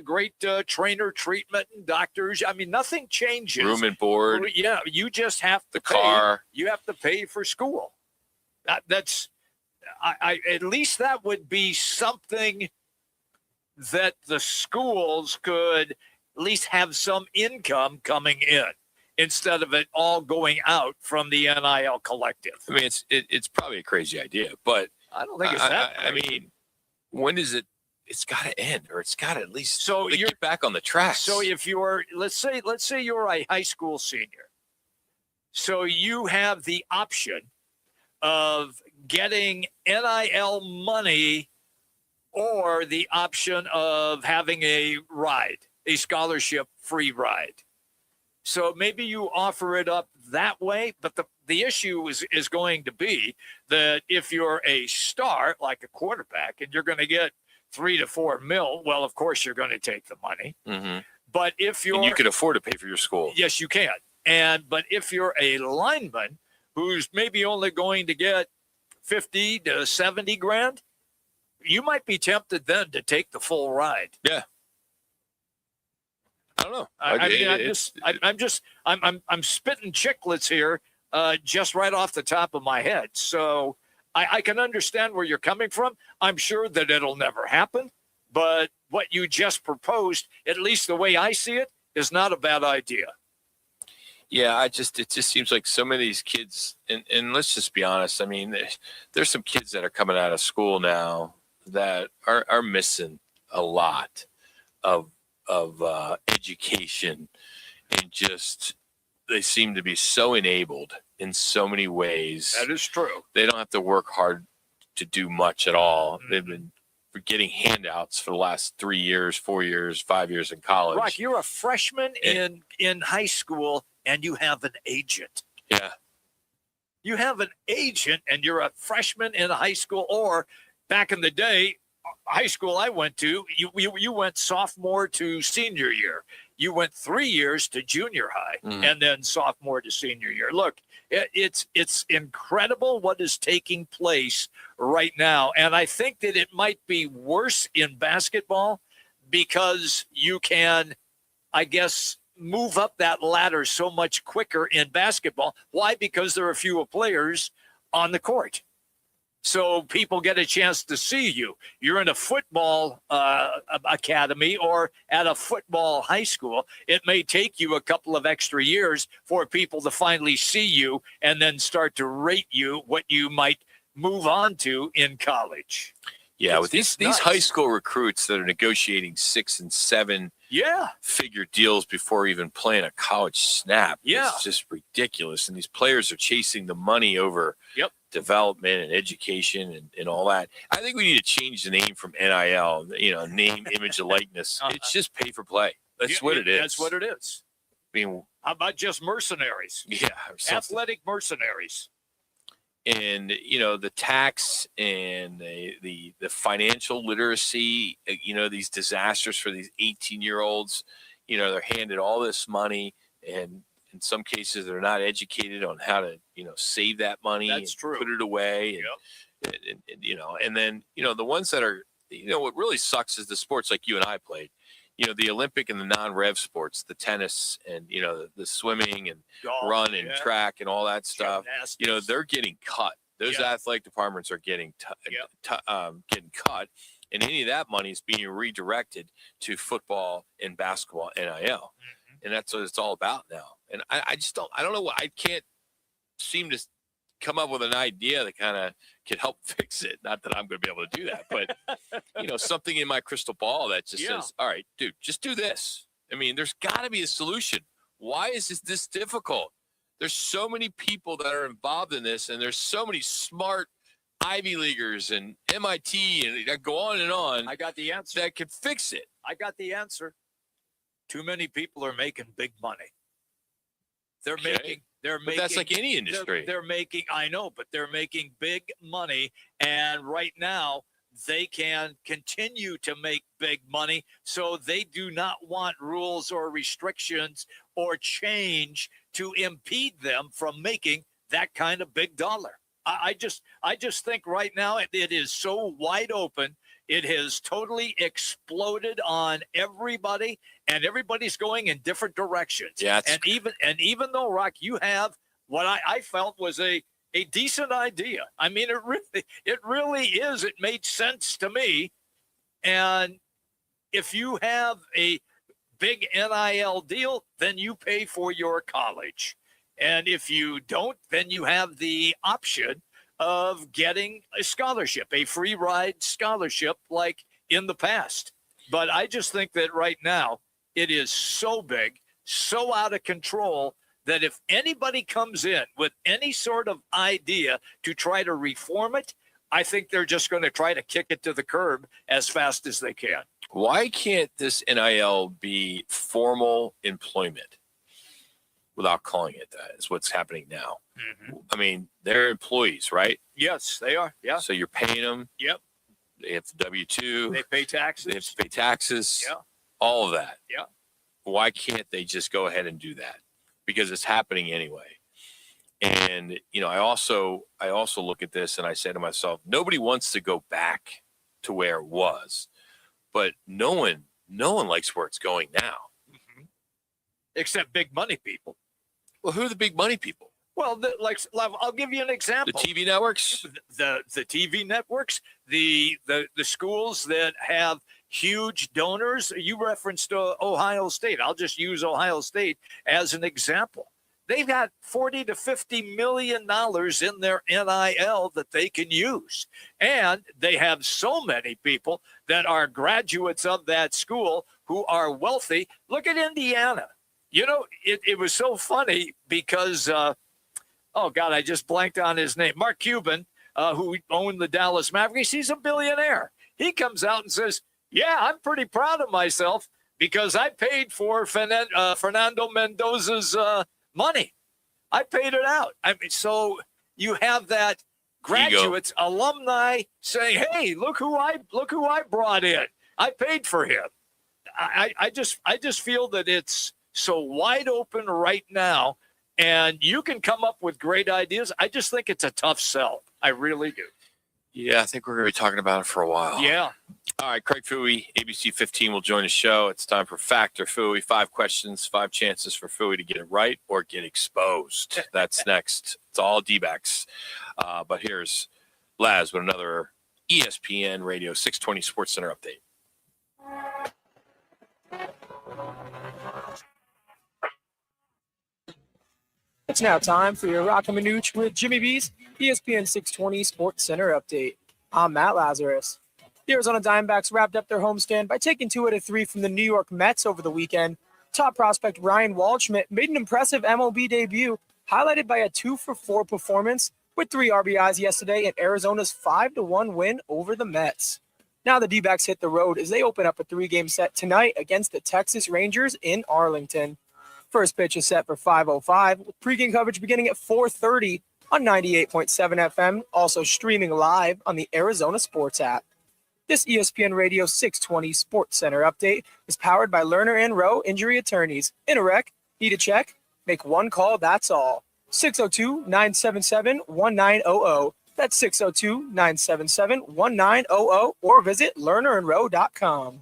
great trainer treatment and doctors. I mean, nothing changes. Room and board. Yeah, you just have to pay. Car. You have to pay for school. That's at least that would be something that the schools could at least have some income coming in, instead of it all going out from the NIL collective. I mean, it's probably a crazy idea, but I don't think it's that. I mean, when does it? It's got to end, or it's got to at least you're get back on the track. So if you're, let's say you're a high school senior, so you have the option of getting NIL money or the option of having a ride, a scholarship-free ride. So maybe you offer it up that way. But the issue is going to be that if you're a star, like a quarterback, and you're going to get $3 to $4 million, well, of course you're going to take the money. Mm-hmm. But if you're, and you can afford to pay for your school. Yes, you can. But if you're a lineman who's maybe only going to get 50 to 70 grand, you might be tempted then to take the full ride. Yeah. I don't know. I'm spitting chiclets here, just right off the top of my head. So I can understand where you're coming from. I'm sure that it'll never happen, but what you just proposed, at least the way I see it, is not a bad idea. Yeah, it just seems like so many of these kids, and let's just be honest. I mean, there's some kids that are coming out of school now that are missing a lot of education, and just they seem to be so enabled in so many ways. That is true. They don't have to work hard to do much at all. Mm-hmm. They've been getting handouts for the last 3 years, 4 years, 5 years in college. Roc, you're a freshman in high school, and you have an agent. Yeah. You have an agent, and you're a freshman in high school, or back in the day, high school I went to, you went sophomore to senior year. You went 3 years to junior high, and then sophomore to senior year. Look, it's incredible what is taking place right now. And I think that it might be worse in basketball because you can, I guess, move up that ladder so much quicker in basketball. Why? Because there are fewer players on the court. So people get a chance to see you. You're in a football academy or at a football high school. It may take you a couple of extra years for people to finally see you and then start to rate you what you might move on to in college. Yeah, with these high school recruits that are negotiating 6 and 7 figure deals before even playing a college snap. Yeah. It's just ridiculous. And these players are chasing the money over development and education and all that. I think we need to change the name from NIL, name, image, and likeness. It's just pay for play. That's what it is. That's what it is. I mean, how about just mercenaries? Yeah. Athletic mercenaries. And, the tax and the financial literacy, these disasters for these 18-year-olds, they're handed all this money, and in some cases they're not educated on how to, save that money. That's true. Put it away. And then, the ones that are, what really sucks is the sports like you and I played. The Olympic and the non-rev sports, the tennis and, the swimming and run and track and all that stuff, they're getting cut. Those athletic departments are getting cut, and any of that money is being redirected to football and basketball NIL. And that's what it's all about now. And I don't know what, I can't seem to come up with an idea that kind of can help fix it. Not that I'm going to be able to do that, but something in my crystal ball that just says, all right, dude, just do this. I mean, there's got to be a solution. Why is this difficult? There's so many people that are involved in this, and there's so many smart Ivy Leaguers and MIT and that go on and on. I got the answer. That could fix it. I got the answer. Too many people are making big money. They're making. But that's like any industry. They're making, I know, but they're making big money. And right now, they can continue to make big money. So they do not want rules or restrictions or change to impede them from making that kind of big dollar. I just think right now it is so wide open. It has totally exploded on everybody, and everybody's going in different directions. Yeah, and even though, Roc, you have what I felt was a decent idea. I mean, it really is. It made sense to me. And if you have a big NIL deal, then you pay for your college. And if you don't, then you have the option of getting a scholarship, a free ride scholarship like in the past. But I just think that right now it is so big, so out of control that if anybody comes in with any sort of idea to try to reform it, I think they're just going to try to kick it to the curb as fast as they can. Why can't this NIL be formal employment? without calling it that. Is what's happening now. I mean, they're employees, right? Yes, they are. Yeah. So you're paying them. Yep. They have the W-2. They pay taxes. They have to pay taxes. Yeah. All of that. Yeah. Why can't they just go ahead and do that? Because it's happening anyway. And, you know, I also look at this and I say to myself, nobody wants to go back to where it was, but no one likes where it's going now. Except big money people. Well, who are the big money people? Well, I'll give you an example. The TV networks? The TV networks, the schools that have huge donors. You referenced Ohio State. I'll just use Ohio State as an example. They've got $40 to $50 million in their NIL that they can use. And they have so many people that are graduates of that school who are wealthy. Look at Indiana. You know, it was so funny because, oh, God, I just blanked on his name. Mark Cuban, who owned the Dallas Mavericks, he's a billionaire. He comes out and says, yeah, I'm pretty proud of myself because I paid for Fernando Mendoza's money. I paid it out. I mean, so you have that graduates, alumni saying, hey, look who I brought in. I paid for him. I just feel that it's so wide open right now, and you can come up with great ideas. I just think it's a tough sell. I really do. Yeah, I think we're going to be talking about it for a while. Yeah. All right, Craig Fouhy, ABC 15 will join the show. It's time for Factor Fouhy. 5 questions, 5 chances for Fouhy to get it right or get exposed. That's next. It's all D-backs. But here's Laz with another ESPN Radio 620 Sports Center update. It's now time for your Roc and Manuch with Jimmy B's ESPN 620 Sports Center update. I'm Matt Lazarus. The Arizona Diamondbacks wrapped up their homestand by taking 2 out of 3 from the New York Mets over the weekend. Top prospect Ryan Waldschmidt made an impressive MLB debut, highlighted by a 2-for-4 performance with 3 RBIs yesterday in Arizona's 5-1 win over the Mets. Now the D-backs hit the road as they open up a 3-game set tonight against the Texas Rangers in Arlington. First pitch is set for 5:05, with pregame coverage beginning at 4:30 on 98.7 FM, also streaming live on the Arizona Sports app. This ESPN Radio 620 Sports Center update is powered by Lerner & Rowe Injury Attorneys. In a wreck, need a check? Make one call, that's all. 602-977-1900. That's 602-977-1900, or visit lernerandrowe.com.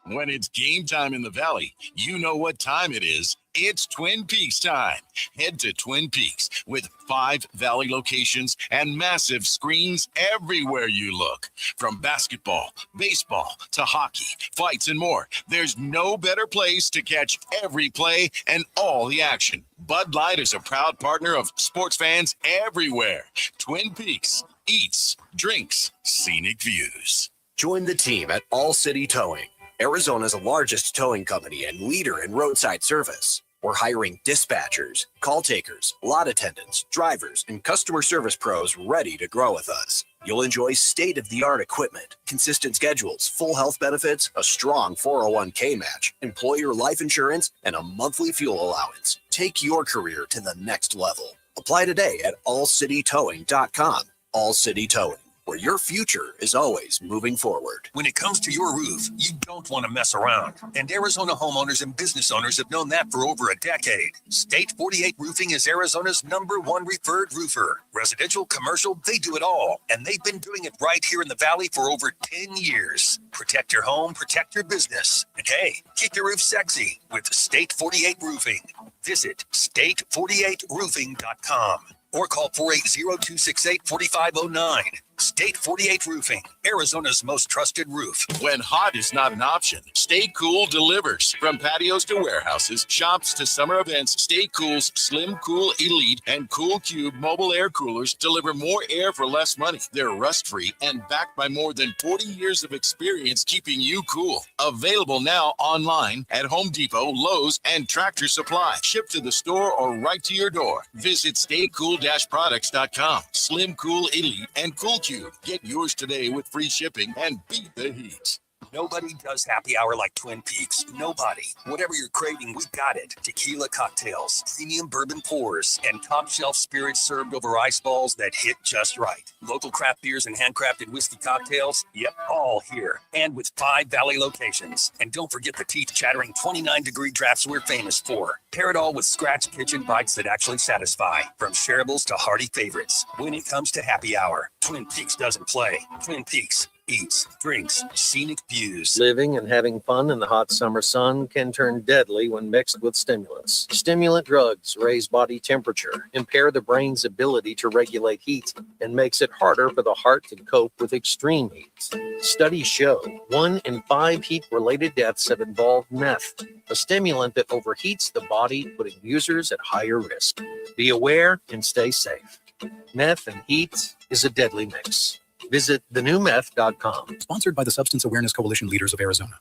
When it's game time in the Valley, you know what time it is. It's Twin Peaks time. Head to Twin Peaks with 5 Valley locations and massive screens everywhere you look. From basketball, baseball, to hockey, fights, and more, there's no better place to catch every play and all the action. Bud Light is a proud partner of sports fans everywhere. Twin Peaks eats, drinks, scenic views. Join the team at All City Towing, Arizona's largest towing company and leader in roadside service. We're hiring dispatchers, call takers, lot attendants, drivers, and customer service pros ready to grow with us. You'll enjoy state-of-the-art equipment, consistent schedules, full health benefits, a strong 401k match, employer life insurance, and a monthly fuel allowance. Take your career to the next level. Apply today at allcitytowing.com. All City Towing, where your future is always moving forward. When it comes to your roof, you don't want to mess around. And Arizona homeowners and business owners have known that for over a decade. State 48 Roofing is Arizona's #1 referred roofer. Residential, commercial, they do it all. And they've been doing it right here in the Valley for over 10 years. Protect your home, protect your business. And hey, keep your roof sexy with State 48 Roofing. Visit state48roofing.com or call 480-268-4509. State 48 Roofing, Arizona's most trusted roof. When hot is not an option, Stay Cool delivers. From patios to warehouses, shops to summer events, Stay Cool's Slim Cool Elite and Cool Cube mobile air coolers deliver more air for less money. They're rust-free and backed by more than 40 years of experience keeping you cool. Available now online at Home Depot, Lowe's, and Tractor Supply. Shipped to the store or right to your door. Visit staycool-products.com. Slim Cool Elite and Cool Cube. Get yours today with free shipping and beat the heat. Nobody does happy hour like Twin Peaks. Nobody. Whatever you're craving, we got it. Tequila cocktails, premium bourbon pours, and top shelf spirits served over ice balls that hit just right. Local craft beers and handcrafted whiskey cocktails, yep, all here. And with 5 Valley locations. And don't forget the teeth-chattering 29-degree drafts we're famous for. Pair it all with scratch kitchen bites that actually satisfy. From shareables to hearty favorites. When it comes to happy hour, Twin Peaks doesn't play. Twin Peaks eats, drinks, scenic views. Living and having fun in the hot summer sun can turn deadly when mixed with stimulants. Stimulant drugs raise body temperature, impair the brain's ability to regulate heat, and makes it harder for the heart to cope with extreme heat. Studies show 1 in 5 heat-related deaths have involved meth, a stimulant that overheats the body, putting users at higher risk. Be aware and stay safe. Meth and heat is a deadly mix. Visit thenewmeth.com. Sponsored by the Substance Awareness Coalition Leaders of Arizona.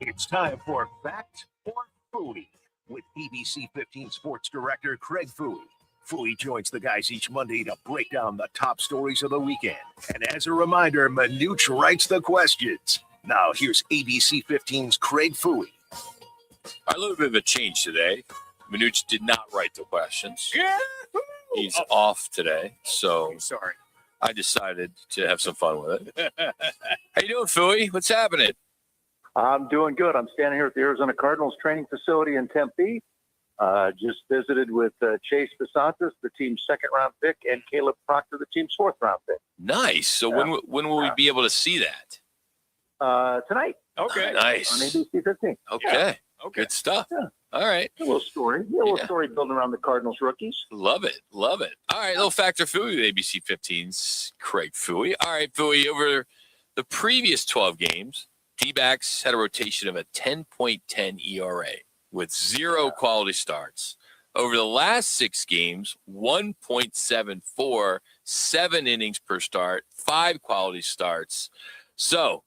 It's time for Fact or Fouhy with ABC 15 Sports Director Craig Fouhy. Fouhy joins the guys each Monday to break down the top stories of the weekend. And as a reminder, Manuch writes the questions. Now here's ABC 15's Craig Fouhy. A little bit of a change today. Manuch did not write the questions. He's off today, so sorry. I decided to have some fun with it. How you doing, Fouhy? What's happening? I'm doing good. I'm standing here at the Arizona Cardinals training facility in Tempe. Just visited with Chase DeSantis, the team's 2nd-round pick, and Caleb Proctor, the team's 4th-round pick. Nice. So when will we be able to see that? Tonight. Okay. Nice. On ABC 15. Okay. Yeah. Okay. Good stuff. Yeah. All right. A little story. A little story building around the Cardinals rookies. Love it. Love it. All right. Little Factor Fouhy with ABC 15's Craig Fouhy. All right, Fouhy, over the previous 12 games, D-backs had a rotation of a 10.10 ERA with 0 quality starts. Over the last 6 games, 1.74, 7 innings per start, 5 quality starts. So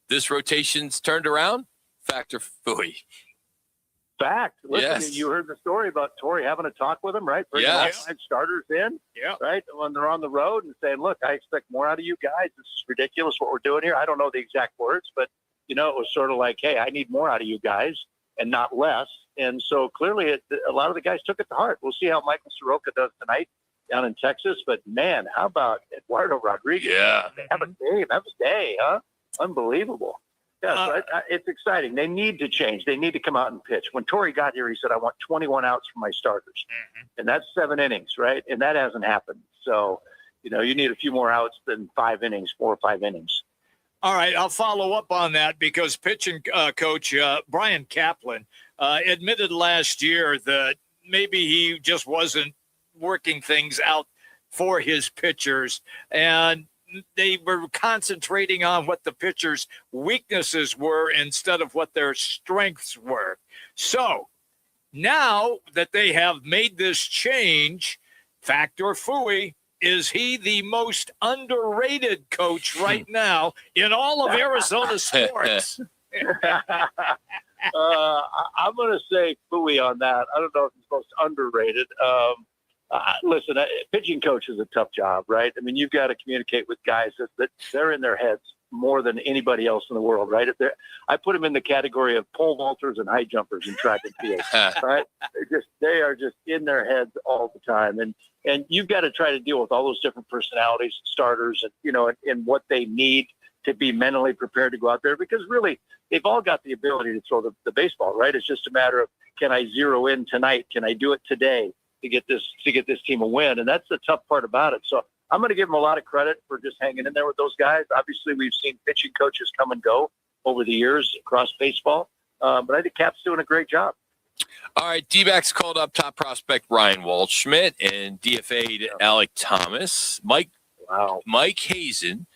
this rotation's turned around. Factor Fouhy. Fact. Listen, Yes. you heard the story about Torrey having a talk with him, right? Bringing all 5 starters in, right? When they're on the road and saying, look, I expect more out of you guys. This is ridiculous what we're doing here. I don't know the exact words, but, it was sort of like, hey, I need more out of you guys and not less. And so clearly a lot of the guys took it to heart. We'll see how Michael Soroka does tonight down in Texas. But, man, how about Eduardo Rodriguez? Yeah. They have a game. That was day, huh? Unbelievable. Yeah, so it's exciting. They need to change. They need to come out and pitch. When Torrey got here, he said, I want 21 outs for my starters. And that's 7 innings, right? And that hasn't happened. So, you need a few more outs than 5 innings, 4 or 5 innings. All right, I'll follow up on that because pitching coach Brian Kaplan admitted last year that maybe he just wasn't working things out for his pitchers, and they were concentrating on what the pitchers' weaknesses were instead of what their strengths were. So now that they have made this change, Factor Fouhy, is he the most underrated coach right now in all of Arizona sports? I'm going to say Fouhy on that. I don't know if he's most underrated. Listen, pitching coach is a tough job, right? I mean, you've got to communicate with guys that they're in their heads more than anybody else in the world, right? I put them in the category of pole vaulters and high jumpers in track and field, right? They are just in their heads all the time. And you've got to try to deal with all those different personalities, starters, and, and what they need to be mentally prepared to go out there, because really they've all got the ability to throw the baseball, right? It's just a matter of, can I zero in tonight? Can I do it today to get this team a win? And that's the tough part about it. So I'm going to give them a lot of credit for just hanging in there with those guys. Obviously, we've seen pitching coaches come and go over the years across baseball, but I think Cap's doing a great job. All right, D-backs called up top prospect Ryan Waldschmidt and DFA'd Alec Thomas. Mike Hazen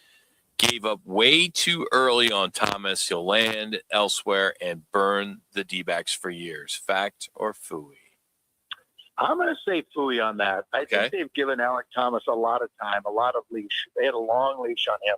gave up way too early on Thomas. He'll land elsewhere and burn the D-backs for years. Fact or Fouhy? I'm going to say Fouhy on that. I think they've given Alec Thomas a lot of time, a lot of leash. They had a long leash on him.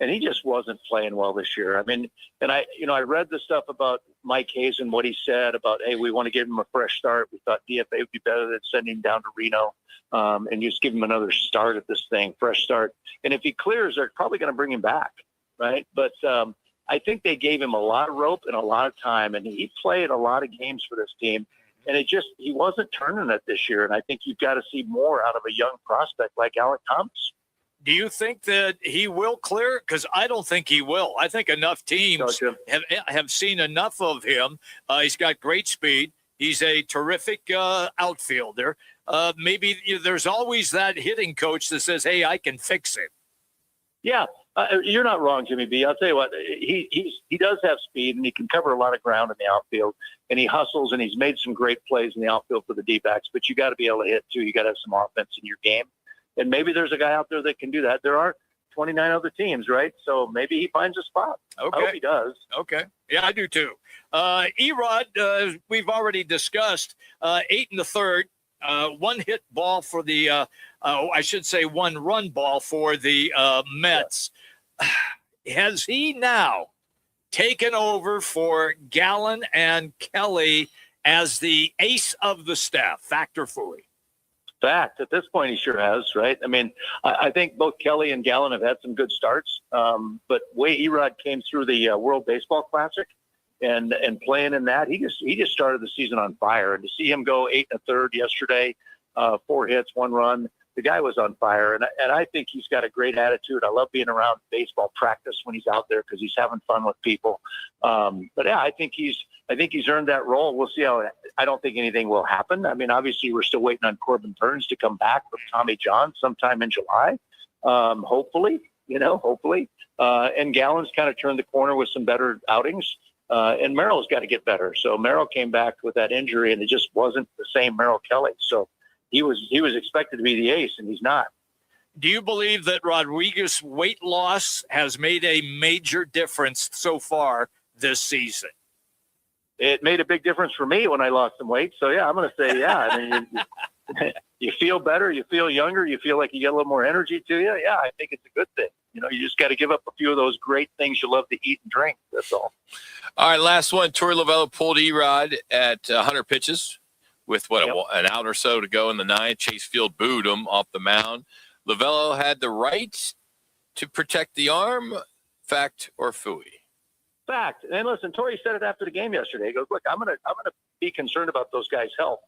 and he just wasn't playing well this year. I mean, and I read the stuff about Mike Hazen, what he said about, hey, we want to give him a fresh start. We thought DFA would be better than sending him down to Reno and just give him another start at this thing, fresh start. And if he clears, they're probably going to bring him back, right? But I think they gave him a lot of rope and a lot of time, and he played a lot of games for this team. And he wasn't turning it this year. And I think you've got to see more out of a young prospect like Alec Thomas. Do you think that he will clear? Because I don't think he will. I think enough teams have seen enough of him. He's got great speed. He's a terrific outfielder. Maybe there's always that hitting coach that says, hey, I can fix it. Yeah, you're not wrong, Jimmy B. I'll tell you what, he does have speed, and he can cover a lot of ground in the outfield, and he hustles, and he's made some great plays in the outfield for the D-backs, but you got to be able to hit, too. You got to have some offense in your game. And maybe there's a guy out there that can do that. There are 29 other teams, right? So maybe he finds a spot. Okay. I hope he does. Okay. Yeah, I do too. Erod, we've already discussed 8 in the third, 1 hit ball for the, I should say 1 run ball for the Mets. Has he now taken over for Gallen and Kelly as the ace of the staff? Fact or Fouhy? Fact. At this point, he sure has, right? I mean, I think both Kelly and Gallen have had some good starts, but way Erod came through the World Baseball Classic and playing in that, he just started the season on fire. And to see him go 8 1/3 yesterday, 4 hits, 1 run, the guy was on fire. And I think he's got a great attitude. I love being around baseball practice when he's out there because he's having fun with people. But yeah, I think he's earned that role. We'll see how. I don't think anything will happen. I mean, obviously, we're still waiting on Corbin Burns to come back from Tommy John sometime in July. Hopefully. And Gallen's kind of turned the corner with some better outings. And Merrill's got to get better. So Merrill came back with that injury, and it just wasn't the same Merrill Kelly. So he was expected to be the ace, and he's not. Do you believe that Rodriguez's weight loss has made a major difference so far this season? It made a big difference for me when I lost some weight. So, yeah, I'm going to say, yeah. I mean, you feel better. You feel younger. You feel like you get a little more energy to you. Yeah, I think it's a good thing. You just got to give up a few of those great things you love to eat and drink. That's all. All right, last one. Torey Lovullo pulled Erod at 100 pitches with, an out or so to go in the 9th. Chase Field booed him off the mound. Lovullo had the right to protect the arm. Fact or Fouhy? Fact. And listen, Torey said it after the game yesterday. He goes, look, I'm gonna be concerned about those guys' health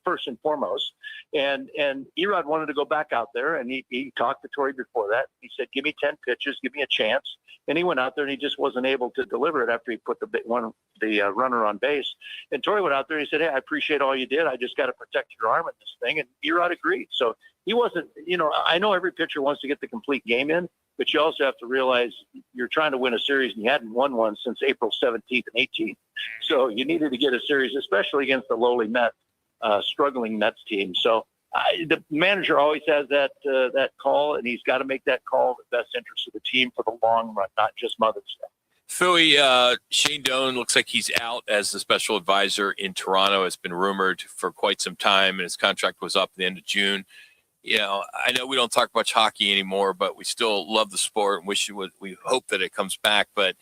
first and foremost. And Erod wanted to go back out there, and he talked to Torey before that. He said, give me 10 pitches, give me a chance. And he went out there, and he just wasn't able to deliver it after he put the runner on base. And Torey went out there, and he said, hey, I appreciate all you did. I just got to protect your arm in this thing. And Erod agreed. So he wasn't, I know every pitcher wants to get the complete game in, but you also have to realize you're trying to win a series, and you hadn't won one since April 17th and 18th. So you needed to get a series, especially against the lowly Mets, struggling Mets team. So the manager always has that call, and he's got to make that call in the best interest of the team for the long run, not just Mother's Day. Fouhy, Shane Doan looks like he's out as the special advisor in Toronto. It's been rumored for quite some time, and his contract was up at the end of June. I know we don't talk much hockey anymore, but we still love the sport and we hope that it comes back. But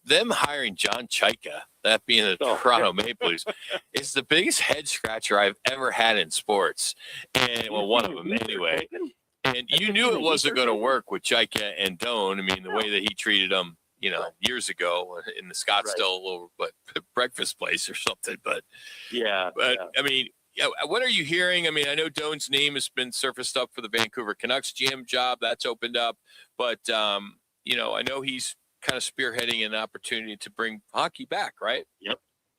them hiring John Chaika, that being the Toronto Maple Leafs, is the biggest head scratcher I've ever had in sports. And one of them anyway. And you knew it wasn't going to work with Chaika and Doan. I mean, the way that he treated them, years ago in the Scottsdale little breakfast place or something. But I mean, what are you hearing? I mean, I know Doan's name has been surfaced up for the Vancouver Canucks GM job. That's opened up. But, I know he's kind of spearheading an opportunity to bring hockey back, right?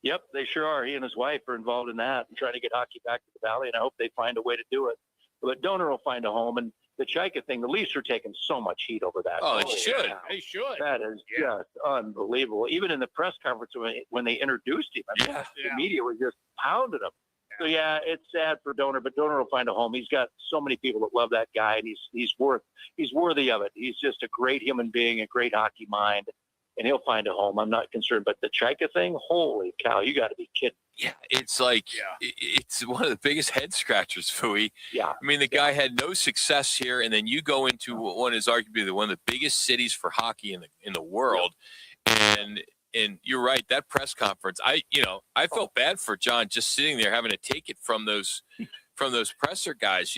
Yep, they sure are. He and his wife are involved in that and trying to get hockey back to the Valley, and I hope they find a way to do it. But Donor will find a home. And the Chaika thing, the Leafs are taking so much heat over that. Oh, they should. Yeah. They should. That is just unbelievable. Even in the press conference when they introduced him, the media was just pounding him. So, it's sad for Donor, but Donor will find a home. He's got so many people that love that guy, and he's worthy of it. He's just a great human being, a great hockey mind, and he'll find a home. I'm not concerned. But the Chaika thing, holy cow, you got to be kidding. Yeah, it's like it's one of the biggest head scratchers, Fouhy. Yeah. I mean, the guy had no success here, and then you go into one is arguably one of the biggest cities for hockey in the world, and you're right. That press conference, I felt bad for John just sitting there having to take it from those presser guys.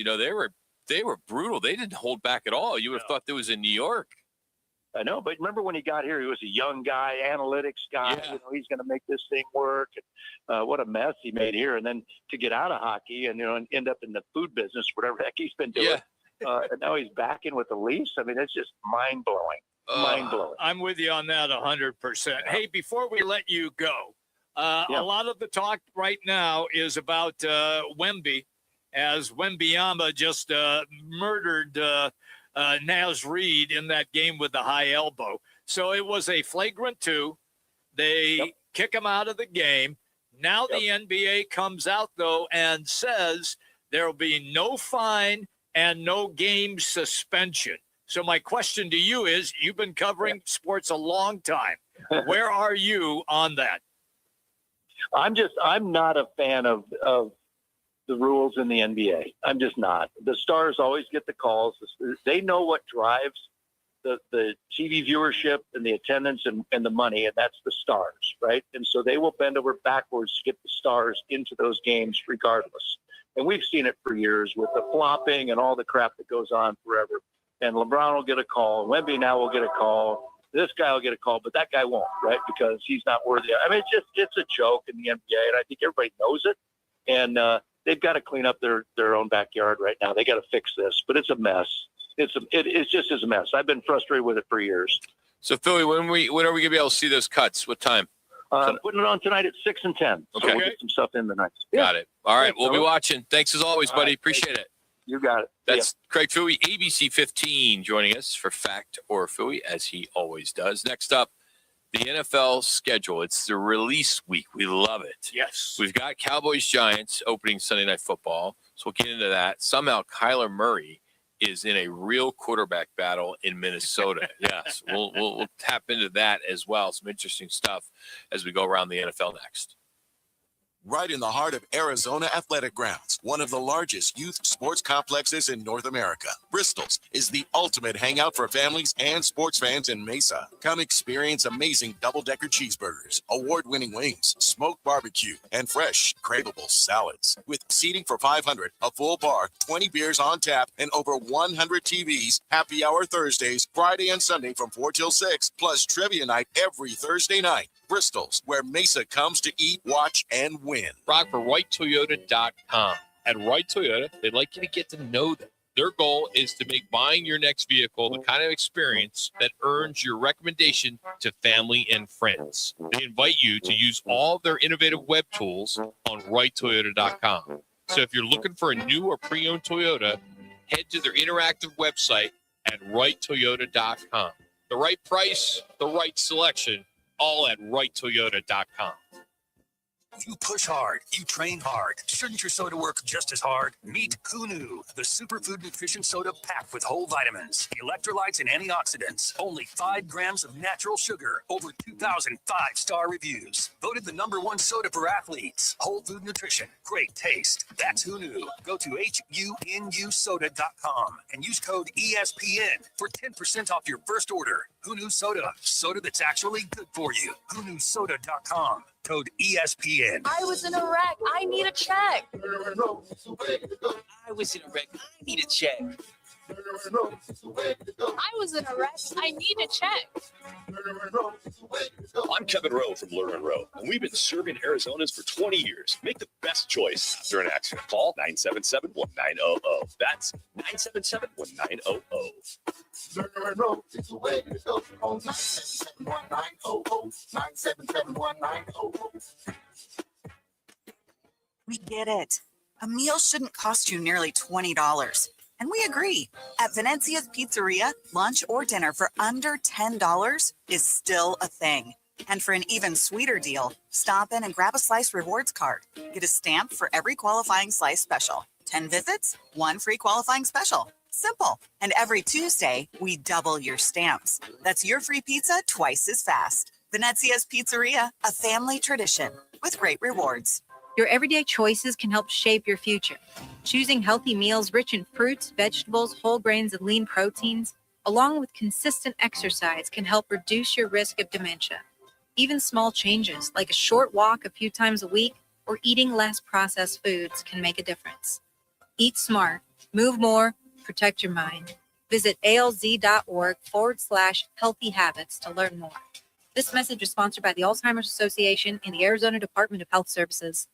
They were brutal. They didn't hold back at all. You would have thought that was in New York. I know, but remember when he got here, he was a young guy, analytics guy. Yeah. He's going to make this thing work. And, what a mess he made here. And then to get out of hockey and and end up in the food business, whatever the heck he's been doing. Yeah. And now he's back in with the Leafs. I mean, it's just mind blowing. Mind blowing. I'm with you on that 100%. Hey, before we let you go, a lot of the talk right now is about Wemby, as Wembyama just murdered Naz Reid in that game with the high elbow. So it was a flagrant 2. They kick him out of the game. Now the NBA comes out, though, and says there will be no fine and no game suspension. So my question to you is, you've been covering sports a long time. Where are you on that? I'm not a fan of the rules in the NBA. I'm just not. The stars always get the calls. They know what drives the TV viewership and the attendance and the money, and that's the stars, right? And so they will bend over backwards to get the stars into those games regardless. And we've seen it for years with the flopping and all the crap that goes on forever. And LeBron will get a call. Wemby now will get a call. This guy will get a call, but that guy won't, right? Because he's not worthy. I mean, it's a joke in the NBA, and I think everybody knows it. And they've got to clean up their own backyard right now. They got to fix this, but it's a mess. It just is a mess. I've been frustrated with it for years. So, Philly, when are we going to be able to see those cuts? What time? Putting it on tonight at 6 and 10. So Okay. we'll get some stuff in the night. Got it. All right, we'll be watching. Thanks as always, buddy. Appreciate it. You got it. That's Craig Fouhy, ABC 15, joining us for Fact or Fouhy, as he always does. Next up, the NFL schedule. It's the release week. We love it. Yes. We've got Cowboys-Giants opening Sunday Night Football, so we'll get into that. Somehow Kyler Murray is in a real quarterback battle in Minnesota. Yes, we'll tap into that as well. Some interesting stuff as we go around the NFL next. Right in the heart of Arizona Athletic Grounds, one of the largest youth sports complexes in North America. Bristol's is the ultimate hangout for families and sports fans in Mesa. Come experience amazing double-decker cheeseburgers, award-winning wings, smoked barbecue, and fresh, craveable salads. With seating for 500, a full bar, 20 beers on tap, and over 100 TVs, happy hour Thursdays, Friday and Sunday from 4 till 6, plus trivia night every Thursday night. Bristol's, where Mesa comes to eat, watch, and win. Rock for WrightToyota.com. At Wright Toyota, they'd like you to get to know them. Their goal is to make buying your next vehicle the kind of experience that earns your recommendation to family and friends. They invite you to use all their innovative web tools on WrightToyota.com. So if you're looking for a new or pre-owned Toyota, head to their interactive website at WrightToyota.com. The right price, the right selection, all at WrightToyota.com. You push hard, you train hard. Shouldn't your soda work just as hard? Meet Who Knew, the superfood nutrition soda packed with whole vitamins, electrolytes, and antioxidants. Only 5 grams of natural sugar. Over 2,000 5-star reviews. Voted the #1 soda for athletes. Whole food nutrition, great taste. That's Who Knew. Go to HUNUsoda.com and use code ESPN for 10% off your first order. Who Knew Soda. Soda that's actually good for you. HUNUsoda.com. Code ESPN. I was in a wreck. I need a check. I was in a wreck. I need a check. I was in a wreck. I need a check. I'm Kevin Rowe from Lure & Rowe, and we've been serving Arizonans for 20 years. Make the best choice after an accident. Call 977-1900. That's 977-1900. Lure & Rowe, it's the way to go. Call 977-1900. 977-1900. We get it. A meal shouldn't cost you nearly $20. And we agree. At Venezia's Pizzeria, lunch or dinner for under $10 is still a thing. And for an even sweeter deal, stop in and grab a Slice Rewards card. Get a stamp for every qualifying Slice special. 10 visits, 1 free qualifying special. Simple. And every Tuesday, we double your stamps. That's your free pizza twice as fast. Venezia's Pizzeria, a family tradition with great rewards. Your everyday choices can help shape your future. Choosing healthy meals rich in fruits, vegetables, whole grains, and lean proteins, along with consistent exercise, can help reduce your risk of dementia. Even small changes, like a short walk a few times a week or eating less processed foods, can make a difference. Eat smart, move more, protect your mind. Visit alz.org/healthy habits to learn more. This message is sponsored by the Alzheimer's Association and the Arizona Department of Health Services.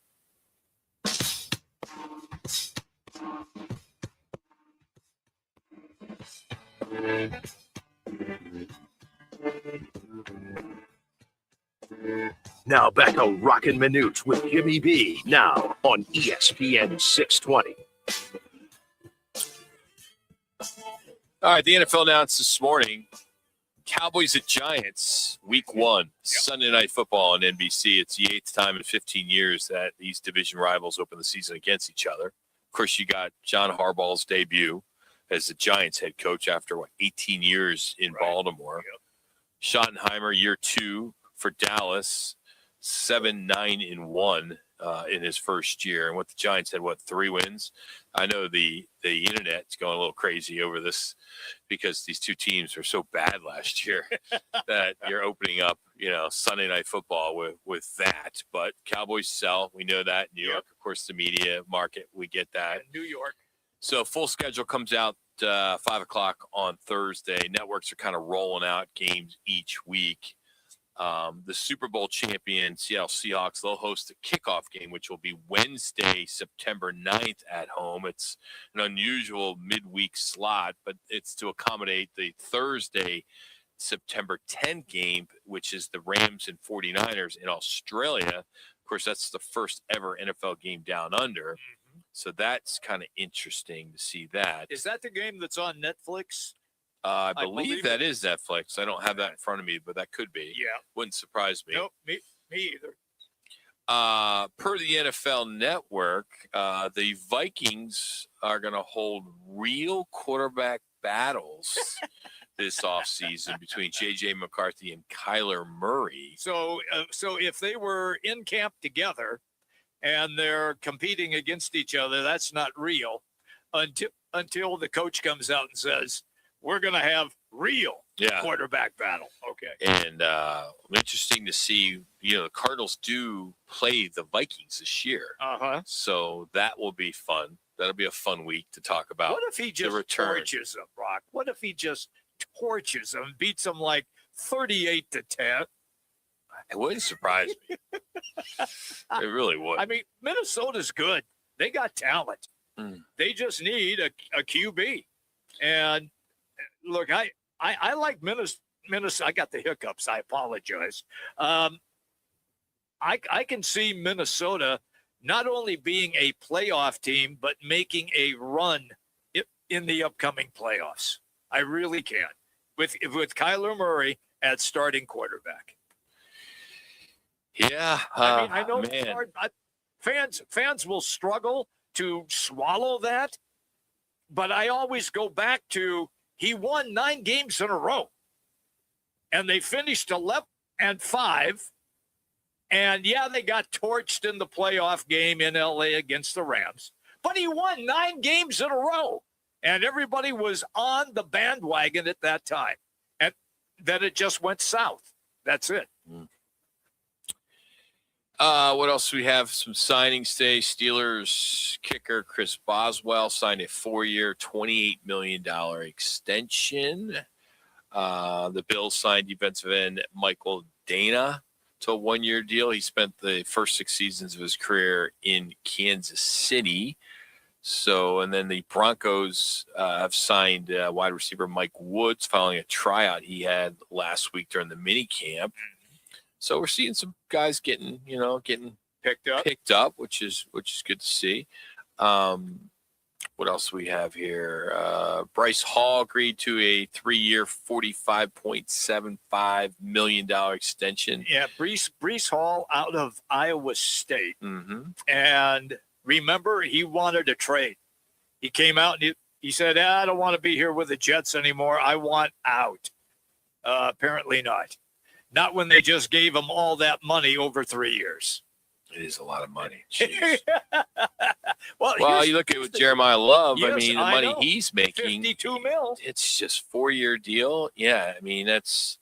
Now back on Roc and Manuch with Jimmy B. Now on ESPN 620. All right, the NFL announced this morning, Cowboys at Giants, week 1, Sunday Night Football on NBC. It's the 8th time in 15 years that these division rivals open the season against each other. Of course, you got John Harbaugh's debut as the Giants head coach after, 18 years in Baltimore. Schottenheimer, year 2 for Dallas, 7-9-1 in his first year. And what the Giants had, 3 wins? I know the internet's going a little crazy over this because these two teams were so bad last year that you're opening up, Sunday Night Football with that. But Cowboys sell. We know that. New York, of course, the media market, we get that. New York. So full schedule comes out 5 o'clock on Thursday. Networks are kind of rolling out games each week. The Super Bowl champion Seattle Seahawks, they'll host a kickoff game, which will be Wednesday, September 9th at home. It's an unusual midweek slot, but it's to accommodate the Thursday, September 10th game, which is the Rams and 49ers in Australia. Of course, that's the first ever NFL game down under. Mm-hmm. So that's kind of interesting to see that. Is that the game that's on Netflix? I believe that is Netflix. I don't have that in front of me, but that could be. Yeah. Wouldn't surprise me. Nope, me either. Per the NFL Network, the Vikings are going to hold real quarterback battles this offseason between J.J. McCarthy and Kyler Murray. So if they were in camp together and they're competing against each other, that's not real until the coach comes out and says, we're going to have real quarterback battle. Okay. And interesting to see, the Cardinals do play the Vikings this year. Uh-huh. So that will be fun. That'll be a fun week to talk about. What if he just torches them, Rock? What if he just torches them, beats them like 38-10? It wouldn't surprise me. It really would. I mean, Minnesota's good. They got talent. They just need a QB. And look, I like Minnesota. I got the hiccups. I apologize. I can see Minnesota not only being a playoff team, but making a run in the upcoming playoffs. I really can. With Kyler Murray at starting quarterback. Yeah. I know it's hard. Fans will struggle to swallow that, but I always go back to he won 9 games in a row, and they finished 11-5. And they got torched in the playoff game in LA against the Rams, but he won 9 games in a row, and everybody was on the bandwagon at that time. And then it just went south. That's it. What else do we have? Some signings today. Steelers kicker Chris Boswell signed a 4-year, $28 million extension. The Bills signed defensive end Michael Dana to a 1-year deal. He spent the first 6 seasons of his career in Kansas City. So, and then the Broncos have signed wide receiver Mike Woods following a tryout he had last week during the mini camp. So we're seeing some guys getting picked up, which is good to see. What else do we have here? Bryce Hall agreed to a 3-year, $45.75 million extension. Yeah, Bryce Hall out of Iowa State. Mm-hmm. And remember, he wanted a trade. He came out and he said, I don't want to be here with the Jets anymore. I want out. Apparently not. Not when they just gave him all that money over 3 years. It is a lot of money. Jeez. well, you look at what Jeremiah Love. Yes, I mean, the I money know. he's making. 52 mil. It's just 4-year deal. Yeah, I mean that's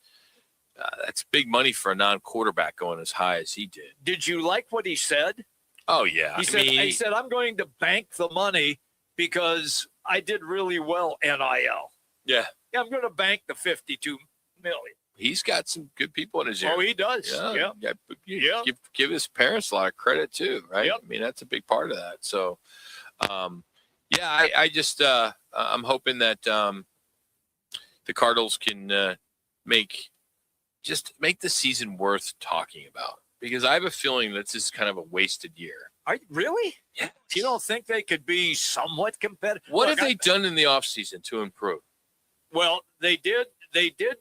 big money for a non-quarterback going as high as he did. Did you like what he said? Oh yeah, He said I'm going to bank the money because I did really well NIL. Yeah, I'm going to bank the 52 million. He's got some good people in his ear. Oh, he does. Yeah. Give his parents a lot of credit too, right? Yep. I mean, that's a big part of that. So, I just I'm hoping that the Cardinals can make the season worth talking about, because I have a feeling that this is kind of a wasted year. Really? Yeah. You don't think they could be somewhat competitive? What have they done in the offseason to improve? Well, they did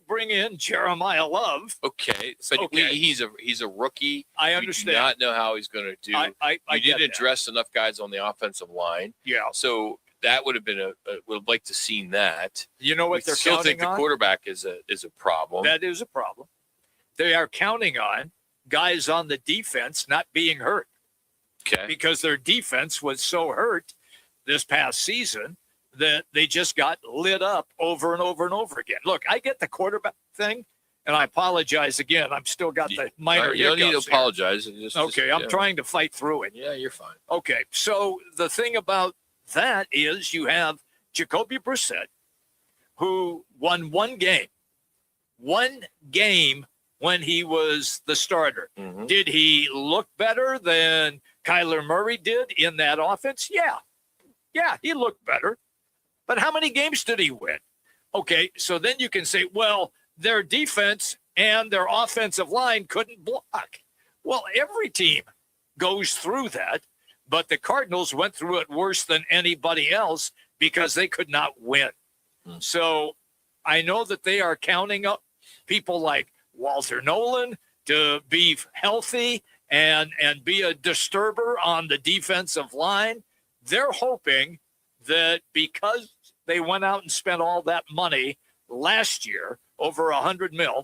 bring in Jeremiah Love. Okay, but he's a rookie. I understand. We do not know how he's going to do. I didn't address enough guys on the offensive line. Yeah. So that would have been would have liked to seen that. You know what they're still counting think the on? quarterback is a problem. That is a problem. They are counting on guys on the defense not being hurt. Okay. Because their defense was so hurt this past season that they just got lit up over and over and over again. Look, I get the quarterback thing, and I apologize again. I've still got the minor You don't need to hiccups here. apologize. I'm trying to fight through it. Yeah, you're fine. Okay, so the thing about that is you have Jacoby Brissett, who won one game when he was the starter. Mm-hmm. Did he look better than Kyler Murray did in that offense? Yeah, he looked better. But how many games did he win? Okay, so then you can say, well, their defense and their offensive line couldn't block. Well, every team goes through that, but the Cardinals went through it worse than anybody else because they could not win. So I know that they are counting up people like Walter Nolan to be healthy and be a disturber on the defensive line. They're hoping that because they went out and spent all that money last year, over $100 million,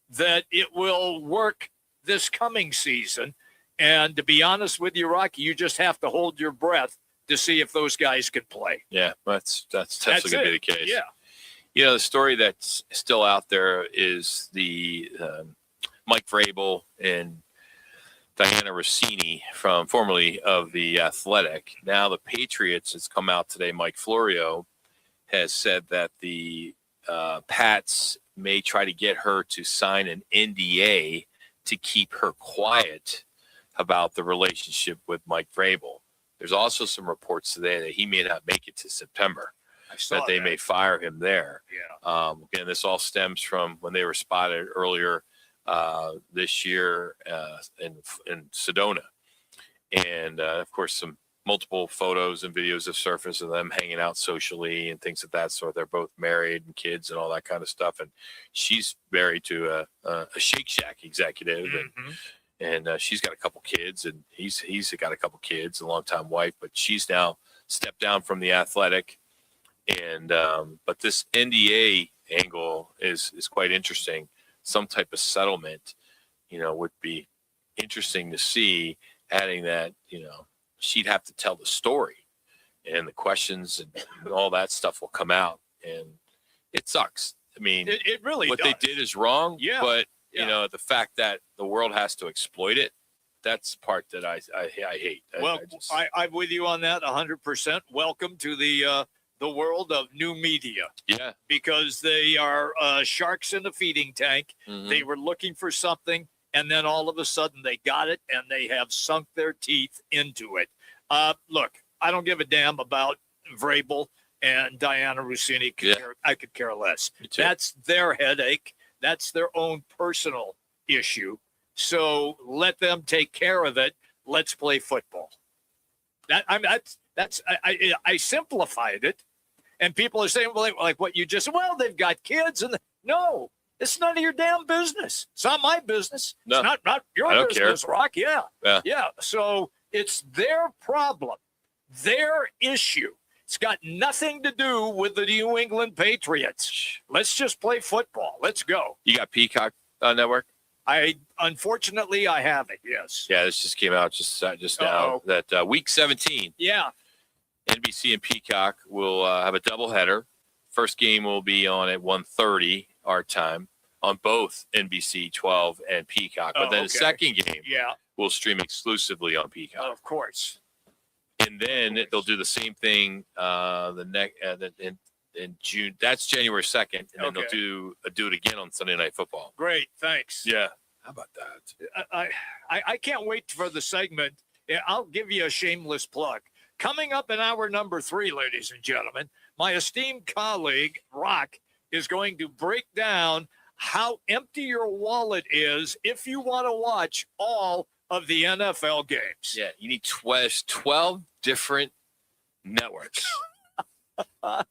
that it will work this coming season. And to be honest with you, Rocky, you just have to hold your breath to see if those guys can play. Yeah, that's definitely going to be the case. Yeah. You know, the story that's still out there is the Mike Vrabel and Diana Rossini, formerly of The Athletic. Now the Patriots, has come out today, Mike Florio has said that the Pats may try to get her to sign an NDA to keep her quiet about the relationship with Mike Vrabel. There's also some reports today that he may not make it to September, that they may fire him there. Yeah. Again, this all stems from when they were spotted earlier this year in Sedona. And, of course, some multiple photos and videos have surfaced of them hanging out socially and things of that sort. They're both married and kids and all that kind of stuff. And she's married to a Shake Shack executive. And she's got a couple kids, and he's got a couple kids, a longtime wife, but she's now stepped down from The Athletic. And but this NDA angle is quite interesting. Some type of settlement, would be interesting to see. Adding that, she'd have to tell the story, and the questions and all that stuff will come out, and it sucks. I mean, it really what does. they did is wrong. Yeah. But the fact that the world has to exploit it, that's the part that I hate. I'm with you on that 100%. Welcome to the world of new media. Yeah. Because they are sharks in the feeding tank. Mhm. They were looking for something, and then all of a sudden they got it, and they have sunk their teeth into it. Look, I don't give a damn about Vrabel and Diana Rossini. I could care less. That's their headache. That's their own personal issue. So let them take care of it. Let's play football. I simplified it, and people are saying, well, like what you just, they've got kids, and no, it's none of your damn business. It's not my business. No, it's not your I don't business, care. Rock. Yeah. Yeah. So it's their problem, their issue. It's got nothing to do with the New England Patriots. Let's just play football. Let's go. You got Peacock Network? Unfortunately, I have it. Yes. Yeah, this just came out just now that week 17. Yeah. NBC and Peacock will have a doubleheader. First game will be on at 1:30 our time on both NBC 12 and Peacock. But then the second game will stream exclusively on Peacock. Of course. And then they'll do the same thing in June. That's January 2nd. And then they'll do it again on Sunday Night Football. Great. Thanks. Yeah. How about that? I can't wait for the segment. I'll give you a shameless plug. Coming up in hour number 3, ladies and gentlemen, my esteemed colleague, Roc, is going to break down how empty your wallet is if you want to watch all of the NFL games. Yeah, you need 12 different networks.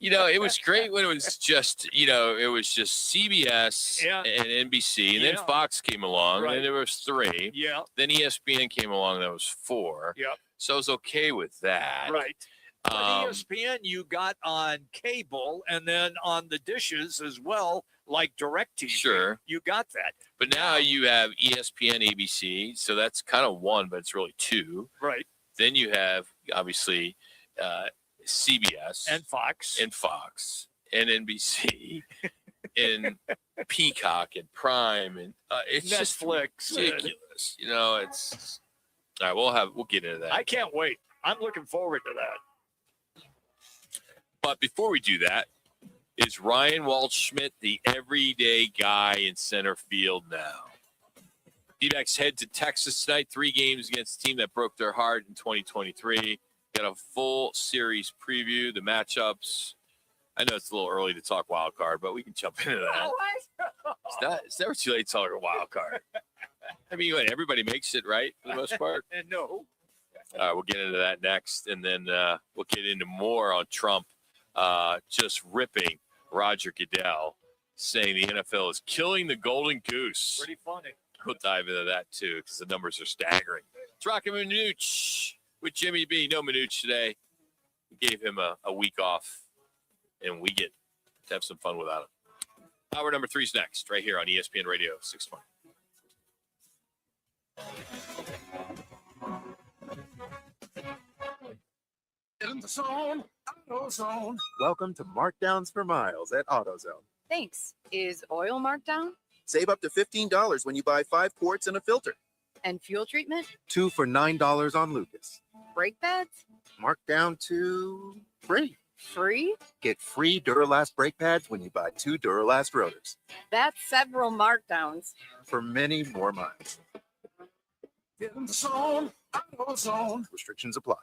It was great when it was just, CBS and NBC, and then Fox came along, and there was 3. Yeah. Then ESPN came along, that was 4. Yeah. So I was okay with that. Right. But ESPN you got on cable and then on the dishes as well, like DirecTV. Sure. You got that. But now you have ESPN, ABC, so that's kind of 1, but it's really 2. Right. Then you have, obviously, CBS. And Fox. And NBC. and Peacock and Prime. And it's Netflix. Just ridiculous. It's... All right, we'll get into that. I can't wait. I'm looking forward to that. But before we do that, is Ryan Waldschmidt the everyday guy in center field now? D-backs head to Texas tonight, 3 games against the team that broke their heart in 2023. Got a full series preview, the matchups. I know it's a little early to talk wild card, but we can jump into that. It's never too late to talk a wild card. I mean, everybody makes it, right, for the most part? No. All right, we'll get into that next, and then we'll get into more on Trump just ripping Roger Goodell, saying the NFL is killing the golden goose. Pretty funny. We'll dive into that, too, because the numbers are staggering. It's Roc and Manuch with Jimmy B. No Manuch today. We gave him a week off, and we get to have some fun without him. Hour number 3 is next, right here on ESPN Radio 620. In the zone, AutoZone. Welcome to Markdowns for Miles at AutoZone. Thanks. Is oil marked down? Save up to $15 when you buy 5 quarts and a filter. And fuel treatment? 2 for $9 on Lucas. Brake pads? Marked down to free. Free? Get free Duralast brake pads when you buy 2 Duralast rotors. That's several markdowns. For many more miles. Get in the zone, AutoZone. Restrictions apply.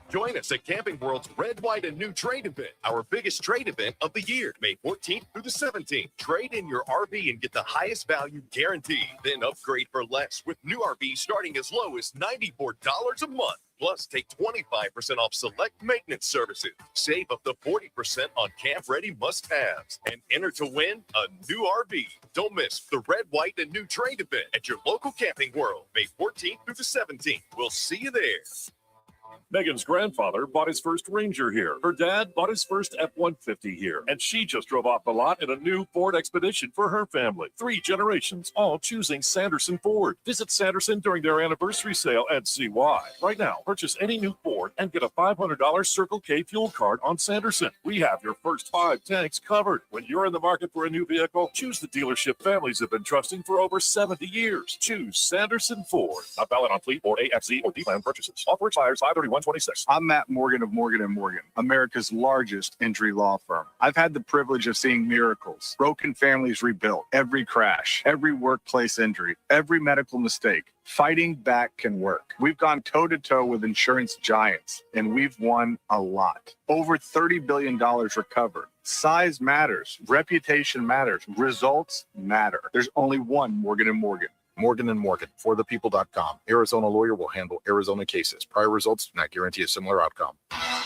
Join us at Camping World's Red, White, and New Trade event, our biggest trade event of the year, May 14th through the 17th. Trade in your RV and get the highest value guaranteed. Then upgrade for less with new RVs starting as low as $94 a month. Plus, take 25% off select maintenance services. Save up to 40% on camp-ready must-haves. And enter to win a new RV. Don't miss the Red, White, and New Trade event at your local Camping World, May 14th through the 17th. We'll see you there. Megan's grandfather bought his first Ranger here. Her dad bought his first F-150 here. And she just drove off the lot in a new Ford Expedition for her family. 3 generations, all choosing Sanderson Ford. Visit Sanderson during their anniversary sale and see why. Right now, purchase any new Ford and get a $500 Circle K fuel card on Sanderson. We have your first 5 tanks covered. When you're in the market for a new vehicle, choose the dealership families have been trusting for over 70 years. Choose Sanderson Ford. Not valid on fleet or AFZ or D-Plan purchases. Offer expires 5/31/26. I'm Matt Morgan of Morgan & Morgan, America's largest injury law firm. I've had the privilege of seeing miracles, broken families rebuilt, every crash, every workplace injury, every medical mistake. Fighting back can work. We've gone toe-to-toe with insurance giants, and we've won a lot. Over $30 billion recovered. Size matters. Reputation matters. Results matter. There's only one Morgan & Morgan. Morgan & Morgan, forthepeople.com. Arizona lawyer will handle Arizona cases. Prior results do not guarantee a similar outcome.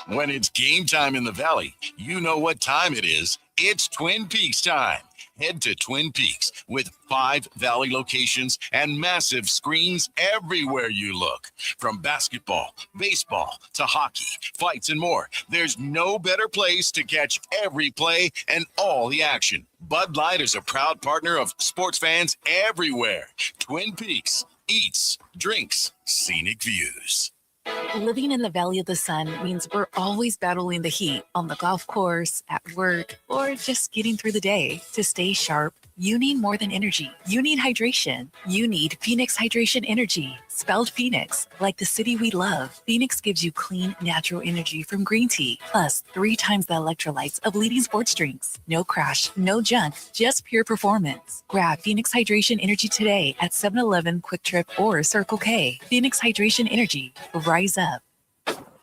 When it's game time in the Valley, you know what time it is. It's Twin Peaks time. Head to Twin Peaks with 5 Valley locations and massive screens everywhere you look. From basketball, baseball to hockey, fights, and more, there's no better place to catch every play and all the action. Bud Light is a proud partner of sports fans everywhere. Twin Peaks, eats, drinks, scenic views. Living in the Valley of the Sun means we're always battling the heat on the golf course, at work, or just getting through the day. To stay sharp, you need more than energy. You need hydration. You need Phoenix Hydration Energy, spelled Phoenix, like the city we love. Phoenix gives you clean, natural energy from green tea, plus 3 times the electrolytes of leading sports drinks. No crash, no junk, just pure performance. Grab Phoenix Hydration Energy today at 7-Eleven, Quick Trip, or Circle K. Phoenix Hydration Energy. Rise up.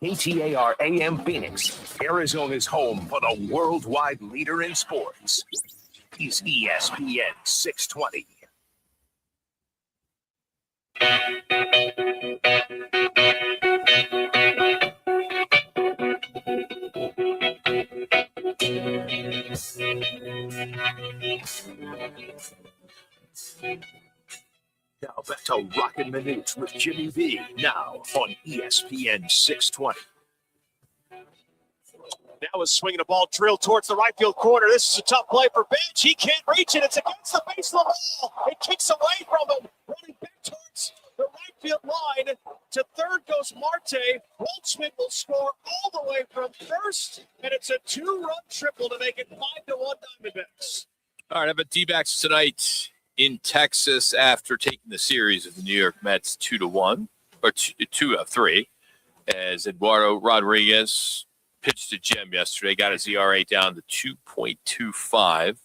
KTAR AM Phoenix, Arizona's home for the worldwide leader in sports. Is ESPN 620. Now back to Roc and Manuch with Jimmy V. Now on ESPN 620. Now is swinging the ball drilled towards the right field corner. This is a tough play for Bench. He can't reach it. It's against the base of the wall. It kicks away from him. Running back towards the right field line. To third goes Marte. Waldschmidt will score all the way from first. And it's a 2-run triple to make it 5-1 Diamondbacks. All right, how about D-backs tonight in Texas after taking the series of the New York Mets 2-1, or 2-3, as Eduardo Rodriguez pitched a gem yesterday, got his ERA down to 2.25.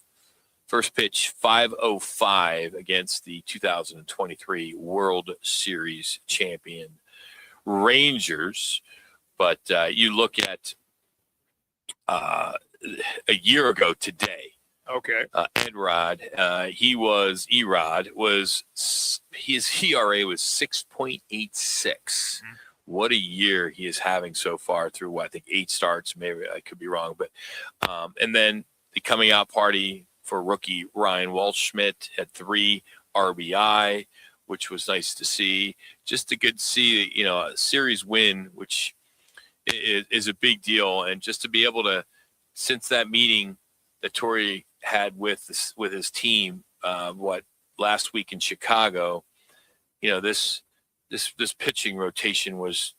First pitch, 5:05 against the 2023 World Series champion Rangers. But you look at a year ago today, okay, his ERA was 6.86. What a year he is having so far through, I think 8 starts. Maybe I could be wrong, but and then the coming out party for rookie Ryan Waldschmidt had 3 RBI, which was nice to see. Just a good see, a series win, which is a big deal, and just to be able to, since that meeting that Torrey had with his team, last week in Chicago, this pitching rotation was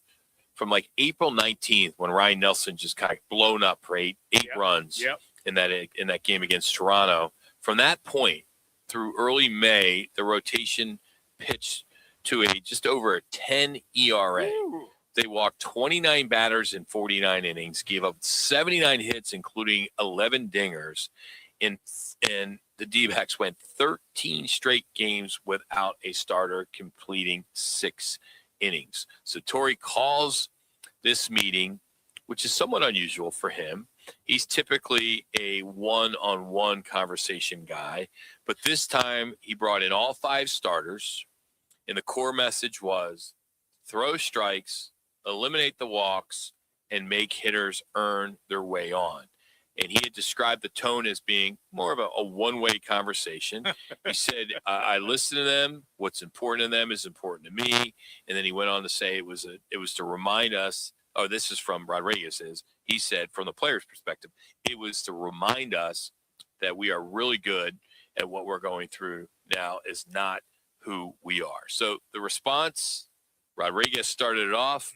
from like April 19th when Ryan Nelson just kind of blown up for eight runs in that game against Toronto. From that point through early May, the rotation pitched to just over a 10 ERA. Ooh. They walked 29 batters in 49 innings, gave up 79 hits, including 11 dingers, and the D-backs went 13 straight games without a starter, completing 6 innings. So Torrey calls this meeting, which is somewhat unusual for him. He's typically a one-on-one conversation guy, but this time he brought in all 5 starters, and the core message was throw strikes, eliminate the walks, and make hitters earn their way on. And he had described the tone as being more of a one-way conversation. He said, I listen to them. What's important to them is important to me. And then he went on to say it was to remind us, this is from Rodriguez. He said, from the player's perspective, it was to remind us that we are really good at what we're going through now is not who we are. So the response, Rodriguez started it off,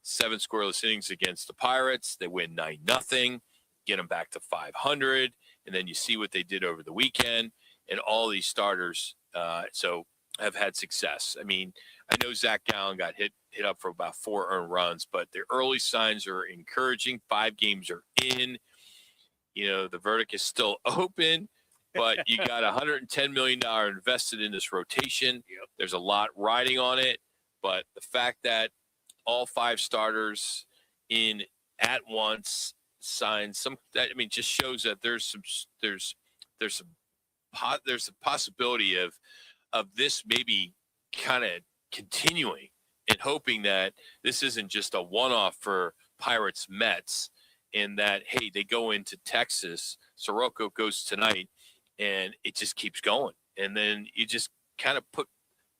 7 scoreless innings against the Pirates. They win 9-0. Get them back to 500, and then you see what they did over the weekend, and all these starters have had success. I mean, I know Zach Gallen got hit up for about 4 earned runs, but the early signs are encouraging. 5 games are in. The verdict is still open, but you got $110 million invested in this rotation. Yep. There's a lot riding on it, but the fact that all 5 starters in at once signs just shows that there's a possibility of this maybe kind of continuing, and hoping that this isn't just a one-off for Pirates Mets, and that, hey, they go into Texas, Soroka goes tonight, and it just keeps going. And then you just kind of put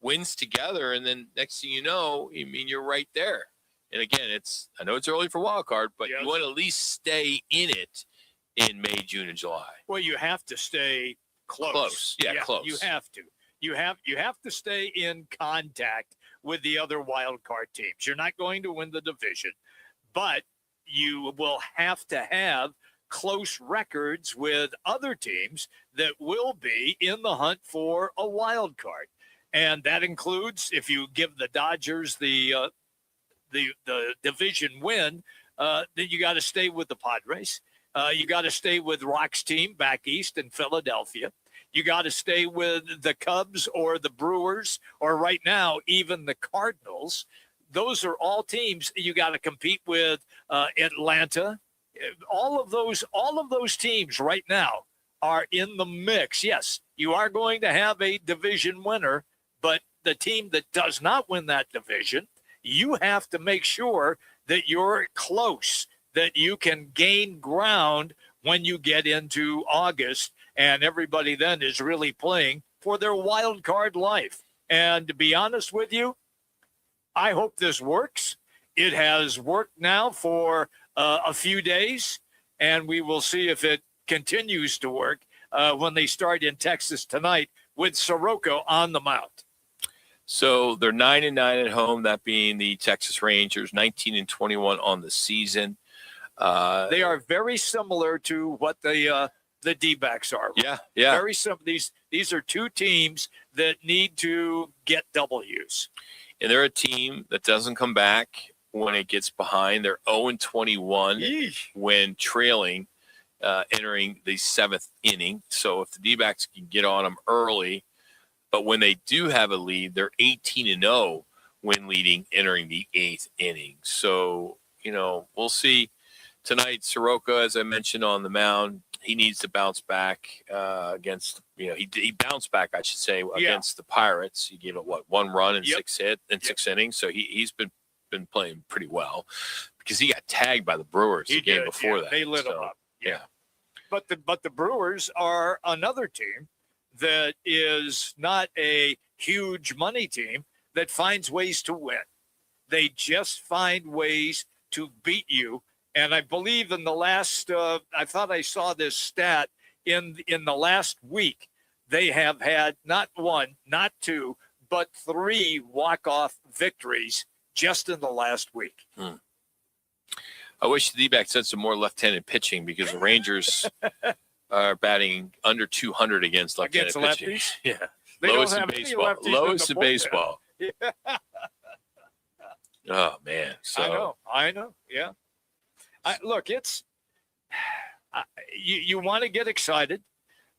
wins together, and then next thing you know, you're right there. And again, I know it's early for wild card, but you want to at least stay in it in May, June, and July. Well, you have to stay close. Yeah, close. You have to. You have to stay in contact with the other wild card teams. You're not going to win the division, but you will have to have close records with other teams that will be in the hunt for a wild card. And that includes, if you give the Dodgers the division win, then you got to stay with the Padres. You got to stay with Roc's team back east in Philadelphia. You got to stay with the Cubs or the Brewers, or right now, even the Cardinals. Those are all teams you got to compete with. Atlanta, all of those teams right now are in the mix. Yes, you are going to have a division winner, but the team that does not win that division, you have to make sure that you're close, that you can gain ground when you get into August, and everybody then is really playing for their wild card life. And to be honest with you, I hope this works. It has worked now for a few days, and we will see if it continues to work when they start in Texas tonight with Soroka on the mound. So they're 9-9 at home, that being the Texas Rangers, 19-21 on the season. They are very similar to what the D-backs are. Yeah. Very similar. These are two teams that need to get W's. And they're a team that doesn't come back when it gets behind. They're 0-21 when trailing, entering the seventh inning. So if the D-backs can get on them early, but when they do have a lead, they're 18-0 when leading, entering the eighth inning. So, we'll see tonight. Soroka, as I mentioned, on the mound, he needs to bounce back against, he bounced back, I should say, against the Pirates. He gave it, one run and six innings. So he's been playing pretty well because he got tagged by the Brewers the game before that. They lit him up. Yeah. But the Brewers are another team that is not a huge money team that finds ways to win. They just find ways to beat you. And I believe in the last, I thought I saw this stat in the last week, they have had not one, not two, but 3 walk-off victories just in the last week. I wish the D-backs had some more left-handed pitching because the Rangers are batting under 200 against left-handed pitching. Lefties? Yeah. They Lowest don't in have any baseball. lefties Lowest in in the baseball. bullpen. Oh, man. So, I know. Yeah. Look, it's you want to get excited,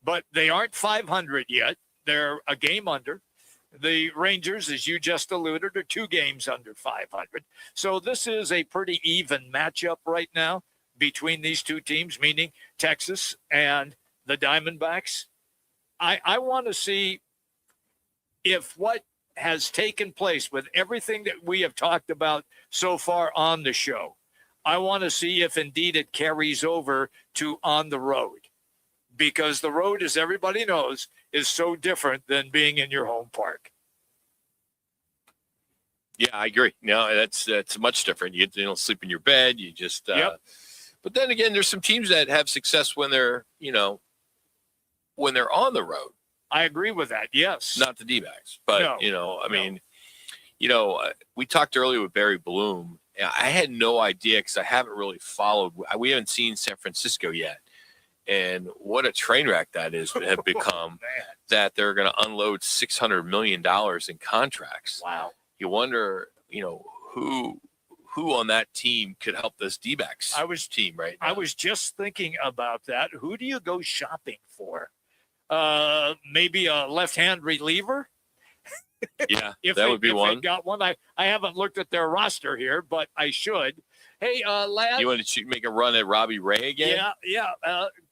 but they aren't 500 yet. They're a game under. The Rangers, as you just alluded, are 2 games under 500. So this is a pretty even matchup right now between these two teams, meaning Texas and the Diamondbacks. I want to see if what has taken place with everything that we have talked about so far on the show, I want to see if indeed it carries over to on the road, because the road, as everybody knows, is so different than being in your home park. yeah, I agree. No, that's much different. You don't sleep in your bed. You just, but then again, there's some teams that have success when they're, when they're on the road. I agree with that. Yes. Not the D-backs, but we talked earlier with Barry Bloom. I had no idea because I haven't really followed. We haven't seen San Francisco yet. And what a train wreck that is have become that they're going to unload $600 million in contracts. Wow. You wonder, who on that team could help this D-backs team right now. I was just thinking about that. Who do you go shopping for? Maybe a left-hand reliever? Yeah, that would be one. They got one. I haven't looked at their roster here, but I should. Hey, lad. You want to make a run at Robbie Ray again? Yeah.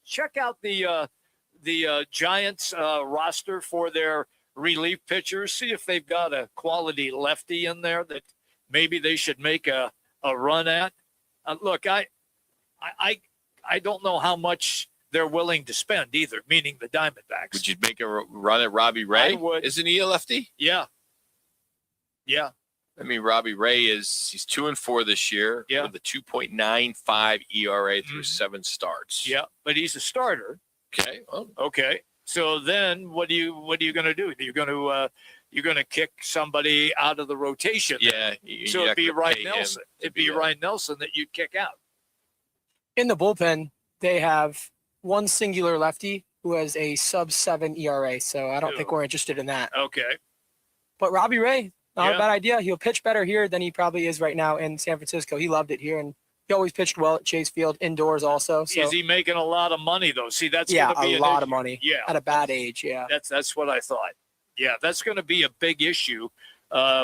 Check out the Giants roster for their relief pitchers. See if they've got a quality lefty in there that maybe they should make a run at. Look, I don't know how much they're willing to spend either, meaning the Diamondbacks. Would you make a run at Robbie Ray? I would. Isn't he a lefty? Yeah. Yeah. I mean, Robbie Ray he's 2-4 this year with a 2.95 ERA through 7 starts. Yeah, but he's a starter. Okay. Well, okay. So then what are you going to do? You're going to kick somebody out of the rotation. Yeah. So it'd be Ryan Nelson. It'd be Ryan Nelson that you'd kick out. In the bullpen, they have one singular lefty who has a sub-7 ERA, so I don't think we're interested in that. Okay. But Robbie Ray, not a bad idea. He'll pitch better here than he probably is right now in San Francisco. He loved it here, and he always pitched well at Chase Field indoors also. So. Is he making a lot of money, though? See, that's yeah, gonna be a lot issue. of money. Yeah, at a bad age. Yeah, that's what I thought. Yeah, that's going to be a big issue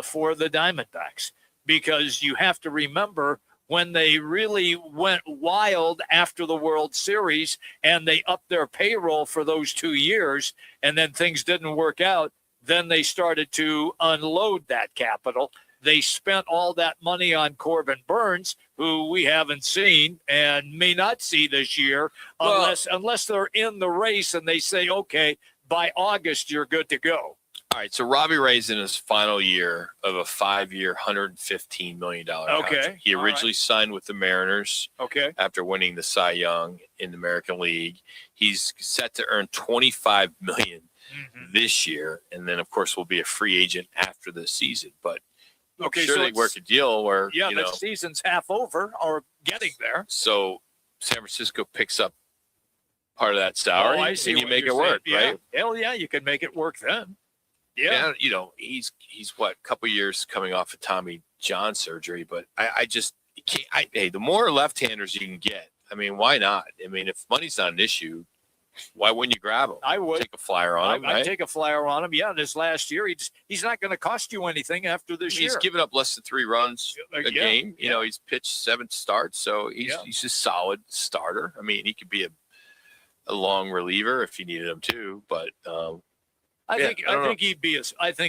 for the Diamondbacks, because you have to remember when they really went wild after the World Series and they upped their payroll for those 2 years, and then things didn't work out. Then they started to unload that capital. They spent all that money on Corbin Burns, who we haven't seen and may not see this year unless they're in the race and they say, okay, by August, you're good to go. All right, so Robbie Ray's in his final year of a 5-year, $115 million contract. He originally signed with the Mariners after winning the Cy Young in the American League. He's set to earn $25 million this year, and then, of course, will be a free agent after the season. But sure, they work a deal where, the season's half over or getting there. So San Francisco picks up part of that salary, and you make it work, right? Hell yeah, you can make it work then. Yeah. He's what, a couple years coming off of Tommy John surgery, but I just can't. Hey, the more left-handers you can get, I mean, why not? I mean, if money's not an issue, why wouldn't you grab him? I would take a flyer on him. I'd take a flyer on him. Yeah, this last year, he's not going to cost you anything after this year. He's given up less than 3 runs a game. You know, he's pitched 7 starts, so he's a solid starter. I mean, he could be a long reliever if you needed him to, but I think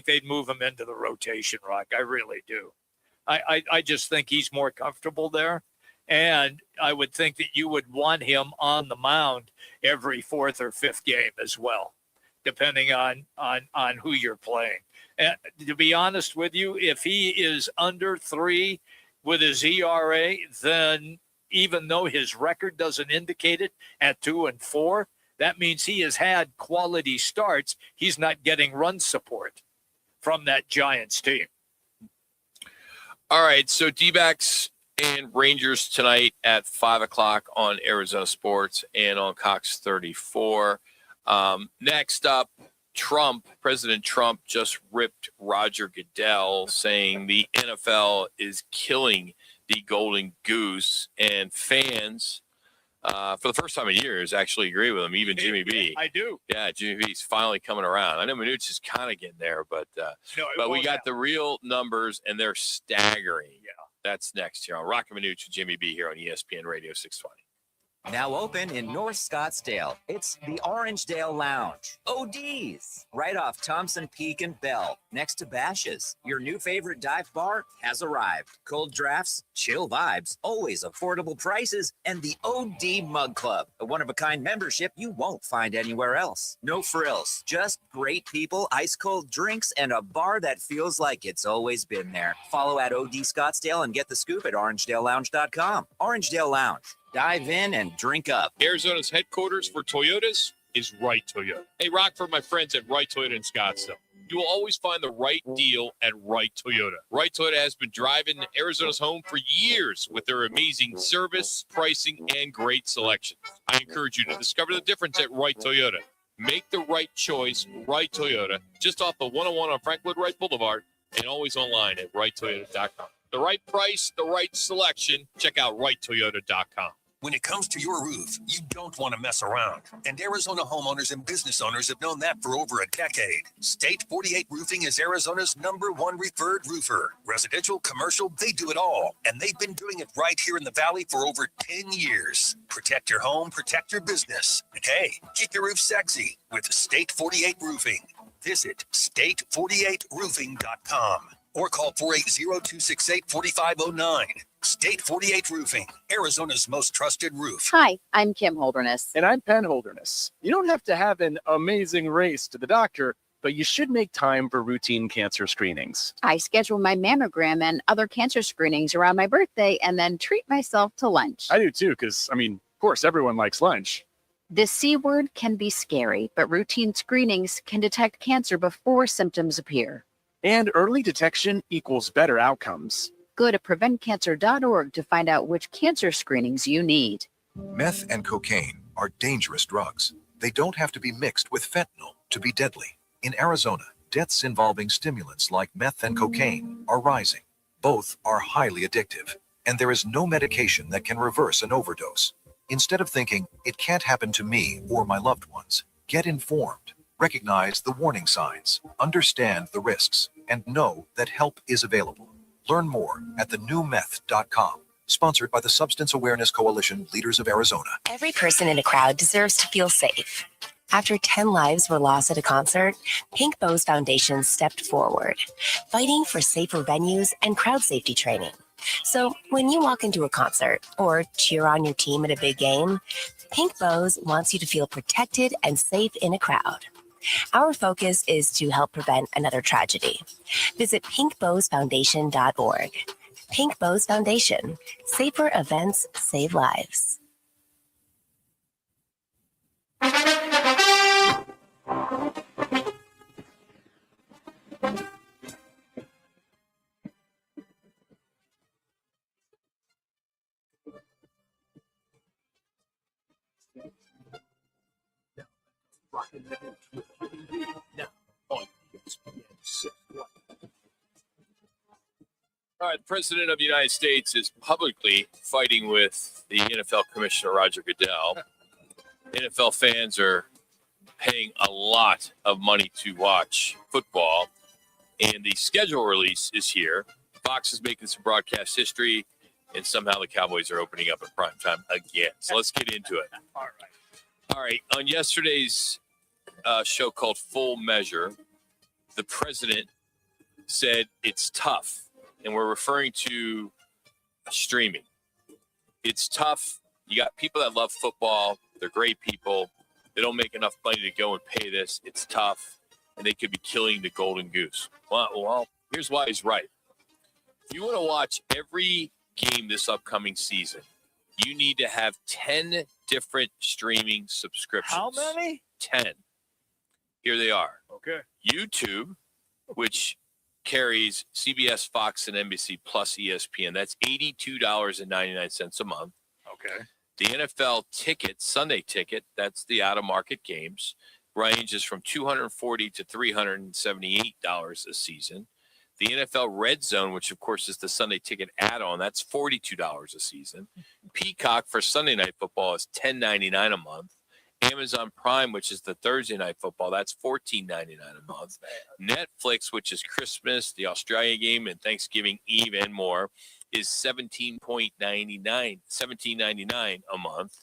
they'd move him into the rotation, Rock. I really do. I just think he's more comfortable there. And I would think that you would want him on the mound every 4th or 5th game as well, depending on who you're playing. And to be honest with you, if he is under 3 with his ERA, then even though his record doesn't indicate it at 2 and 4, that means he has had quality starts. He's not getting run support from that Giants team. All right, so D-backs and Rangers tonight at 5 o'clock on Arizona Sports and on Cox 34. Next up, President Trump just ripped Roger Goodell, saying the NFL is killing the golden goose, and fans, for the first time in years, actually agree with him, even Jimmy B. I do. Yeah, Jimmy B's finally coming around. I know Manuch is kind of getting there, but we got the real numbers, and they're staggering. Yeah. That's next here on Roc and Manuch with Jimmy B here on ESPN Radio 620. Now open in North Scottsdale. It's the Orangedale Lounge. ODs, right off Thompson Peak and Bell, next to Bash's. Your new favorite dive bar has arrived. Cold drafts, chill vibes, always affordable prices, and the OD Mug Club, a one-of-a-kind membership you won't find anywhere else. No frills, just great people, ice-cold drinks, and a bar that feels like it's always been there. Follow at OD Scottsdale and get the scoop at orangedalelounge.com. Orangedale Lounge. Dive in and drink up. Arizona's headquarters for Toyotas is Wright Toyota. Hey, Rock, for my friends at Wright Toyota in Scottsdale. You will always find the right deal at Wright Toyota. Wright Toyota has been driving Arizona's home for years with their amazing service, pricing, and great selection. I encourage you to discover the difference at Wright Toyota. Make the right choice, Wright Toyota, just off the 101 on Frank Lloyd Wright Boulevard, and always online at WrightToyota.com. The right price, the right selection. Check out WrightToyota.com. When it comes to your roof, you don't want to mess around. And Arizona homeowners and business owners have known that for over a decade. State 48 Roofing is Arizona's #1 referred roofer. Residential, commercial, they do it all. And they've been doing it right here in the Valley for over 10 years. Protect your home, protect your business. And hey, keep your roof sexy with State 48 Roofing. Visit state48roofing.com or call 480-268-4509. State 48 Roofing, Arizona's most trusted roof. Hi, I'm Kim Holderness. And I'm Penn Holderness. You don't have to have an amazing race to the doctor, but you should make time for routine cancer screenings. I schedule my mammogram and other cancer screenings around my birthday and then treat myself to lunch. I do too, because, of course, everyone likes lunch. The C word can be scary, but routine screenings can detect cancer before symptoms appear. And early detection equals better outcomes. Go to preventcancer.org to find out which cancer screenings you need. Meth and cocaine are dangerous drugs. They don't have to be mixed with fentanyl to be deadly. In Arizona, deaths involving stimulants like meth and cocaine are rising. Both are highly addictive, and there is no medication that can reverse an overdose. Instead of thinking, it can't happen to me or my loved ones, get informed. Recognize the warning signs, understand the risks, and know that help is available. Learn more at thenewmeth.com. Sponsored by the Substance Awareness Coalition, Leaders of Arizona. Every person in a crowd deserves to feel safe. After 10 lives were lost at a concert, Pink Bows Foundation stepped forward, fighting for safer venues and crowd safety training. So when you walk into a concert or cheer on your team at a big game, Pink Bows wants you to feel protected and safe in a crowd. Our focus is to help prevent another tragedy. Visit pinkbowsfoundation.org. Pink Bows Foundation. Safer events save lives. Roc and Manuch now on ESPN 6. All right, the President of the United States is publicly fighting with the NFL Commissioner Roger Goodell. NFL fans are paying a lot of money to watch football, and the schedule release is here. Fox is making some broadcast history, and somehow the Cowboys are opening up at prime time again. So let's get into it. All right. On yesterday's show called Full Measure, the president said it's tough, and we're referring to streaming. It's tough. You got people that love football. They're great people. They don't make enough money to go and pay this. It's tough, and they could be killing the golden goose. Well, here's why he's right. If you want to watch every game this upcoming season, you need to have 10 different streaming subscriptions. How many? 10. Here they are. Okay. YouTube, which carries CBS, Fox, and NBC plus ESPN. That's $82.99 a month. Okay. The NFL ticket, Sunday ticket, that's the out-of-market games, ranges from $240 to $378 a season. The NFL Red Zone, which of course is the Sunday ticket add-on, that's $42 a season. Peacock for Sunday Night Football is $10.99 a month. Amazon Prime, which is the Thursday Night Football, that's $14.99 a month. Netflix, which is Christmas, the Australia game, and Thanksgiving Eve and more, is $17.99 a month.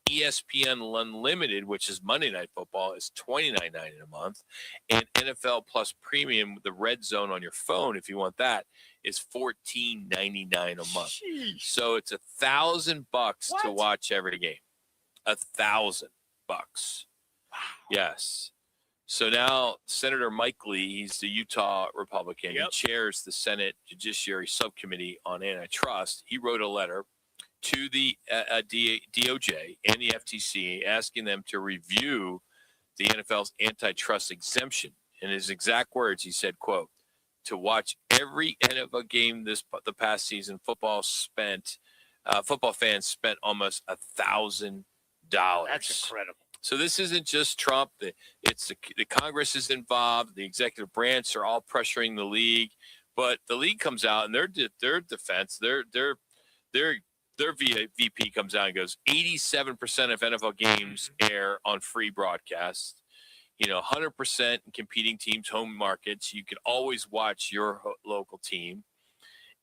ESPN Unlimited, which is Monday Night Football, is $29.99 a month. And NFL Plus Premium, the Red Zone on your phone, if you want that, is $14.99 a month. Sheesh. So it's $1,000 to watch every game. $1,000. Yes. So now Senator Mike Lee, he's the Utah Republican. Yep. He chairs the Senate Judiciary Subcommittee on Antitrust. He wrote a letter to the DOJ and the FTC asking them to review the NFL's antitrust exemption. In his exact words, he said, quote, to watch every NFL game the past season, football fans spent almost $1,000. That's incredible. So this isn't just Trump. It's the Congress is involved. The executive branch are all pressuring the league, but the league comes out and their defense, their VP comes out and goes, 87% of NFL games air on free broadcast. 100% in competing teams' home markets. You can always watch your local team.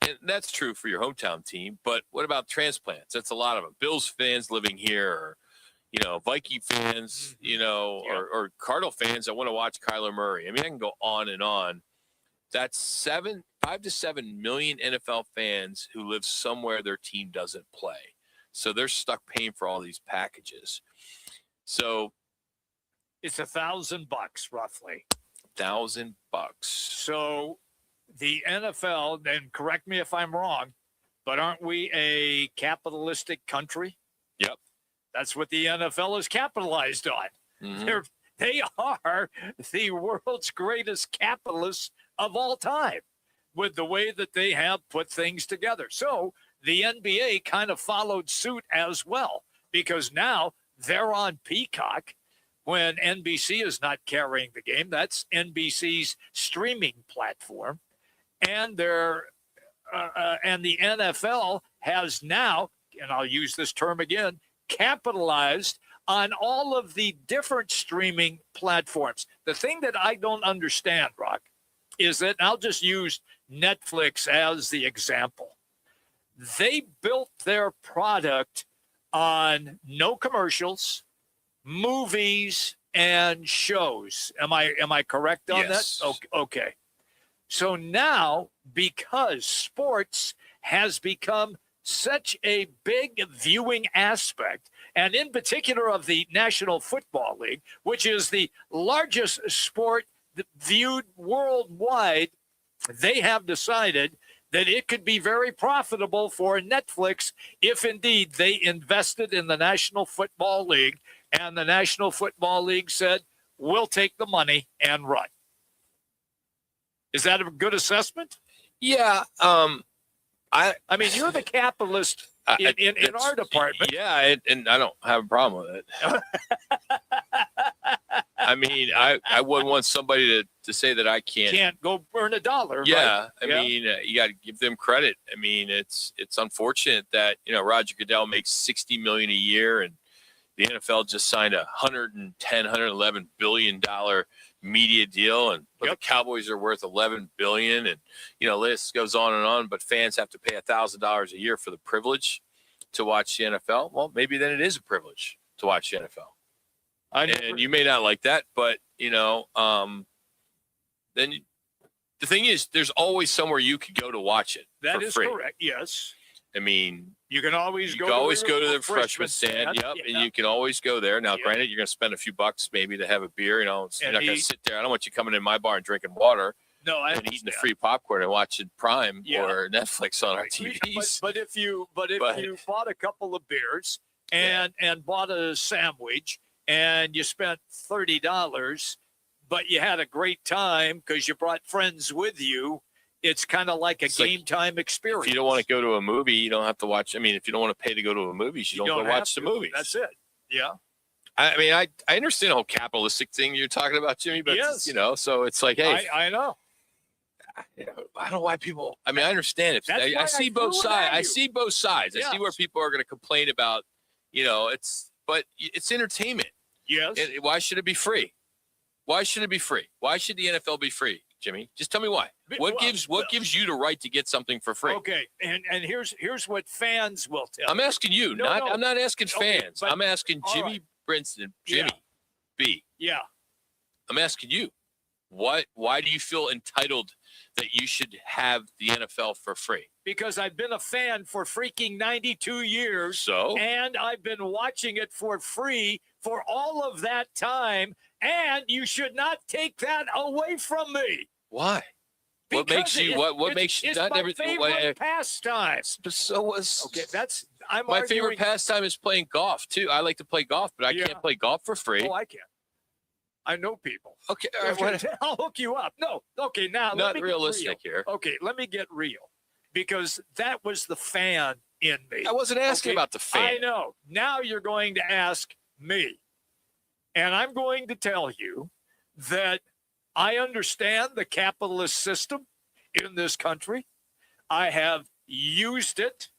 And that's true for your hometown team. But what about transplants? That's a lot of them. Bills fans living here, or Viking fans, or Cardinal fans that want to watch Kyler Murray. I mean, I can go on and on. That's 5 to 7 million NFL fans who live somewhere their team doesn't play. So they're stuck paying for all these packages. So it's $1,000 roughly. $1,000. So the NFL, and correct me if I'm wrong, but aren't we a capitalistic country? Yep. That's what the NFL is capitalized on. Mm-hmm. They are the world's greatest capitalists of all time with the way that they have put things together. So the NBA kind of followed suit as well, because now they're on Peacock when NBC is not carrying the game. That's NBC's streaming platform. And and the NFL has now, and I'll use this term again, capitalized on all of the different streaming platforms. The thing that I don't understand, Roc, is that, and I'll just use Netflix as the example. They built their product on no commercials, movies, and shows. Am I correct on Yes. that? Okay. So now, because sports has become such a big viewing aspect, and in particular of the National Football League, which is the largest sport viewed worldwide, they have decided that it could be very profitable for Netflix if indeed they invested in the National Football League, and the National Football League said, we'll take the money and run. Is that a good assessment? Yeah. I mean, you're the capitalist in our department. Yeah, and I don't have a problem with it. I mean, I wouldn't want somebody to say that I can't go burn a dollar. Yeah, right? I mean, you got to give them credit. I mean, it's unfortunate that Roger Goodell makes $60 million a year, and the NFL just signed a $111 billion media deal, and the Cowboys are worth $11 billion, and list goes on. But fans have to pay $1,000 a year for the privilege to watch the NFL. Well, maybe then it is a privilege to watch the NFL. And you may not like that, but then the thing is, there's always somewhere you could go to watch it. That for is free. correct. Yes. I mean, you can always go to the refreshment stand. Yep, and you can always go there. Now, granted, you're going to spend a few bucks maybe to have a beer. You're not going to sit there. I don't want you coming in my bar and drinking water. No, I and eating the free popcorn and watching Prime or Netflix on our TV. TVs. But if you bought a couple of beers and bought a sandwich and you spent $30, but you had a great time because you brought friends with you, it's kind of like a game time experience. If you don't want to go to a movie, you don't have to watch. I mean, if you don't want to pay to go to a movie, you don't go watch the movies. That's it. Yeah. I mean, I understand the whole capitalistic thing you're talking about, Jimmy, but so it's like, hey, I know. I don't know why people. I mean, I understand it. I see both sides. I see both sides. I see where people are going to complain about. But it's entertainment. Yes. Why should it be free? Why should it be free? Why should the NFL be free, Jimmy? Just tell me why. What gives you the right to get something for free? Okay, and here's what fans will tell. I'm asking you. I'm not asking fans. Okay, I'm asking Jimmy Brinson, Jimmy B. Yeah. I'm asking you. Why do you feel entitled that you should have the NFL for free? Because I've been a fan for freaking 92 years. So? And I've been watching it for free for all of that time. And you should not take that away from me. Why? What makes you? What makes you? It's Not my everything. favorite pastime. So was okay. My favorite pastime is playing golf too. I like to play golf, but I can't play golf for free. Oh, I can. I know people. Okay, I'll hook you up. No, okay, now not realistic here. Okay, let me get real, because that was the fan in me. I wasn't asking about the fan. I know. Now you're going to ask me, and I'm going to tell you that I understand the capitalist system in this country. I have used it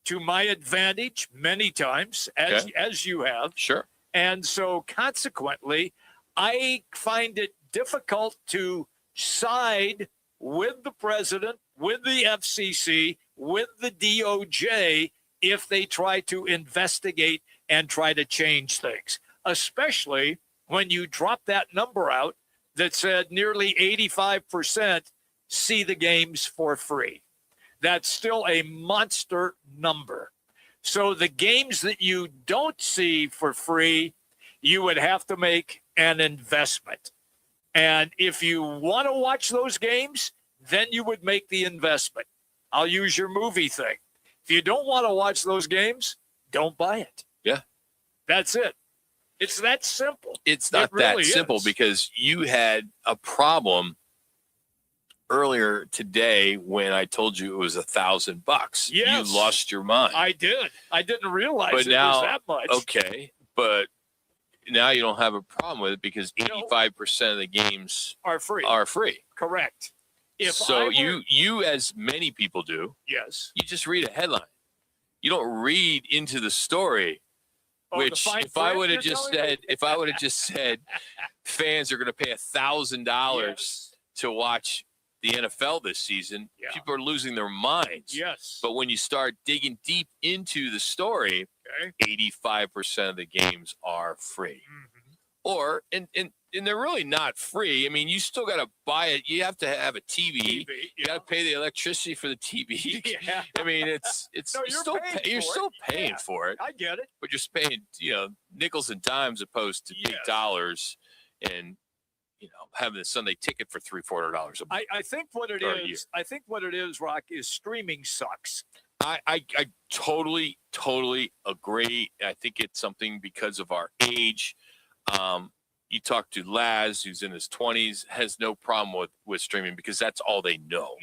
to my advantage many times, as you have. Sure. And so consequently, I find it difficult to side with the president, with the FCC, with the DOJ if they try to investigate and try to change things, especially when you drop that number out that said nearly 85% see the games for free. That's still a monster number. So the games that you don't see for free, you would have to make an investment. And if you want to watch those games, then you would make the investment. I'll use your movie thing. If you don't want to watch those games, don't buy it. Yeah. That's it. It's that simple. It's not really that simple is. because you had a problem earlier today when I told you it was $1,000. Yes. You lost your mind. I did. I didn't realize But it now, was that much. okay, but now you don't have a problem with it because 85% of the games Are free. Are free. Correct. If So I were- you, as many people do, Yes. you just read a headline. You don't read into the story. Oh, the Which, fine if I print, would have you're just telling me? said, if I would have just said, fans are going to pay $1,000 to watch the NFL this season, people are losing their minds. Yes. But when you start digging deep into the story, 85% of the games are free. Or, and they're really not free. I mean, you still got to buy it. You have to have a TV. You got to pay the electricity for the TV. Yeah. I mean, it's No, you're still you're still paying for it. I get it. But you're paying, nickels and dimes opposed to big dollars, and having a Sunday ticket for $300-400 a month. I think what it or a year. is, I think what it is, Rock, is streaming sucks. I totally agree. I think it's something because of our age. You talk to Laz, who's in his 20s, has no problem with streaming because that's all they know.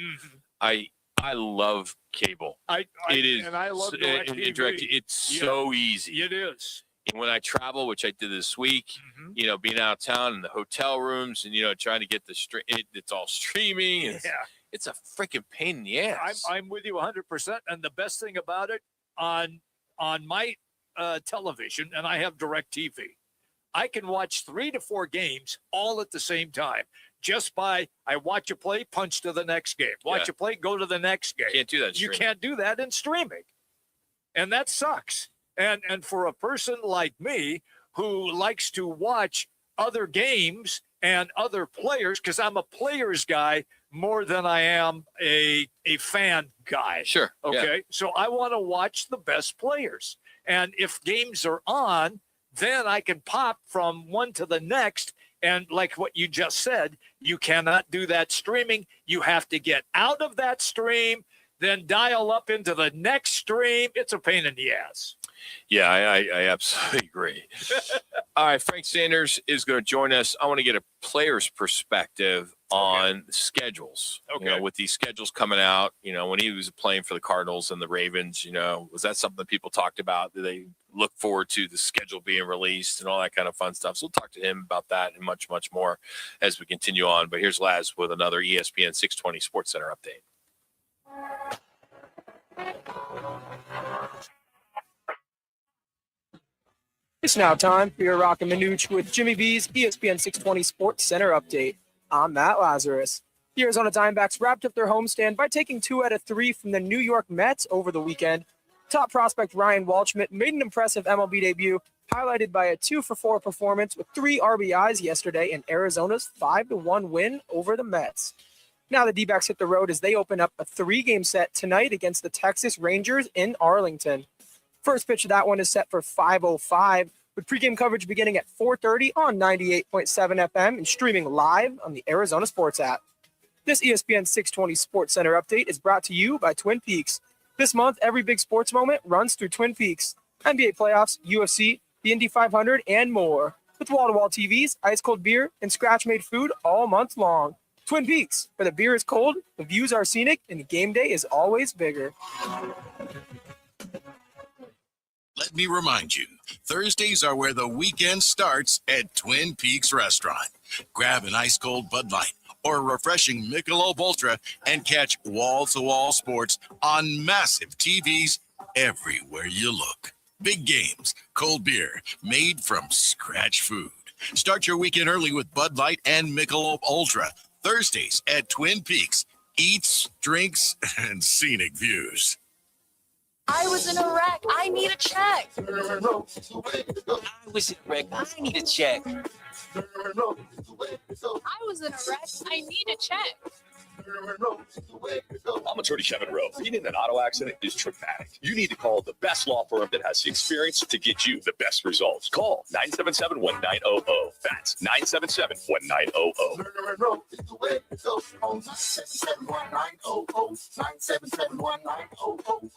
I love cable. It is, and I love DirecTV. direct. It's so easy. It is. And when I travel, which I did this week, being out of town in the hotel rooms and trying to get the stream, it's all streaming. And it's a freaking pain in the ass. I'm with you 100%. And the best thing about it, on my television, and I have DirecTV, I can watch 3 to 4 games all at the same time. Just by I watch a play, punch to the next game. Watch a play, go to the next game. Can't do that in You streaming. can't do that in streaming. And that sucks. And for a person like me who likes to watch other games and other players, because I'm a players guy more than I am a fan guy. Sure. Okay. So I want to watch the best players. And if games are on, then I can pop from one to the next. And like what you just said, you cannot do that streaming. You have to get out of that stream, then dial up into the next stream. It's a pain in the ass. Yeah, I absolutely agree. All right, Frank Sanders is going to join us. I want to get a player's perspective on schedules. Okay. With these schedules coming out, when he was playing for the Cardinals and the Ravens, was that something that people talked about? Do they look forward to the schedule being released and all that kind of fun stuff? So we'll talk to him about that and much, much more as we continue on. But here's Laz with another ESPN 620 Sports Center update. It's now time for your Roc and Manuch with Jimmy B's ESPN 620 Sports Center update. I'm Matt Lazarus. The Arizona Diamondbacks wrapped up their homestand by taking 2 out of 3 from the New York Mets over the weekend. Top prospect Ryan Walschmidt made an impressive MLB debut, highlighted by a 2-for-4 performance with 3 RBIs yesterday in Arizona's 5-1 win over the Mets. Now the D-backs hit the road as they open up a 3-game set tonight against the Texas Rangers in Arlington. First pitch of that one is set for 5:05, with pregame coverage beginning at 4:30 on 98.7 FM and streaming live on the Arizona Sports app. This ESPN 620 Sports Center update is brought to you by Twin Peaks. This month, every big sports moment runs through Twin Peaks. NBA playoffs, UFC, the Indy 500, and more. With wall-to-wall TVs, ice-cold beer, and scratch-made food all month long. Twin Peaks, where the beer is cold, the views are scenic, and the game day is always bigger. Let me remind you, Thursdays are where the weekend starts at Twin Peaks Restaurant. Grab an ice-cold Bud Light or a refreshing Michelob Ultra and catch wall-to-wall sports on massive TVs everywhere you look. Big games, cold beer, made from scratch food. Start your weekend early with Bud Light and Michelob Ultra. Thursdays at Twin Peaks. Eats, drinks, and scenic views. I was in a wreck. I need a check. I was in a wreck. I need a check. I was in a wreck. I need a check. I'm attorney Kevin Rowe. Being in an auto accident is traumatic. You need to call the best law firm that has the experience to get you the best results. Call 977-1900. That's 977-1900.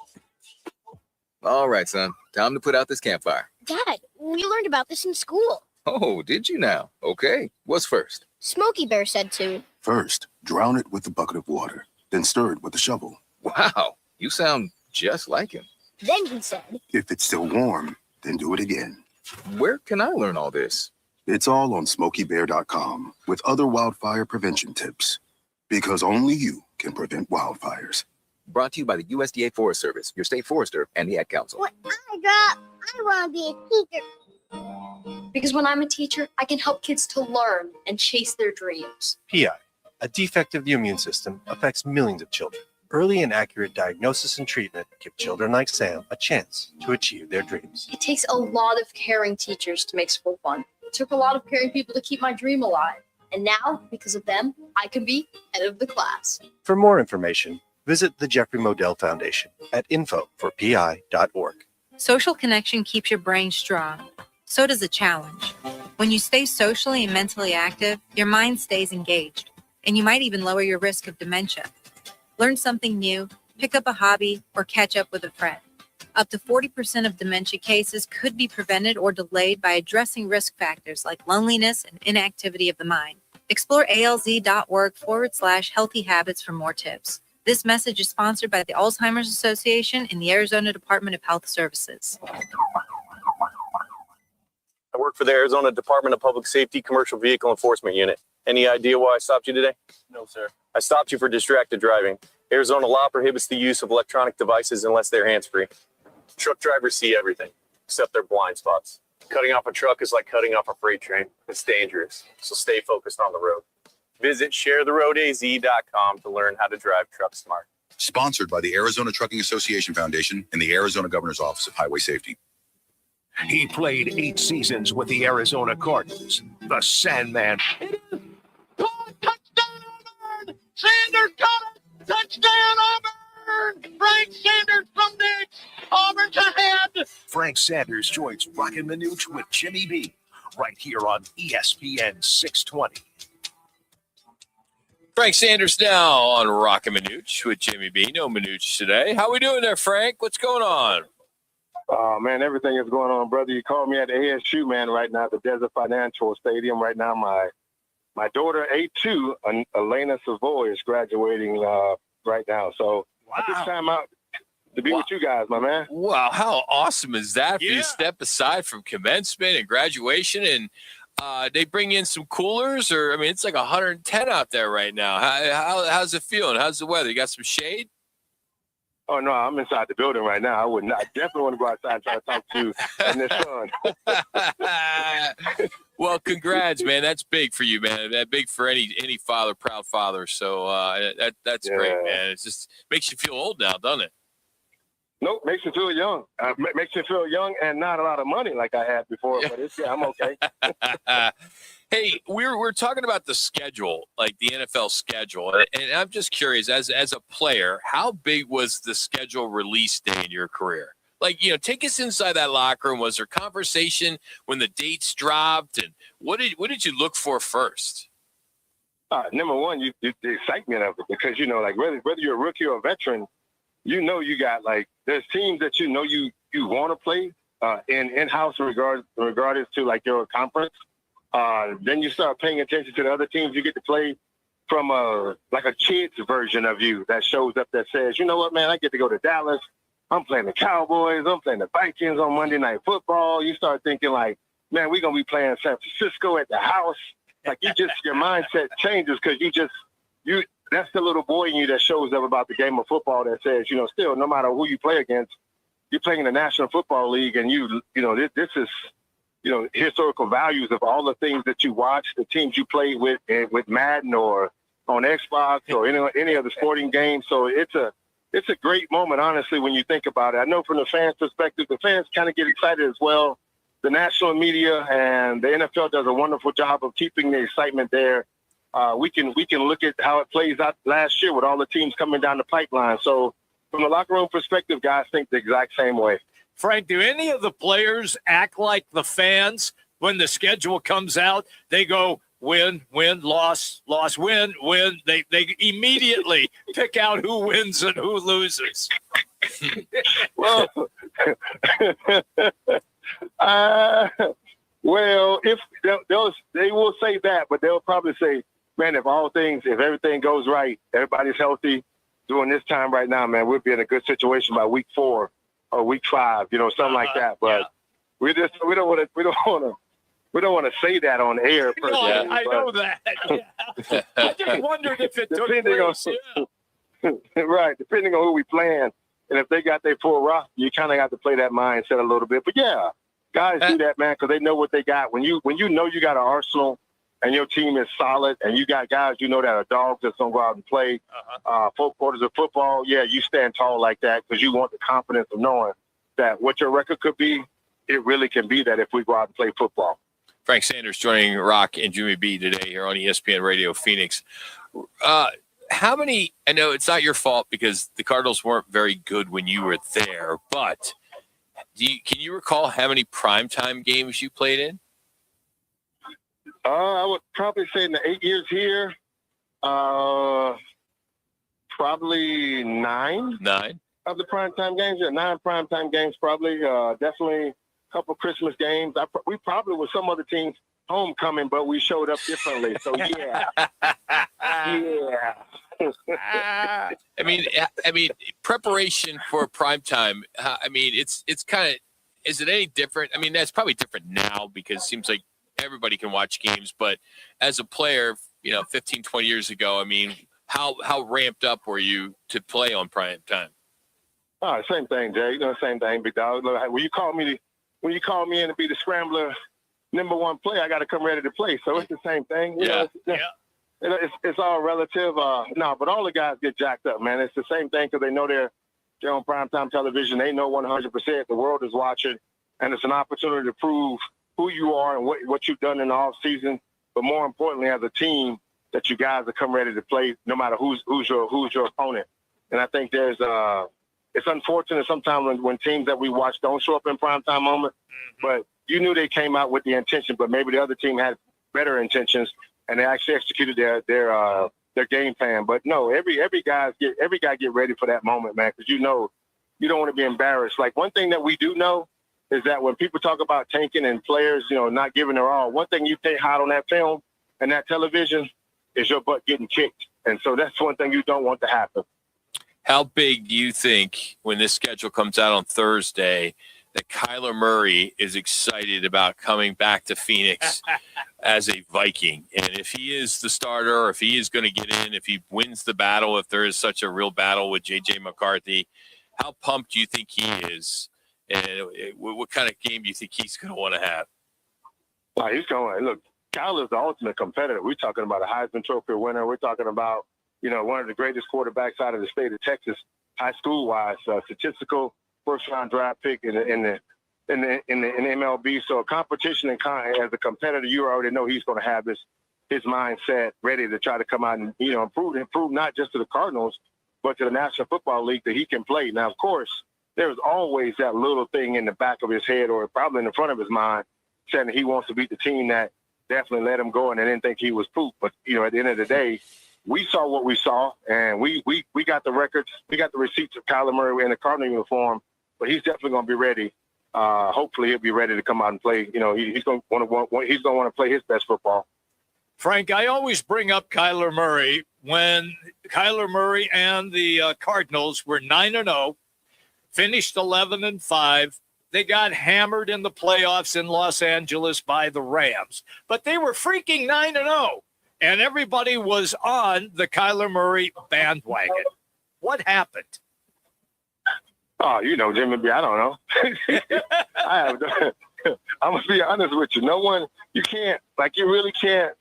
All right, son. Time to put out this campfire. Dad, we learned about this in school. Oh, did you now? Okay. What's first? Smokey Bear said to. First, drown it with a bucket of water, then stir it with a shovel. Wow. You sound just like him. Then he said. If it's still warm, then do it again. Where can I learn all this? It's all on SmokeyBear.com with other wildfire prevention tips. Because only you can prevent wildfires. Brought to you by the USDA Forest Service, your state forester, and the Ad Council. When I grow up, I want to be a teacher. Because when I'm a teacher, I can help kids to learn and chase their dreams. PI, a defect of the immune system, affects millions of children. Early and accurate diagnosis and treatment give children like Sam a chance to achieve their dreams. It takes a lot of caring teachers to make school fun. It took a lot of caring people to keep my dream alive. And now, because of them, I can be head of the class. For more information, visit the Jeffrey Modell Foundation at info4pi.org. Social connection keeps your brain strong. So does a challenge. When you stay socially and mentally active, your mind stays engaged, and you might even lower your risk of dementia. Learn something new, pick up a hobby, or catch up with a friend. Up to 40% of dementia cases could be prevented or delayed by addressing risk factors like loneliness and inactivity of the mind. Explore alz.org/healthy habits for more tips. This message is sponsored by the Alzheimer's Association and the Arizona Department of Health Services. I work for the Arizona Department of Public Safety Commercial Vehicle Enforcement Unit. Any idea why I stopped you today? No, sir. I stopped you for distracted driving. Arizona law prohibits the use of electronic devices unless they're hands-free. Truck drivers see everything, except their blind spots. Cutting off a truck is like cutting off a freight train. It's dangerous, so stay focused on the road. Visit sharetheroadaz.com to learn how to drive truck smart. Sponsored by the Arizona Trucking Association Foundation and the Arizona Governor's Office of Highway Safety. He played 8 seasons with the Arizona Cardinals. The Sandman. Sanders got it! Touchdown, Auburn! Frank Sanders from Dix. Auburn's ahead. Frank Sanders joins Roc and Manuch with Jimmy B. right here on ESPN 620. Frank Sanders now on Roc and Manuch with Jimmy B. No Manuch today. How we doing there, Frank? What's going on? Oh, man, everything is going on, brother. You called me at the ASU, man, right now at the Desert Financial Stadium. Right now, my daughter, A2, Elena Savoy, is graduating right now. So I took time out to be with you guys, my man. Wow, how awesome is that for you to step aside from commencement and graduation and they bring in some coolers, or I mean, it's like 110 out there right now. How's it feeling? How's the weather? You got some shade? Oh no, I'm inside the building right now. I definitely want to go outside and try to talk to you in the sun. Well, congrats, man. That's big for you, man. That's big for any father, proud father. So that's great, man. It just makes you feel old now, doesn't it? Nope, makes me feel young. Makes me feel young and not a lot of money like I had before, but I'm okay. Hey, we're talking about the schedule, like the NFL schedule, and I'm just curious, as a player, how big was the schedule release day in your career? Like, take us inside that locker room. Was there conversation when the dates dropped, and what did you look for first? Number one, the excitement of it, because like whether you're a rookie or a veteran, you got there's teams that you want to play in-house regardless to like your conference. Then you start paying attention to the other teams you get to play from a kid's version of you that shows up that says, you know what, man, I get to go to Dallas. I'm playing the Cowboys. I'm playing the Vikings on Monday Night Football. You start thinking like, man, we're going to be playing San Francisco at the house. Like your mindset changes because that's the little boy in you that shows up about the game of football that says, still, no matter who you play against, you're playing in the National Football League, and this is, historical values of all the things that you watch, the teams you play with Madden or on Xbox or any other sporting game. So it's a great moment, honestly, when you think about it. I know from the fans' perspective, the fans kind of get excited as well. The national media and the NFL does a wonderful job of keeping the excitement there. we can look at how it plays out last year with all the teams coming down the pipeline. So from the locker room perspective, guys think the exact same way. Frank, do any of the players act like the fans when the schedule comes out? They go win, loss, win. They immediately pick out who wins and who loses. Well, well, if they will say that, but they'll probably say, man, if everything goes right, everybody's healthy during this time right now, man, we'll be in a good situation by week 4 or week 5, something like that. But we don't want to say that on air. No, I know that. Yeah. I just wondered if it took place. Right, depending on who we playing. And if they got their full roster, you kind of got to play that mindset a little bit. But yeah, guys do that, man, because they know what they got. When you know you got an arsenal and your team is solid, and you got guys that are dogs that's gonna go out and play 4 quarters of football. Yeah, you stand tall like that because you want the confidence of knowing that what your record could be, it really can be that if we go out and play football. Frank Sanders joining Roc and Jimmy B today here on ESPN Radio Phoenix. How many, I know it's not your fault because the Cardinals weren't very good when you were there, but can you recall how many primetime games you played in? I would probably say in the 8 years here, probably 9. 9 of the primetime games. Yeah, 9 primetime games probably. Definitely a couple Christmas games. We probably with some other teams homecoming, but we showed up differently. So yeah, yeah. I mean, preparation for primetime. I mean, it's kind of. Is it any different? I mean, that's probably different now because it seems like everybody can watch games. But as a player, 15, 20 years ago, I mean, how ramped up were you to play on primetime? Oh, same thing, Jay. Same thing, big dog. Look, when you call me in to be the scrambler, number 1 player, I got to come ready to play. So it's the same thing. It's all relative. No, but all the guys get jacked up, man. It's the same thing because they know they're on primetime television. They know 100% the world is watching, and it's an opportunity to prove who you are and what you've done in the off season. But more importantly, as a team, that you guys are come ready to play, no matter who's your opponent. And I think there's it's unfortunate sometimes when teams that we watch don't show up in primetime moment. But you knew they came out with the intention, but maybe the other team had better intentions, and they actually executed their game plan. But no, every guy get ready for that moment, man, because you don't want to be embarrassed. Like one thing that we do know is that when people talk about tanking and players, not giving their all, one thing you take hot on that film and that television is your butt getting kicked. And so that's one thing you don't want to happen. How big do you think when this schedule comes out on Thursday that Kyler Murray is excited about coming back to Phoenix as a Viking? And if he is the starter, or if he is going to get in, if he wins the battle, if there is such a real battle with J.J. McCarthy, how pumped do you think he is? And what kind of game do you think he's going to want to have? Well, he's going. Look, Kyler's the ultimate competitor. We're talking about a Heisman Trophy winner. We're talking about, one of the greatest quarterbacks out of the state of Texas, high school wise, statistical first-round draft pick in the MLB. So competition and as a competitor, you already know he's going to have his mindset ready to try to come out and improve not just to the Cardinals, but to the National Football League that he can play. Now, of course, there's always that little thing in the back of his head or probably in the front of his mind saying that he wants to beat the team that definitely let him go and they didn't think he was poop. But, at the end of the day, we saw what we saw, and we got the records. We got the receipts of Kyler Murray in the Cardinal uniform, but he's definitely going to be ready. Hopefully he'll be ready to come out and play. He's going to want to play his best football. Frank, I always bring up Kyler Murray when Kyler Murray and the Cardinals were 9-0, finished 11-5. They got hammered in the playoffs in Los Angeles by the Rams, but they were freaking 9-0, and everybody was on the Kyler Murray bandwagon. What happened? Oh, Jimmy B, I don't know. I'm going to be honest with you. No one, you really can't.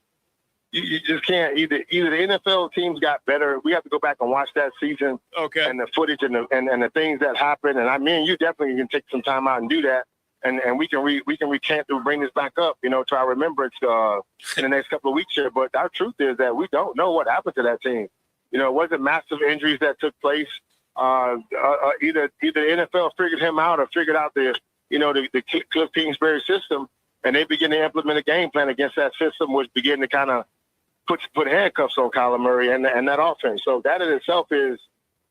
You just can't. Either the NFL teams got better. We have to go back and watch that season. Okay. And the footage and the things that happened. And me and you definitely can take some time out and do that and we can recant to bring this back up, to our remembrance in the next couple of weeks here. But our truth is that we don't know what happened to that team. It wasn't massive injuries that took place. Either the NFL figured him out or figured out the Cliff Kingsbury system, and they begin to implement a game plan against that system, which began to kind of put handcuffs on Kyler Murray and that offense. So that in itself is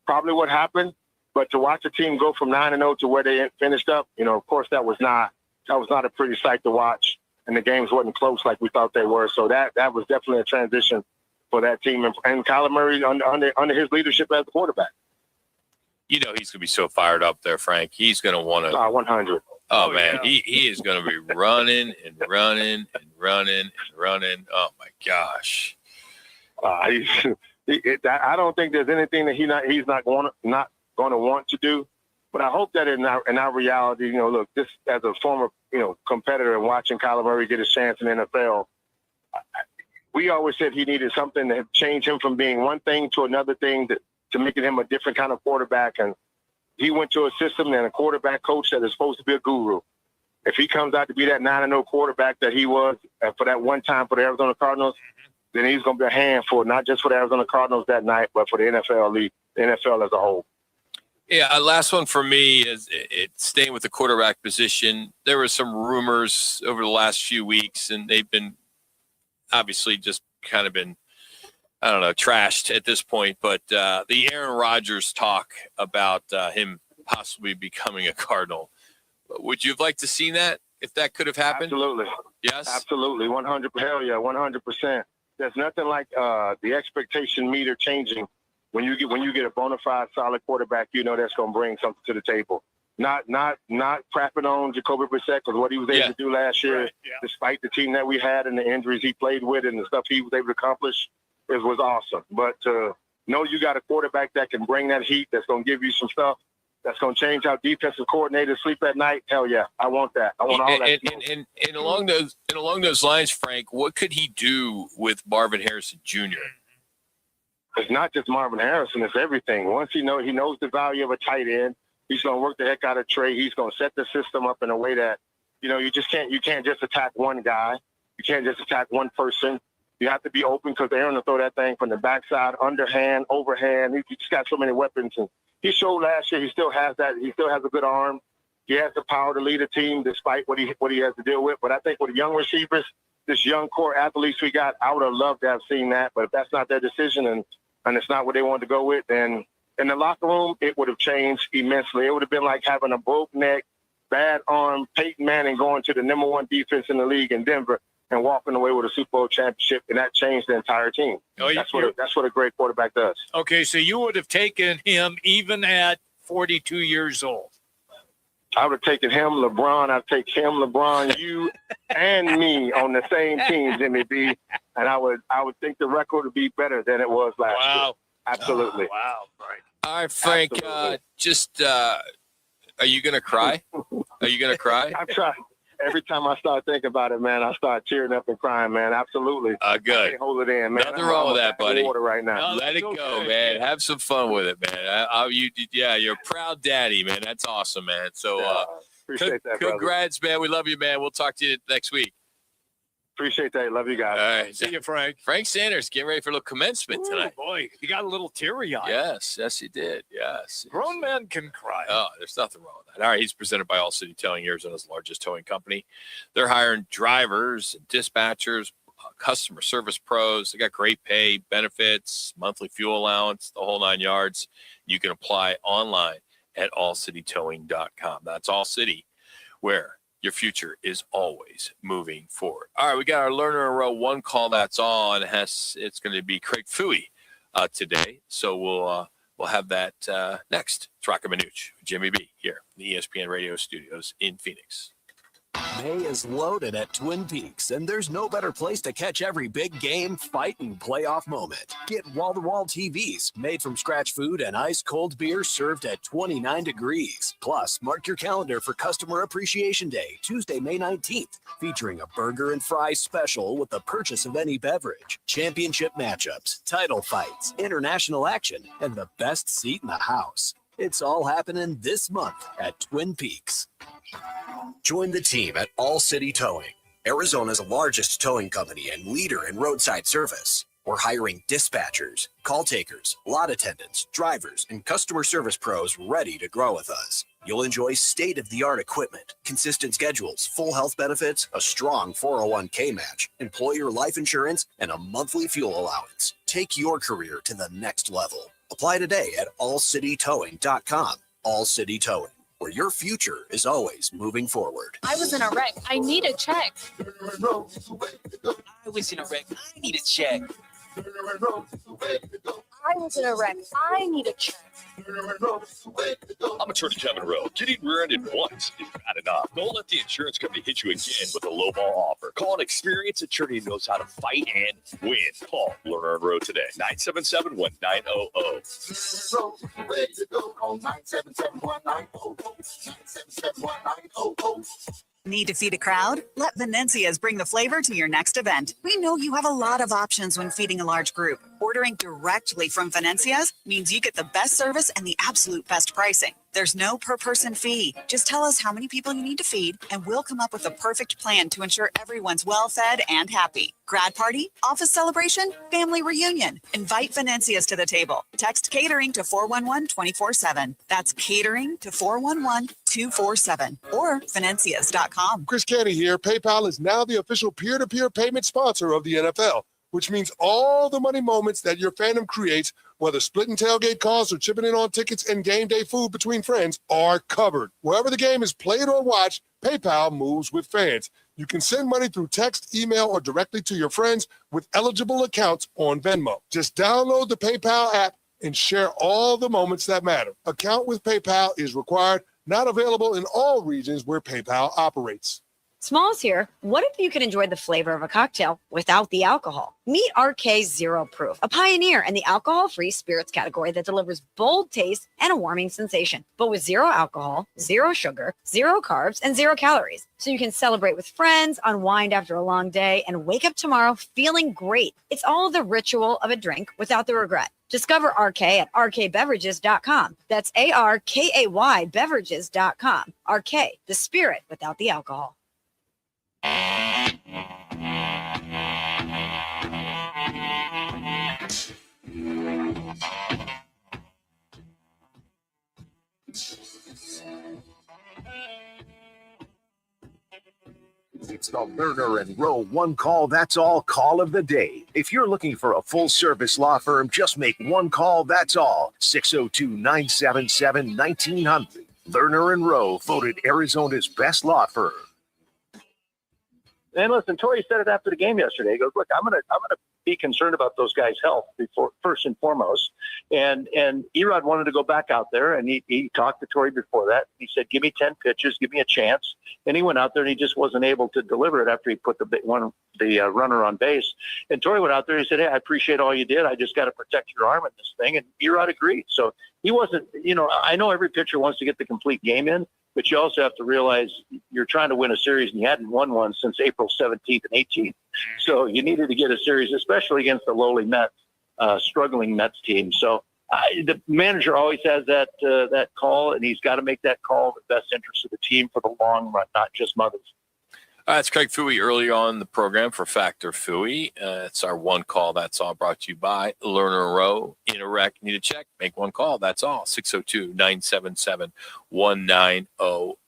probably what happened. But to watch a team go from 9-0 to where they finished up, of course, that was not a pretty sight to watch, and the games wasn't close like we thought they were. So that was definitely a transition for that team, and Kyler Murray under his leadership as the quarterback. He's going to be so fired up there, Frank. He's going to want to 100. Oh, man, yeah. He is going to be running and running and running and running. Oh, my gosh. I don't think there's anything that he's not going to want to do. But I hope that in our reality, look, this as a former, competitor and watching Kyler Murray get his chance in the NFL, we always said he needed something to change him from being one thing to another thing to making him a different kind of quarterback. And he went to a system and a quarterback coach that is supposed to be a guru. If he comes out to be that 9-0 quarterback that he was for that one time for the Arizona Cardinals, then he's going to be a handful, not just for the Arizona Cardinals that night, but for the NFL league, the NFL as a whole. Yeah, last one for me is staying with the quarterback position. There were some rumors over the last few weeks, and they've been obviously just kind of been, I don't know, trashed at this point. But the Aaron Rodgers talk about him possibly becoming a Cardinal. Would you have liked to see that if that could have happened? Absolutely. Yes? Absolutely. 100%. Hell yeah, 100%. There's nothing like the expectation meter changing. When you get a bona fide solid quarterback, that's going to bring something to the table. Not crapping on Jacoby Brissett because what he was able to do last year, despite the team that we had and the injuries he played with and the stuff he was able to accomplish, it was awesome. But to know you got a quarterback that can bring that heat, that's going to give you some stuff, that's going to change how defensive coordinators sleep at night. Hell yeah, I want that. I want all that. And along those lines, Frank, what could he do with Marvin Harrison Jr.? It's not just Marvin Harrison; it's everything. Once he knows the value of a tight end, he's going to work the heck out of Trey. He's going to set the system up in a way that you can't just attack one guy. You can't just attack one person. You have to be open because Aaron will throw that thing from the backside, underhand, overhand. He just got so many weapons. And he showed last year he still has that. He still has a good arm. He has the power to lead a team despite what he has to deal with. But I think with the young receivers, this young core athletes we got, I would have loved to have seen that. But if that's not their decision and it's not what they wanted to go with, then in the locker room, it would have changed immensely. It would have been like having a broke neck, bad arm, Peyton Manning going to the number one defense in the league in Denver and walking away with a Super Bowl championship, and that changed the entire team. That's what a great quarterback does. Okay, so you would have taken him even at 42 years old. I would have taken him, LeBron. I'd take him, LeBron, you, and me on the same team, Jimmy B. And I would think the record would be better than it was last year. Absolutely. Oh, wow, Frank. All right, Frank. Are you gonna cry? Are you gonna cry? I'm trying. Every time I start thinking about it, man, I start tearing up and crying, man. Absolutely. Good. I can't hold it in, man. Nothing wrong with that, buddy. Water right now. Let it go, man. Have some fun with it, man. You're a proud daddy, man. That's awesome, man. So, appreciate that, congrats, brother. Man. We love you, man. We'll talk to you next week. Appreciate that. Love you guys. All right. See you, Frank. Frank Sanders getting ready for a little commencement tonight. Boy, you got a little teary-eyed. Yes, he did. Yes. Grown men can cry. Oh, there's nothing wrong with that. All right, he's presented by All City Towing, Arizona's largest towing company. They're hiring drivers and dispatchers, customer service pros. They got great pay, benefits, monthly fuel allowance, the whole 9 yards. You can apply online at allcitytowing.com. That's All City, where your future is always moving forward. All right, we got our learner in row one call that's on. It's going to be Craig Fouhy today. So we'll have that next. It's Roc and Manuch, Jimmy B here in the ESPN radio studios in Phoenix. May is loaded at Twin Peaks, and there's no better place to catch every big game, fight, and playoff moment. Get wall-to-wall TVs, made from scratch food, and ice-cold beer served at 29 degrees. Plus, mark your calendar for Customer Appreciation Day, Tuesday, May 19th, featuring a burger and fries special with the purchase of any beverage, championship matchups, title fights, international action, and the best seat in the house. It's all happening this month at Twin Peaks. Join the team at All City Towing, Arizona's largest towing company and leader in roadside service. We're hiring dispatchers, call takers, lot attendants, drivers, and customer service pros ready to grow with us. You'll enjoy state-of-the-art equipment, consistent schedules, full health benefits, a strong 401k match, employer life insurance, and a monthly fuel allowance. Take your career to the next level. Apply today at allcitytowing.com. All City Towing, where your future is always moving forward. I was in a wreck. I need a check. I was in a wreck. I need a check. I was in a wreck. I need a check. I'm attorney Kevin Rowe. Getting rear-ended once is bad enough. Don't let the insurance company hit you again with a lowball offer. Call an experienced attorney who knows how to fight and win. Call Lerner and Rowe today. 977-1900. Need to feed a crowd? Let Venencia's bring the flavor to your next event. We know you have a lot of options when feeding a large group. Ordering directly from Venencia's means you get the best service and the absolute best pricing. There's no per-person fee. Just tell us how many people you need to feed, and we'll come up with a perfect plan to ensure everyone's well-fed and happy. Grad party, office celebration, family reunion. Invite Venencia's to the table. Text catering to 411-24/7. That's catering to 411-247 or Venencias.com. Chris Canty here. PayPal is now the official peer-to-peer payment sponsor of the NFL, which means all the money moments that your fandom creates, whether splitting tailgate costs or chipping in on tickets and game day food between friends, are covered. Wherever the game is played or watched, PayPal moves with fans. You can send money through text, email, or directly to your friends with eligible accounts on Venmo. Just download the PayPal app and share all the moments that matter. Account with PayPal is required, not available in all regions where PayPal operates. Smalls here. What if you could enjoy the flavor of a cocktail without the alcohol? Meet RK Zero Proof, a pioneer in the alcohol-free spirits category that delivers bold taste and a warming sensation, but with zero alcohol, zero sugar, zero carbs, and zero calories. So you can celebrate with friends, unwind after a long day, and wake up tomorrow feeling great. It's all the ritual of a drink without the regret. Discover RK at rkbeverages.com. That's ARKAY beverages.com. RK, the spirit without the alcohol. It's the Lerner and Rowe one call, that's all call of the day. If you're looking for a full service law firm, just make one call, that's all. 602-977-1900. Lerner and Rowe, voted Arizona's best law firm. And listen, Torrey said it after the game yesterday. He goes, "Look, I'm gonna be concerned about those guys' health before, first and foremost." And Erod wanted to go back out there, and he talked to Torrey before that. He said, "Give me 10 pitches, give me a chance." And he went out there, and he just wasn't able to deliver it after he put the runner on base. And Torrey went out there. He said, "Hey, I appreciate all you did. I just got to protect your arm in this thing." And Erod agreed. So he wasn't. I know every pitcher wants to get the complete game in. But you also have to realize you're trying to win a series, and you hadn't won one since April 17th and 18th. So you needed to get a series, especially against the lowly Mets, struggling Mets team. So the manager always has that call, and he's got to make that call in the best interest of the team for the long run, not just Mothers. It's Craig Fouhy early on the program for Factor Fouhy. It's our one call, that's all, brought to you by Lerner Rowe. In a wreck, need a check, make one call, that's all. 602-977-1900. All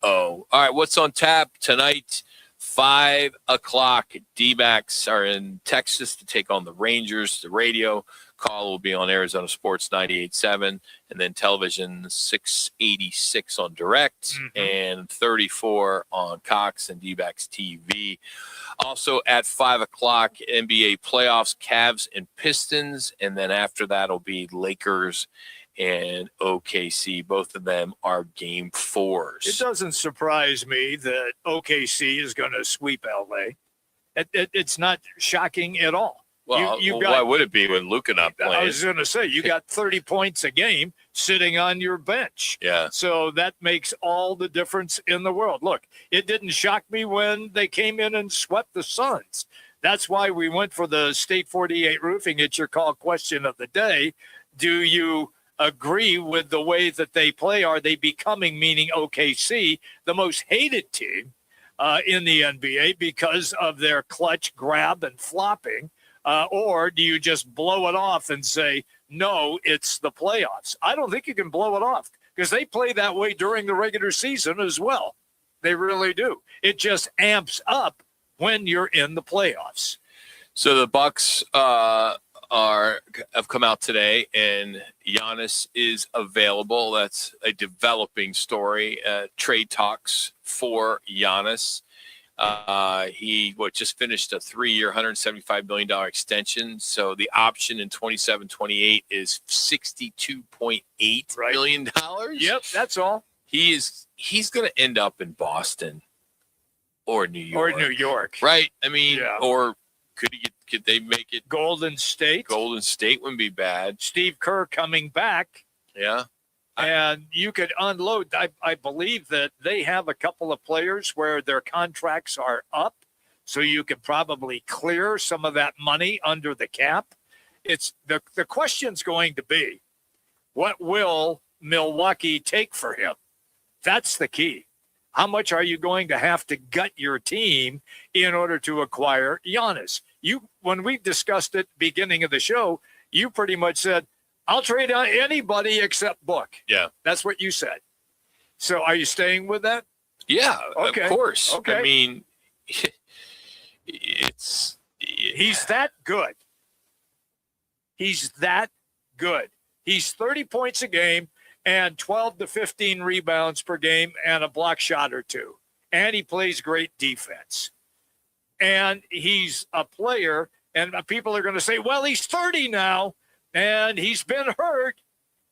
right, what's on tap tonight? 5 o'clock. D-backs are in Texas to take on the Rangers. The radio call will be on Arizona Sports 98.7, and then television 686 on Direct and 34 on Cox and D-backs TV. Also at 5 o'clock, NBA playoffs, Cavs and Pistons, and then after that will be Lakers and OKC. Both of them are game 4s. It doesn't surprise me that OKC is going to sweep LA. It's not shocking at all. Well, why would it be when Luka not playing? I was going to say, you got 30 points a game sitting on your bench. Yeah. So that makes all the difference in the world. Look, it didn't shock me when they came in and swept the Suns. That's why we went for the State 48 roofing. It's your call question of the day. Do you agree with the way that they play. Are they becoming, meaning OKC, the most hated team in the NBA because of their clutch grab and flopping? Or do you just blow it off and say, no, it's the playoffs? I don't think you can blow it off because they play that way during the regular season as well. They really do. It just amps up when you're in the playoffs. So the Bucks have come out today, and Giannis is available. That's a developing story. Trade talks for Giannis. He just finished a 3-year, $175 million extension. So the option in 27-28 is $62.8 million. Yep, that's all. He's going to end up in Boston or New York. Right? I mean, or could they make it Golden State? Golden State wouldn't be bad. Steve Kerr coming back. Yeah. And you could unload. I believe that they have a couple of players where their contracts are up, so you could probably clear some of that money under the cap. It's the question's going to be, what will Milwaukee take for him? That's the key. How much are you going to have to gut your team in order to acquire Giannis? When we discussed it beginning of the show, you pretty much said, I'll trade on anybody except Book. Yeah. That's what you said. So are you staying with that? Yeah, okay. Of course. Okay. I mean, he's that good. He's that good. He's 30 points a game and 12 to 15 rebounds per game and a block shot or two. And he plays great defense. And he's a player, and people are going to say, well, he's 30 now. And he's been hurt.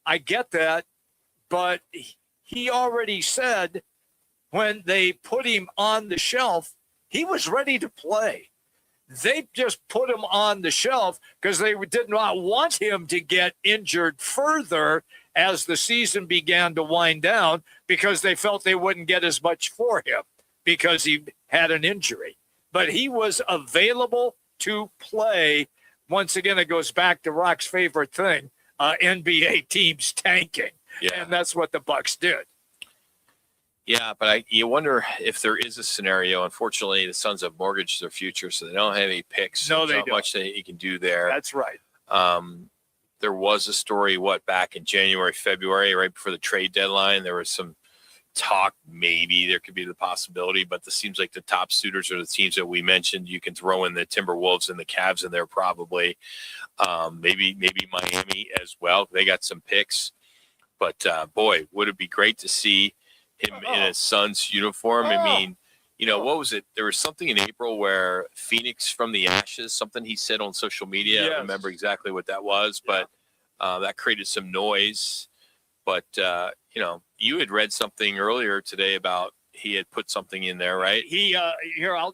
I get that. But he already said when they put him on the shelf, he was ready to play. They just put him on the shelf because they did not want him to get injured further as the season began to wind down, because they felt they wouldn't get as much for him because he had an injury. But he was available to play. Once again, it goes back to Roc's favorite thing, NBA teams tanking. Yeah. And that's what the Bucks did. Yeah, but you wonder if there is a scenario. Unfortunately, the Suns have mortgaged their future, so they don't have any picks. No, There's they not don't. much that you can do there. That's right. There was a story, back in January, February, right before the trade deadline. There was some talk, maybe there could be the possibility, but it seems like the top suitors are the teams that we mentioned. You can throw in the Timberwolves and the Cavs in there probably. Maybe Miami as well. They got some picks. But, boy, would it be great to see him in a Suns uniform. I mean, what was it? There was something in April where Phoenix from the ashes, something he said on social media. I don't remember exactly what that was, but that created some noise. But, you had read something earlier today about he had put something in there, right?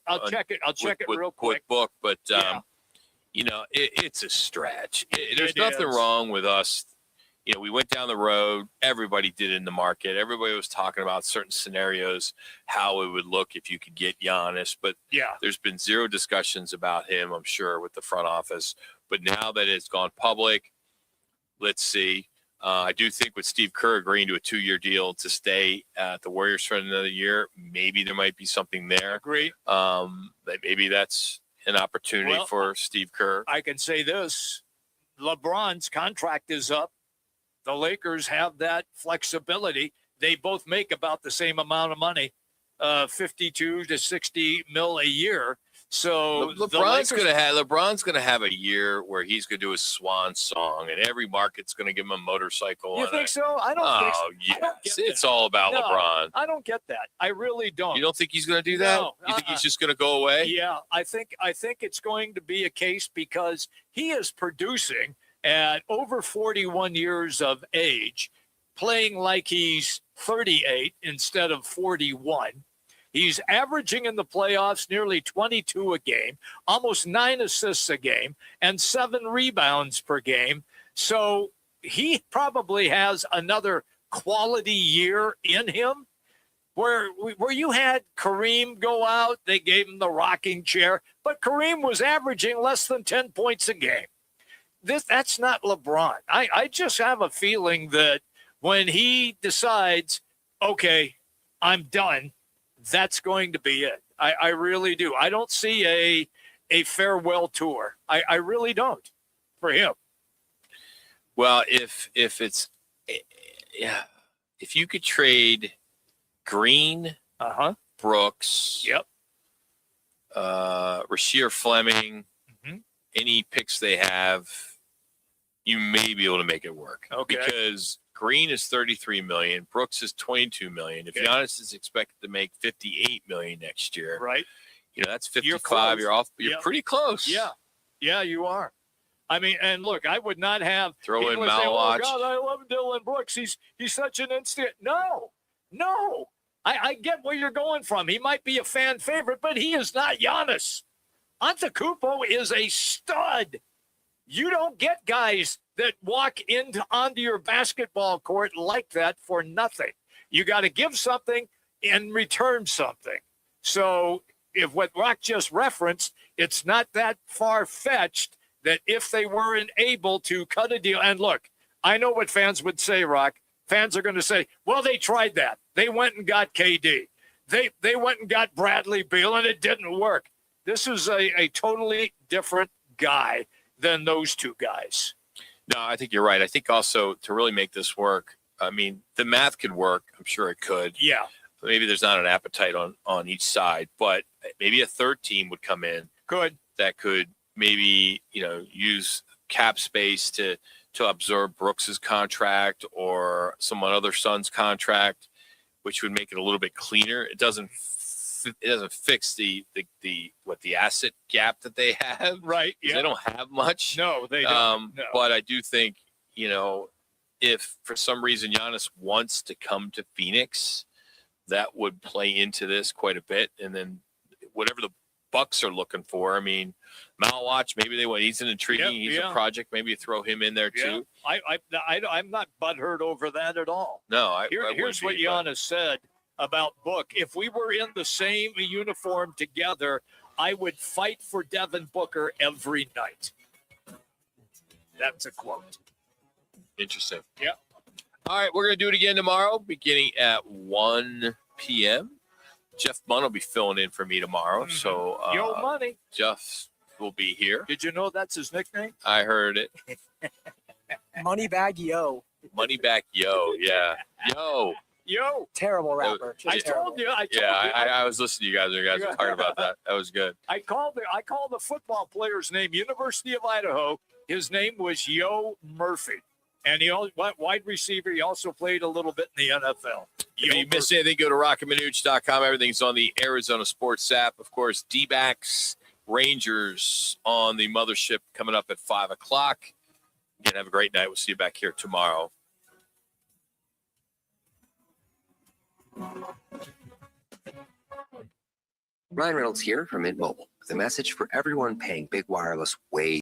I'll check it. I'll check it real quick. Book, but, it's a stretch. There's nothing wrong with us. We went down the road. Everybody did in the market. Everybody was talking about certain scenarios, how it would look if you could get Giannis. But there's been zero discussions about him, I'm sure, with the front office. But now that it's gone public, let's see. I do think with Steve Kerr agreeing to a 2-year deal to stay at the Warriors for another year, maybe there might be something there. Agree. Maybe that's an opportunity for Steve Kerr. I can say this. LeBron's contract is up. The Lakers have that flexibility. They both make about the same amount of money, 52 to 60 mil a year. So LeBron's gonna have a year where he's gonna do a swan song, and every market's gonna give him a motorcycle. You think so? I don't think so. Yes, it's all about LeBron. I don't get that. I really don't. You don't think he's gonna do that? No, you think he's just gonna go away? Yeah, I think it's going to be a case because he is producing at over 41 years of age, playing like he's 38 instead of 41. He's averaging in the playoffs nearly 22 a game, almost 9 assists a game, and 7 rebounds per game. So he probably has another quality year in him. Where you had Kareem go out, they gave him the rocking chair, but Kareem was averaging less than 10 points a game. that's not LeBron. I just have a feeling that when he decides, okay, I'm done, that's going to be it. I really do. I don't see a farewell tour. I really don't for him. Well, if it's if you could trade Green, Brooks, Rasheer Fleming, any picks they have, you may be able to make it work. Okay. Because Green is $33 million, Brooks is $22 million. If Giannis is expected to make $58 million next year, right? That's 55. You're off. You're pretty close. Yeah, you are. I mean, and look, I would not have throw in say, Manuch. Oh God, I love Dylan Brooks. He's such an instant. No. I get where you're going from. He might be a fan favorite, but he is not Giannis. Antetokounmpo is a stud. You don't get guys that walk onto your basketball court like that for nothing. You got to give something and return something. So if what Roc just referenced, it's not that far-fetched that if they weren't able to cut a deal, and look, I know what fans would say, Roc. Fans are going to say, well, they tried that. They went and got KD. They went and got Bradley Beal, and it didn't work. This is a totally different guy than those two guys. No, I think you're right. I think also to really make this work, I mean, the math could work. I'm sure it could. Yeah. Maybe there's not an appetite on each side, but maybe a third team would come in. That could maybe, use cap space to absorb Brooks's contract or someone other son's contract, which would make it a little bit cleaner. It doesn't fix the asset gap that they have. Right. Yeah. They don't have much. No, they don't. No. But I do think, if for some reason Giannis wants to come to Phoenix, that would play into this quite a bit. And then whatever the Bucks are looking for, I mean, Manuch, maybe they want. He's an intriguing. He's a project. Maybe you throw him in there too. I'm not butthurt over that at all. No, here's what Giannis said about Book. If we were in the same uniform together, I would fight for Devin Booker every night. That's a quote. Interesting. Yeah. All right, we're going to do it again tomorrow, beginning at 1 p.m. Jeff Munn will be filling in for me tomorrow. So, Yo Money. Jeff will be here. Did you know that's his nickname? I heard it. Moneybag Yo. Moneybag Yo, yeah. Yo. Terrible rapper. I told you. I was listening to you guys. You guys were talking about that. That was good. I called the football player's name, University of Idaho. His name was Yo Murphy. And he wide receiver. He also played a little bit in the NFL. If you missed anything, go to rockandmanuch.com. Everything's on the Arizona Sports app. Of course, D-backs, Rangers on the mothership coming up at 5 o'clock. Again, have a great night. We'll see you back here tomorrow. Ryan Reynolds here from Mint Mobile with a message for everyone paying big wireless way